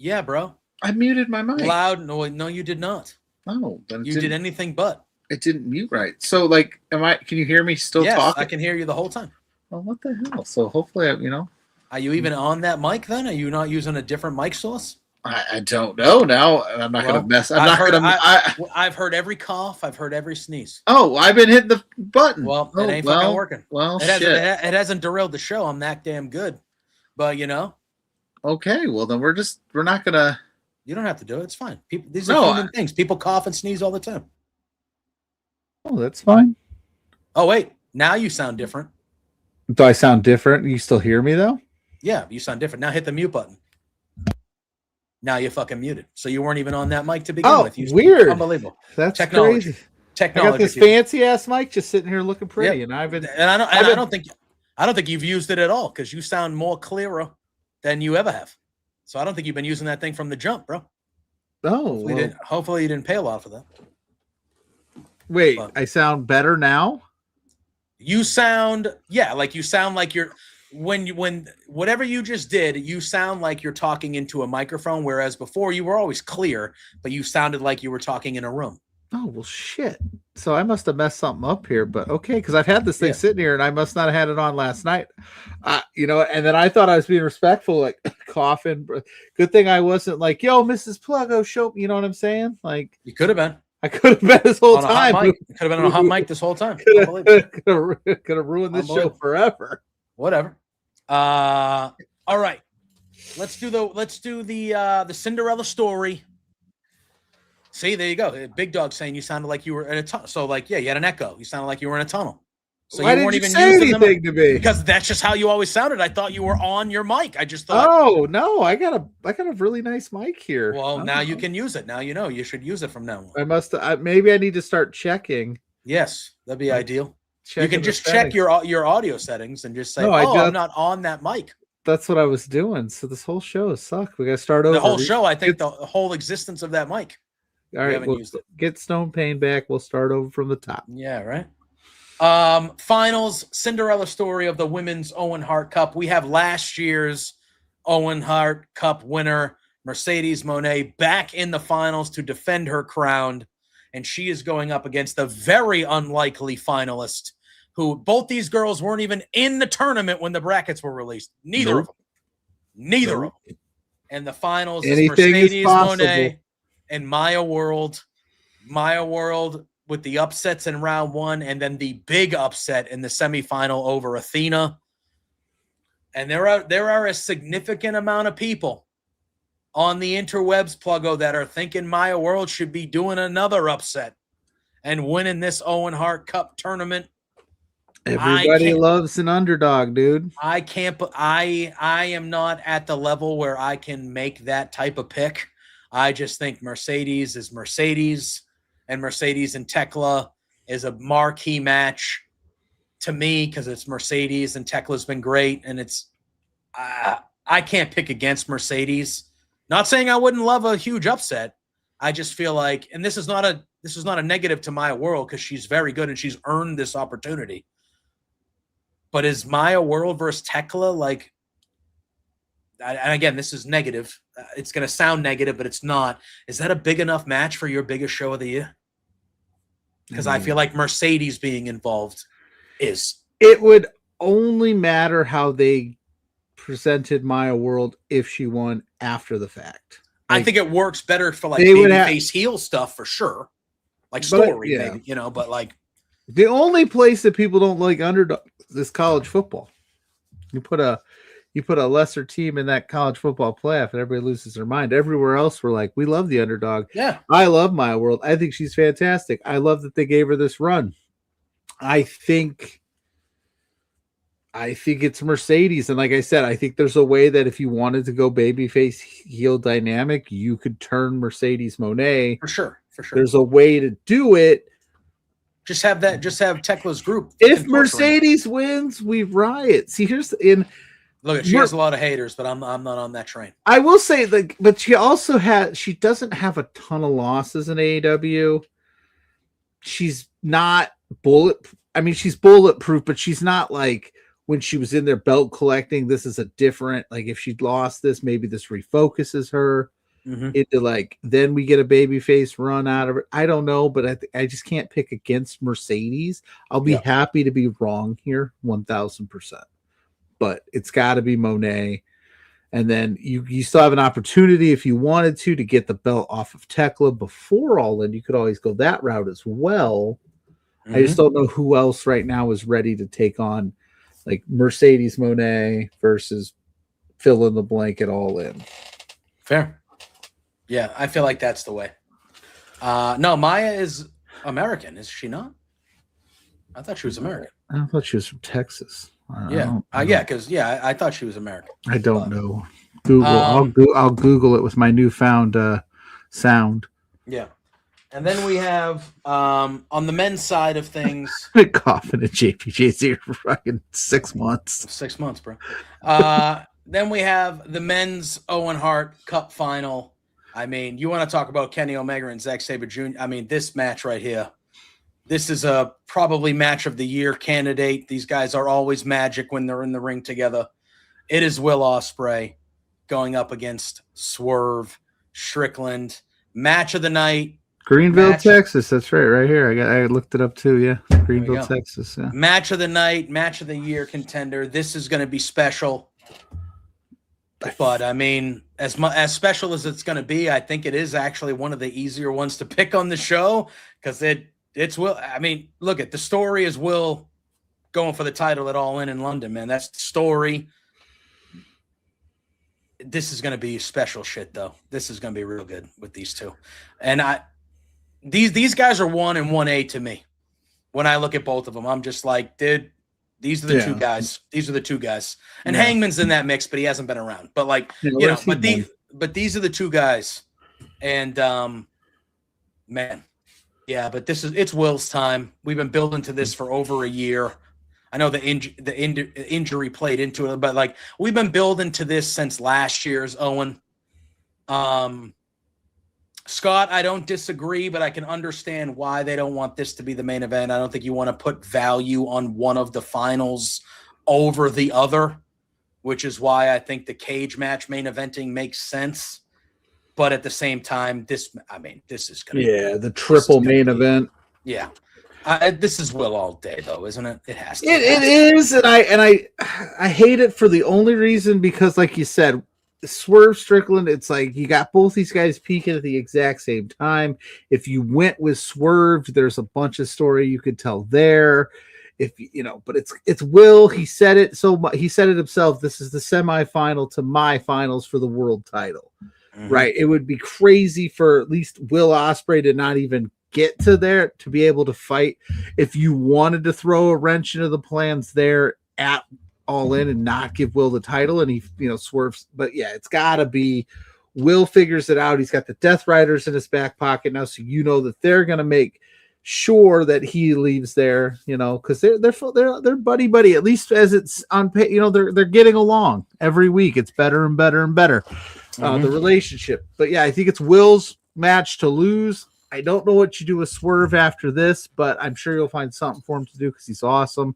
Yeah, bro. I muted my mic. Loud. No, you did not. Oh, then you did anything but. It didn't mute right. So, like, can you hear me still talking? I can hear you the whole time. Well, what the hell? So hopefully, Are you even on that mic then? Are you not using a different mic source? I don't know. Now I'm not going to mess. I've heard every cough. I've heard every sneeze. Oh, I've been hitting the button. Well, it ain't fucking working. Well, it hasn't derailed the show. I'm that damn good. But Okay, well then we're not gonna. You don't have to do it. It's fine. These are human things. People cough and sneeze all the time. Oh, that's fine. Oh wait, now you sound different. Do I sound different? You still hear me though? Yeah, you sound different. Now hit the mute button. Now you're fucking muted. So you weren't even on that mic to begin with. Weird. Unbelievable. That's technology. Crazy. Technology. I got this fancy ass mic just sitting here looking pretty, and I don't think you've used it at all, because you sound more clearer than you ever have. So I don't think you've been using that thing from the jump, bro. Oh, hopefully you didn't pay a lot for that. Wait, I sound better now? You sound like you're when whatever you just did, you sound like you're talking into a microphone, whereas before you were always clear, but you sounded like you were talking in a room. Oh, well, shit. So I must have messed something up here, but okay, because I've had this thing sitting here and I must not have had it on last night. And then I thought I was being respectful, like coughing. Good thing I wasn't like, yo, Mrs. Pluggo, show me. You know what I'm saying? Like, you could have been. I could have been this whole time. Could have been on a hot mic this whole time. Could have ruined this show forever. Whatever. All right. Let's do the Cinderella story. See, there you go. Big Dog saying you sounded like you were in a tunnel. So, like, you had an echo. You sounded like you were in a tunnel. So why you weren't didn't even you say using anything to me? Because that's just how you always sounded. I thought you were on your mic. I just thought. Oh no, I got a really nice mic here. Well, now you can use it. Now you know you should use it from now on. I must. Maybe I need to start checking. Yes, that'd be ideal. You can just check your audio settings and just say, I'm not on that mic. That's what I was doing. So this whole show has sucked. We got to start over. The whole show. I think the whole existence of that mic. All right, we'll get Stone Pain back. We'll start over from the top. Yeah, right. Finals, Cinderella story of the Women's Owen Hart Cup. We have last year's Owen Hart Cup winner, Mercedes Moné, back in the finals to defend her crown. And she is going up against a very unlikely finalist who both these girls weren't even in the tournament when the brackets were released. Neither of them. Neither of them. And the finals is Anything is Mercedes possible. Moné and Maya World. Maya World with the upsets in round 1, and then the big upset in the semifinal over Athena. And there are a significant amount of people on the interwebs, Pluggo, that are thinking Maya World should be doing another upset and winning this Owen Hart Cup tournament. Everybody loves an underdog, dude. I am not at the level where I can make that type of pick. I just think Mercedes is Mercedes, and Mercedes and Tekla is a marquee match to me because it's Mercedes and Tekla's been great, and it's I can't pick against Mercedes. Not saying I wouldn't love a huge upset. I just feel like, and this is not a negative to Maya World because she's very good and she's earned this opportunity. But is Maya World versus Tekla like? And again, this is negative. It's going to sound negative, but it's not. Is that a big enough match for your biggest show of the year? Because I feel like Mercedes being involved is. It would only matter how they presented Maya World if she won after the fact. I think it works better for like babyface heel stuff for sure. Like story, maybe, but like. The only place that people don't like underdog is college football. You put a lesser team in that college football playoff and everybody loses their mind. Everywhere else, we're like, we love the underdog. Yeah. I love Maya World. I think she's fantastic. I love that they gave her this run. I think it's Mercedes. And like I said, I think there's a way that if you wanted to go babyface heel dynamic, you could turn Mercedes Moné. For sure. There's a way to do it. Just have Tekla's group. If Mercedes wins, we riot. See, look, she has a lot of haters, but I'm not on that train. I will say but she doesn't have a ton of losses in AEW. She's not she's bulletproof, but she's not like when she was in there belt collecting. This is a different, like if she'd lost this, maybe this refocuses her into like, then we get a babyface run out of it. I don't know, but I just can't pick against Mercedes. I'll be happy to be wrong here 1000%. But it's got to be Moné. And then you still have an opportunity if you wanted to get the belt off of Tekla before All In. You could always go that route as well. I just don't know who else right now is ready to take on like Mercedes Moné versus fill in the blank at All In. Fair. Yeah, I feel like that's the way. No, Maya is American, is she not? I thought she was American. I thought she was from Texas. I thought she was American. I don't know. Google. I'll Google it with my newfound sound. Yeah, and then we have on the men's side of things. I've been coughing at JPJ's ear for fucking 6 months. 6 months, bro. Then we have the men's Owen Hart Cup final. I mean, you want to talk about Kenny Omega and Zack Sabre Jr. I mean, this match right here. This is a probably match of the year candidate. These guys are always magic when they're in the ring together. It is Will Ospreay going up against Swerve Strickland. Match of the night. Greenville, Texas. That's right here. I looked it up too. Yeah, Greenville, Texas. Yeah. Match of the night, match of the year contender. This is going to be special. But I mean, as special as it's going to be, I think it is actually one of the easier ones to pick on the show because it's Will. I mean, look at the story is Will going for the title at All In London, man. That's the story. This is going to be special shit, though. This is going to be real good with these two, and these guys are 1 and 1A to me. When I look at both of them, I'm just like, dude. These are the two guys. These are the two guys. And Hangman's in that mix, but he hasn't been around. But like, but these are the two guys. And man. Yeah, but it's Will's time. We've been building to this for over a year. I know the injury played into it, but like we've been building to this since last year's Owen. Scott, I don't disagree, but I can understand why they don't want this to be the main event. I don't think you want to put value on one of the finals over the other, which is why I think the cage match main eventing makes sense. But at the same time, this is going to be the triple main event. Yeah. This is Will all day, though, isn't it? It has to. It is, and I hate it for the only reason because, like you said, Swerve Strickland, it's like you got both these guys peaking at the exact same time. If you went with Swerve, there's a bunch of story you could tell there. If you know, but it's Will. He said it he said it himself. This is the semifinal to my finals for the world title, right? It would be crazy for at least Will Ospreay to not even get to there to be able to fight. If you wanted to throw a wrench into the plans there at All In and not give Will the title, and he swerves, but yeah, it's got to be Will figures it out. He's got the Death Riders in his back pocket now, so that they're going to make sure that he leaves there, because they're buddy, at least as it's on pay, they're getting along every week. It's better and better and better, the relationship. But yeah, I think it's Will's match to lose. I don't know what you do with Swerve after this, but I'm sure you'll find something for him to do because he's awesome.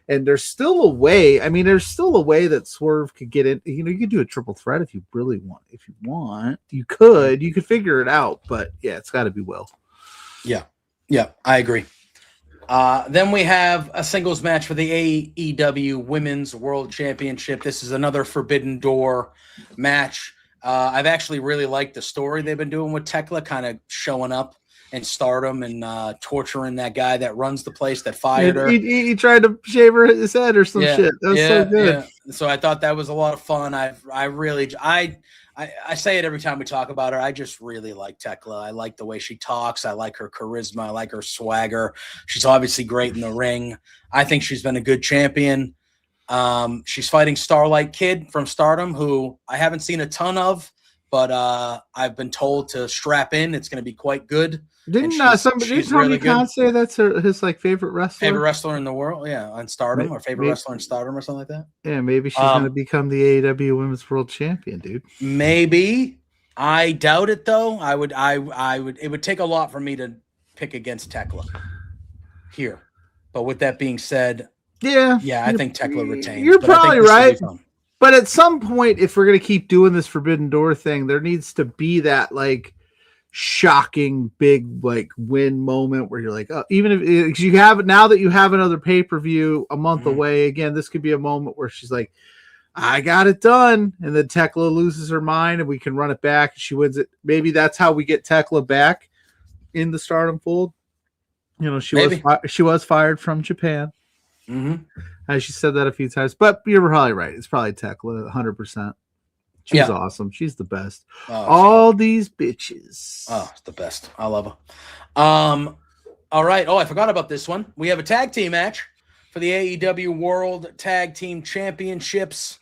And there's still a way. I mean, there's still a way that Swerve could get in. You could do a triple threat if you really want. If you want, you could figure it out. But yeah, it's got to be Will. Yeah, I agree. Then we have a singles match for the AEW Women's World Championship. This is another Forbidden Door match. I've actually really liked the story they've been doing with Tekla, kind of showing up and Stardom and torturing that guy that runs the place that fired her. He tried to shave his head or some shit. That was so good. Yeah. So I thought that was a lot of fun. I say it every time we talk about her. I just really like Tekla. I like the way she talks. I like her charisma. I like her swagger. She's obviously great in the ring. I think she's been a good champion. She's fighting Starlight Kid from Stardom, who I haven't seen a ton of, but I've been told to strap in. It's going to be quite good. Didn't Tony Khan say that's his favorite wrestler? Favorite wrestler in the world, yeah, on Stardom, or favorite wrestler in Stardom, or something like that. Yeah, maybe she's going to become the AEW Women's World Champion, dude. Maybe. I doubt it though. I would. It would take a lot for me to pick against Tekla here. But with that being said, yeah, I think Tekla retains. You're probably right. But at some point, if we're going to keep doing this Forbidden Door thing, there needs to be that shocking big win moment where you're like, oh, even if you have now that you have another pay-per-view a month away, again, this could be a moment where she's like, I got it done, and then Tekla loses her mind and we can run it back and she wins it. Maybe that's how we get Tekla back in the Stardom fold. She was fired from Japan. As she said that a few times, but you're probably right. It's probably Tekla 100%. She's awesome. She's the best. All these bitches. Oh, it's the best. I love her. All right. Oh, I forgot about this one. We have a tag team match for the AEW World Tag Team Championships.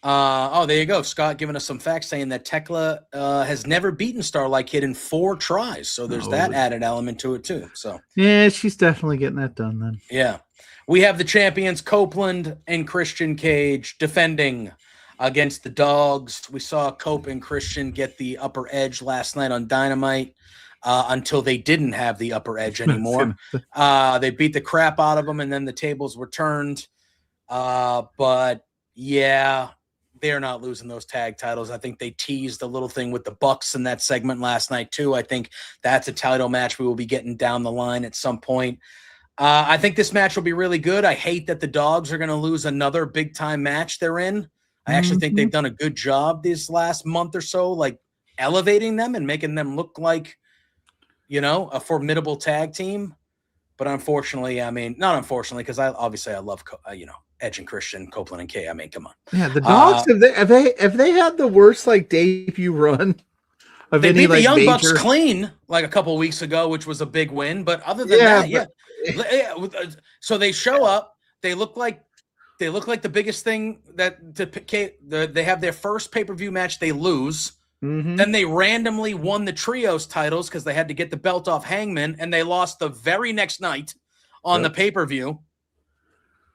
There you go. Scott giving us some facts saying that Tekla has never beaten Starlight Kid in 4 tries. So there's that added element to it too. So yeah, she's definitely getting that done then. Yeah. We have the champions Copeland and Christian Cage defending against the Dogs. We saw Cope and Christian get the upper edge last night on Dynamite until they didn't have the upper edge anymore. They beat the crap out of them, and then the tables were turned. But yeah, they're not losing those tag titles. I think they teased a little thing with the Bucks in that segment last night too. I think that's a title match we will be getting down the line at some point. I think this match will be really good. I hate that the Dogs are going to lose another big-time match they're in. I actually think they've done a good job this last month or so, elevating them and making them look like, a formidable tag team. But unfortunately, not unfortunately, because I love, Edge and Christian, Copeland and Kay. Come on. Yeah, the Dogs, have they had the worst debut run? They beat the Young Bucks clean a couple of weeks ago, which was a big win. But other than that. So they show up. They look like the biggest thing they have their first pay-per-view match. They lose. Then they randomly won the trios titles because they had to get the belt off Hangman, and they lost the very next night on the pay-per-view.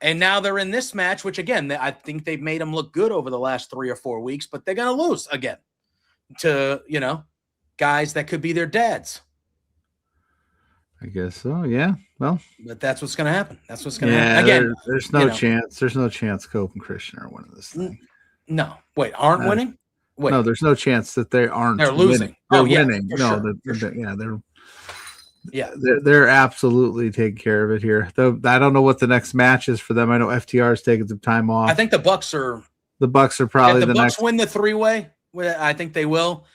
And now they're in this match, which again, I think they've made them look good over the last 3 or 4 weeks, but they're going to lose again to, guys that could be their dads. I guess so. Yeah. Well, but that's what's going to happen. That's what's going to happen. Again, there's no chance. There's no chance Cope and Christian are winning this thing. No. Wait, aren't winning? Wait. No, there's no chance that they aren't. They're losing. They're winning. No, they're absolutely taking care of it here. Though I don't know what the next match is for them. I know FTR is taking some time off. I think the Bucks are The Bucks are probably if the Bucks next. win the 3-way, I think they will.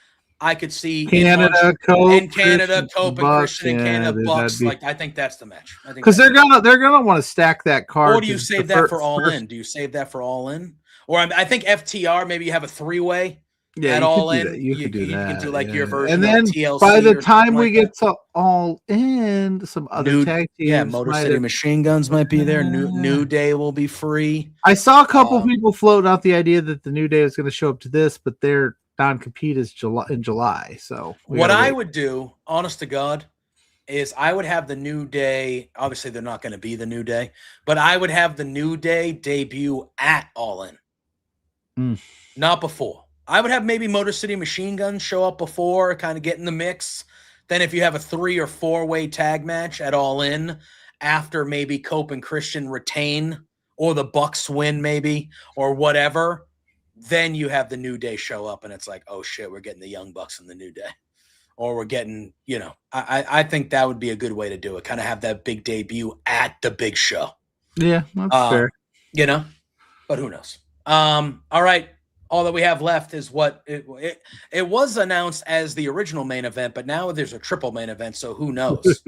I could see Canada, Cope, in Canada, Cope and Bucks, Christian in Canada, dude, Bucks. Like I think that's the match. Because they're gonna want to stack that card. Or do you save that for All In? Do you save that for All In? Or I think FTR, maybe you have a 3-way. Yeah, at All In. You could do that. You could do like your version. And then of TLC by the time we like get to All In, some other tag teams. Yeah, Motor City Machine Guns might be there. New Day will be free. I saw a couple people floating out the idea that the New Day is going to show up to this, but their non-compete is in July. So what I would do, honest to God, is I would have the New Day. Obviously, they're not going to be the New Day, but I would have the New Day debut at All In, not before. I would have maybe Motor City Machine Guns show up before, kind of get in the mix. Then if you have a 3 or 4-way tag match at All In, after maybe Cope and Christian retain, or the Bucks win maybe, or whatever, then you have the New Day show up, and it's like, oh shit, we're getting the Young Bucks in the New Day. Or we're getting, I think that would be a good way to do it. Kind of have that big debut at the big show. Yeah, that's fair. But who knows? All right. All that we have left is what it was announced as the original main event, but now there's a triple main event, so who knows?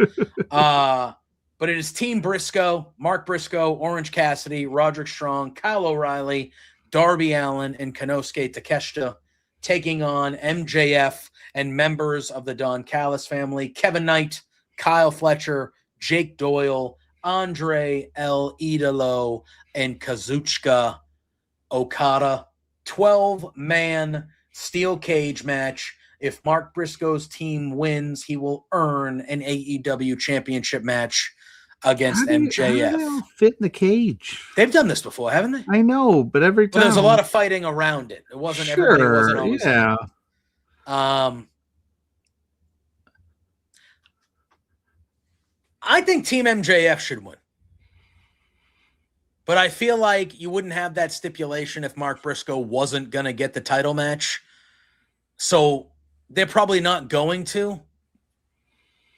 But it is Team Briscoe, Mark Briscoe, Orange Cassidy, Roderick Strong, Kyle O'Reilly, Darby Allin, and Konosuke Takeshita taking on MJF and members of the Don Callis family, Kevin Knight, Kyle Fletcher, Jake Doyle, Andre El Idolo, and Kazuchika Okada. 12-man steel cage match. If Mark Briscoe's team wins, he will earn an AEW championship match against MJF. How do they fit in the cage? They've done this before, haven't they? I know, but every time there's a lot of fighting around it. It wasn't everybody wasn't always yeah. I think Team MJF should win. But I feel like you wouldn't have that stipulation if Mark Briscoe wasn't going to get the title match. So they're probably not going to.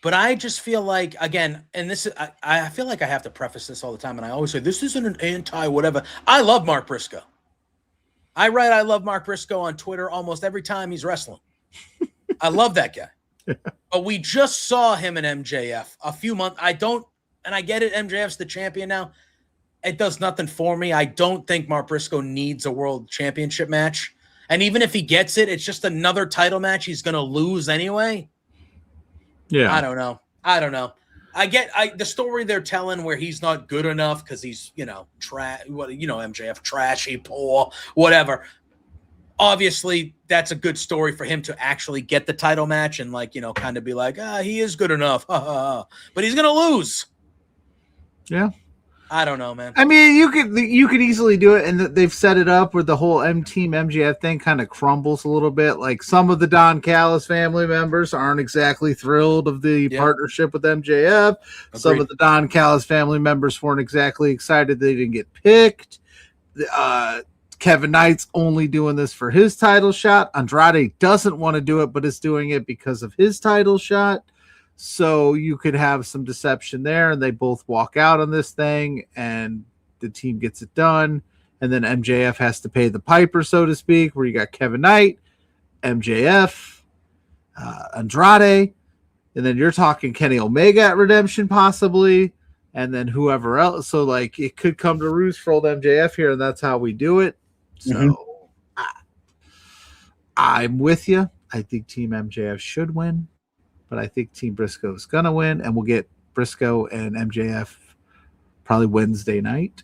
But I just feel like, again, and this is, I feel like I have to preface this all the time, and I always say, this isn't an anti-whatever. I love Mark Briscoe. I write I love Mark Briscoe on Twitter almost every time he's wrestling. I love that guy. But we just saw him in MJF a few months. I get it, MJF's the champion now. It does nothing for me. I don't think Mark Briscoe needs a world championship match. And even if he gets it, it's just another title match he's going to lose anyway. Yeah. I don't know. I get the story they're telling where he's not good enough because he's, MJF, trashy, poor, whatever. Obviously, that's a good story for him to actually get the title match and kind of be like, he is good enough. But he's going to lose. Yeah. I don't know, man. I mean, you could easily do it, and they've set it up where the whole Team MJF thing kind of crumbles a little bit. Like some of the Don Callis family members aren't exactly thrilled of the partnership with MJF. Agreed. Some of the Don Callis family members weren't exactly excited they didn't get picked. Kevin Knight's only doing this for his title shot. Andrade doesn't want to do it, but is doing it because of his title shot. So you could have some deception there, and they both walk out on this thing, and the team gets it done. And then MJF has to pay the piper, so to speak, where you got Kevin Knight, MJF, Andrade, and then you're talking Kenny Omega at Redemption possibly, and then whoever else. So, it could come to roost for old MJF here, and that's how we do it. So I'm with you. I think Team MJF should win. But I think Team Briscoe is going to win, and we'll get Briscoe and MJF probably Wednesday night.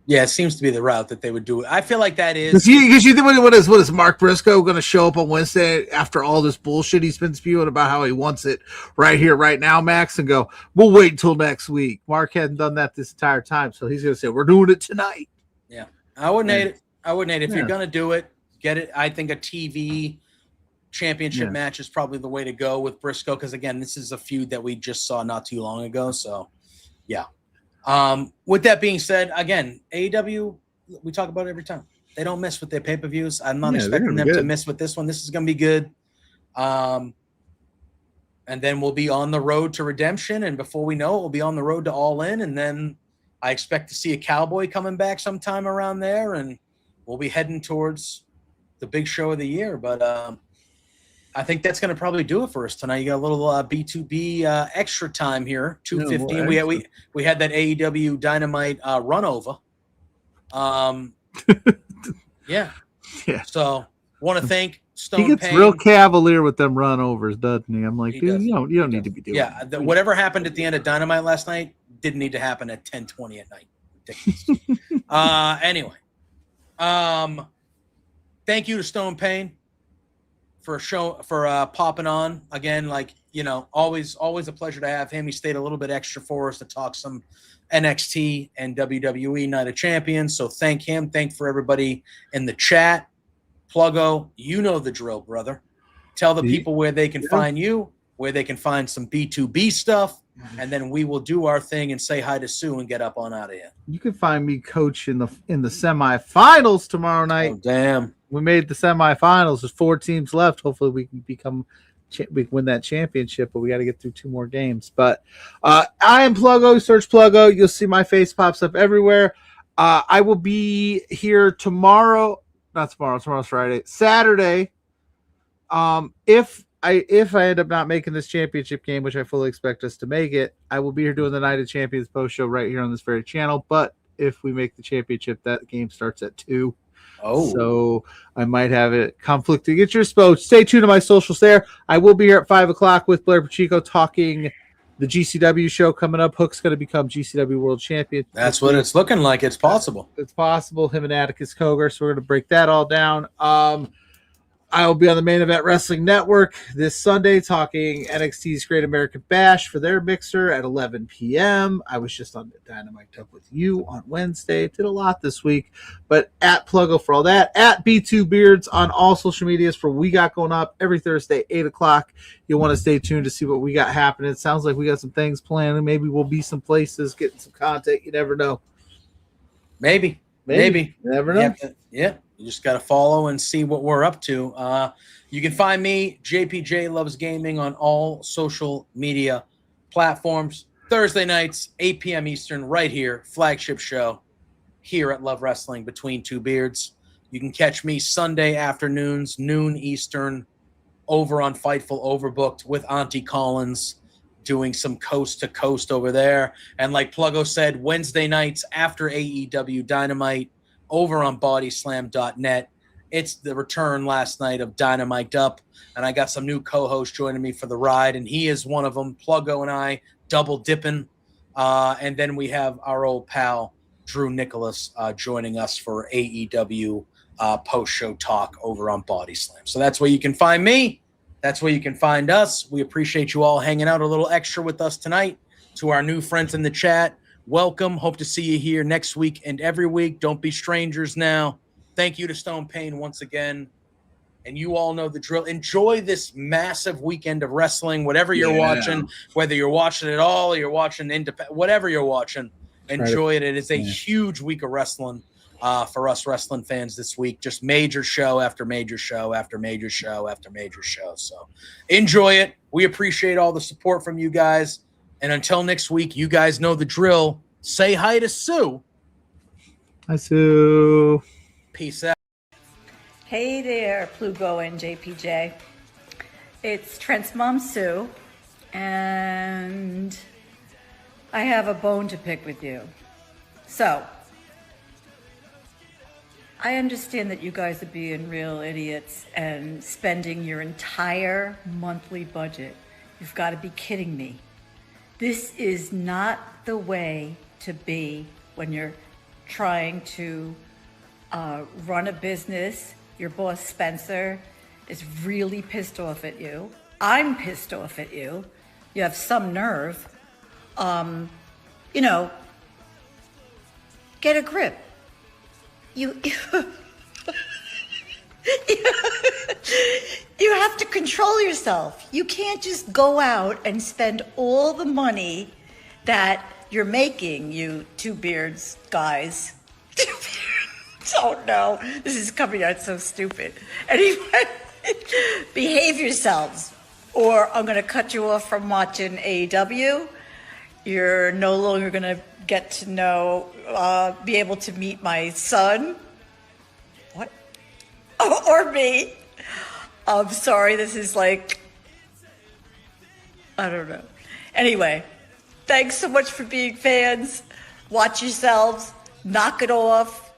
Yeah, it seems to be the route that they would do it. I feel like that is because you think what is Mark Briscoe going to show up on Wednesday after all this bullshit he's been spewing about how he wants it right here, right now, Max, and go, we'll wait until next week. Mark hadn't done that this entire time, so he's going to say, we're doing it tonight. Yeah, I wouldn't hate it. If you're going to do it, get it. I think a TV championship match is probably the way to go with Briscoe because again, this is a feud that we just saw not too long ago. So, yeah. With that being said, again, AEW, we talk about it every time. They don't miss with their pay-per-views. I'm not expecting them to miss with this one. This is going to be good. And then we'll be on the road to Redemption, and before we know it, we'll be on the road to All In, and then I expect to see a Cowboy coming back sometime around there, and we'll be heading towards the big show of the year. But I think that's going to probably do it for us tonight. You got a little B2B extra time here, 2:15. We had that AEW Dynamite run over. Yeah. So want to thank Stone He gets Payne. real cavalier with them run overs, doesn't he? I'm like, dude, you don't need to be doing that. Whatever happened at the end of Dynamite last night didn't need to happen at 10:20 at night. Ridiculous. Anyway, thank you to Stone Payne for popping on again. Like, always a pleasure to have him. He stayed a little bit extra for us to talk some NXT and WWE Night of Champions. So thank him. Thank for everybody in the chat. Pluggo, you know the drill, brother. Tell the people where they can find you, where they can find some B2B stuff, and then we will do our thing and say hi to Sue and get up on out of here. You can find me coach in the semifinals tomorrow night. Oh, damn. We made the semifinals. There's 4 teams left. Hopefully we can win that championship, but we got to get through 2 more games. But I am Pluggo. Search Pluggo. You'll see my face pops up everywhere. I will be here tomorrow. Not tomorrow. Tomorrow's Friday. Saturday. If I end up not making this championship game, which I fully expect us to make it, I will be here doing the Night of Champions post show right here on this very channel. But if we make the championship, that game starts at 2. Oh, so I might have it conflicting interest. But stay tuned to my socials there. I will be here at 5:00 with Blair Pacheco talking the GCW show coming up. Hook's going to become GCW World Champion. That's what it's looking like. It's possible. It's possible. Him and Atticus Cogar. So we're going to break that all down. I will be on the Main Event Wrestling Network this Sunday talking NXT's Great American Bash for their mixer at 11 p.m. I was just on the Dynamite Up with you on Wednesday. Did a lot this week. But at Pluggo for all that. At B2Beards on all social medias for what we got going up every Thursday, 8 o'clock. You'll want to stay tuned to see what we got happening. It sounds like we got some things planned. Maybe we'll be some places getting some content. You never know. Maybe. You never know. Yeah. You just got to follow and see what we're up to. You can find me, JPJ Loves Gaming, on all social media platforms. Thursday nights, 8 p.m. Eastern, right here, flagship show here at Love Wrestling Between Two Beards. You can catch me Sunday afternoons, noon Eastern, over on Fightful Overbooked with Auntie Collins, doing some coast to coast over there. And like Pluggo said, Wednesday nights after AEW Dynamite, over on bodyslam.net. It's the return last night of Dynamite Up, and I got some new co-hosts joining me for the ride, and he is one of them. Pluggo and I double dipping, and then we have our old pal Drew Nicholas joining us for AEW post-show talk over on Body Slam. So that's where you can find me. That's where you can find us. We appreciate you all hanging out a little extra with us tonight. To our new friends in the chat, welcome. Hope to see you here next week and every week. Don't be strangers now. Thank you to Stone Payne once again. And you all know the drill. Enjoy this massive weekend of wrestling, whatever you're watching, whether you're watching it all or you're watching whatever you're watching, enjoy it. It is a huge week of wrestling for us wrestling fans this week. Just major show after major show after major show after major show. So enjoy it. We appreciate all the support from you guys. And until next week, you guys know the drill. Say hi to Sue. Hi, Sue. Peace out. Hey there, Pluggo and JPJ. It's Trent's mom, Sue, and I have a bone to pick with you. So, I understand that you guys are being real idiots and spending your entire monthly budget. You've got to be kidding me. This is not the way to be when you're trying to run a business. Your boss, Spencer, is really pissed off at you. I'm pissed off at you. You have some nerve. Get a grip. You have to control yourself. You can't just go out and spend all the money that you're making, you two beards guys. Oh no, this is coming out so stupid. Anyway, behave yourselves, or I'm going to cut you off from watching AEW. You're no longer going to get to know, be able to meet my son. What? Or me. I'm sorry, this is like, I don't know. Anyway, thanks so much for being fans. Watch yourselves. Knock it off.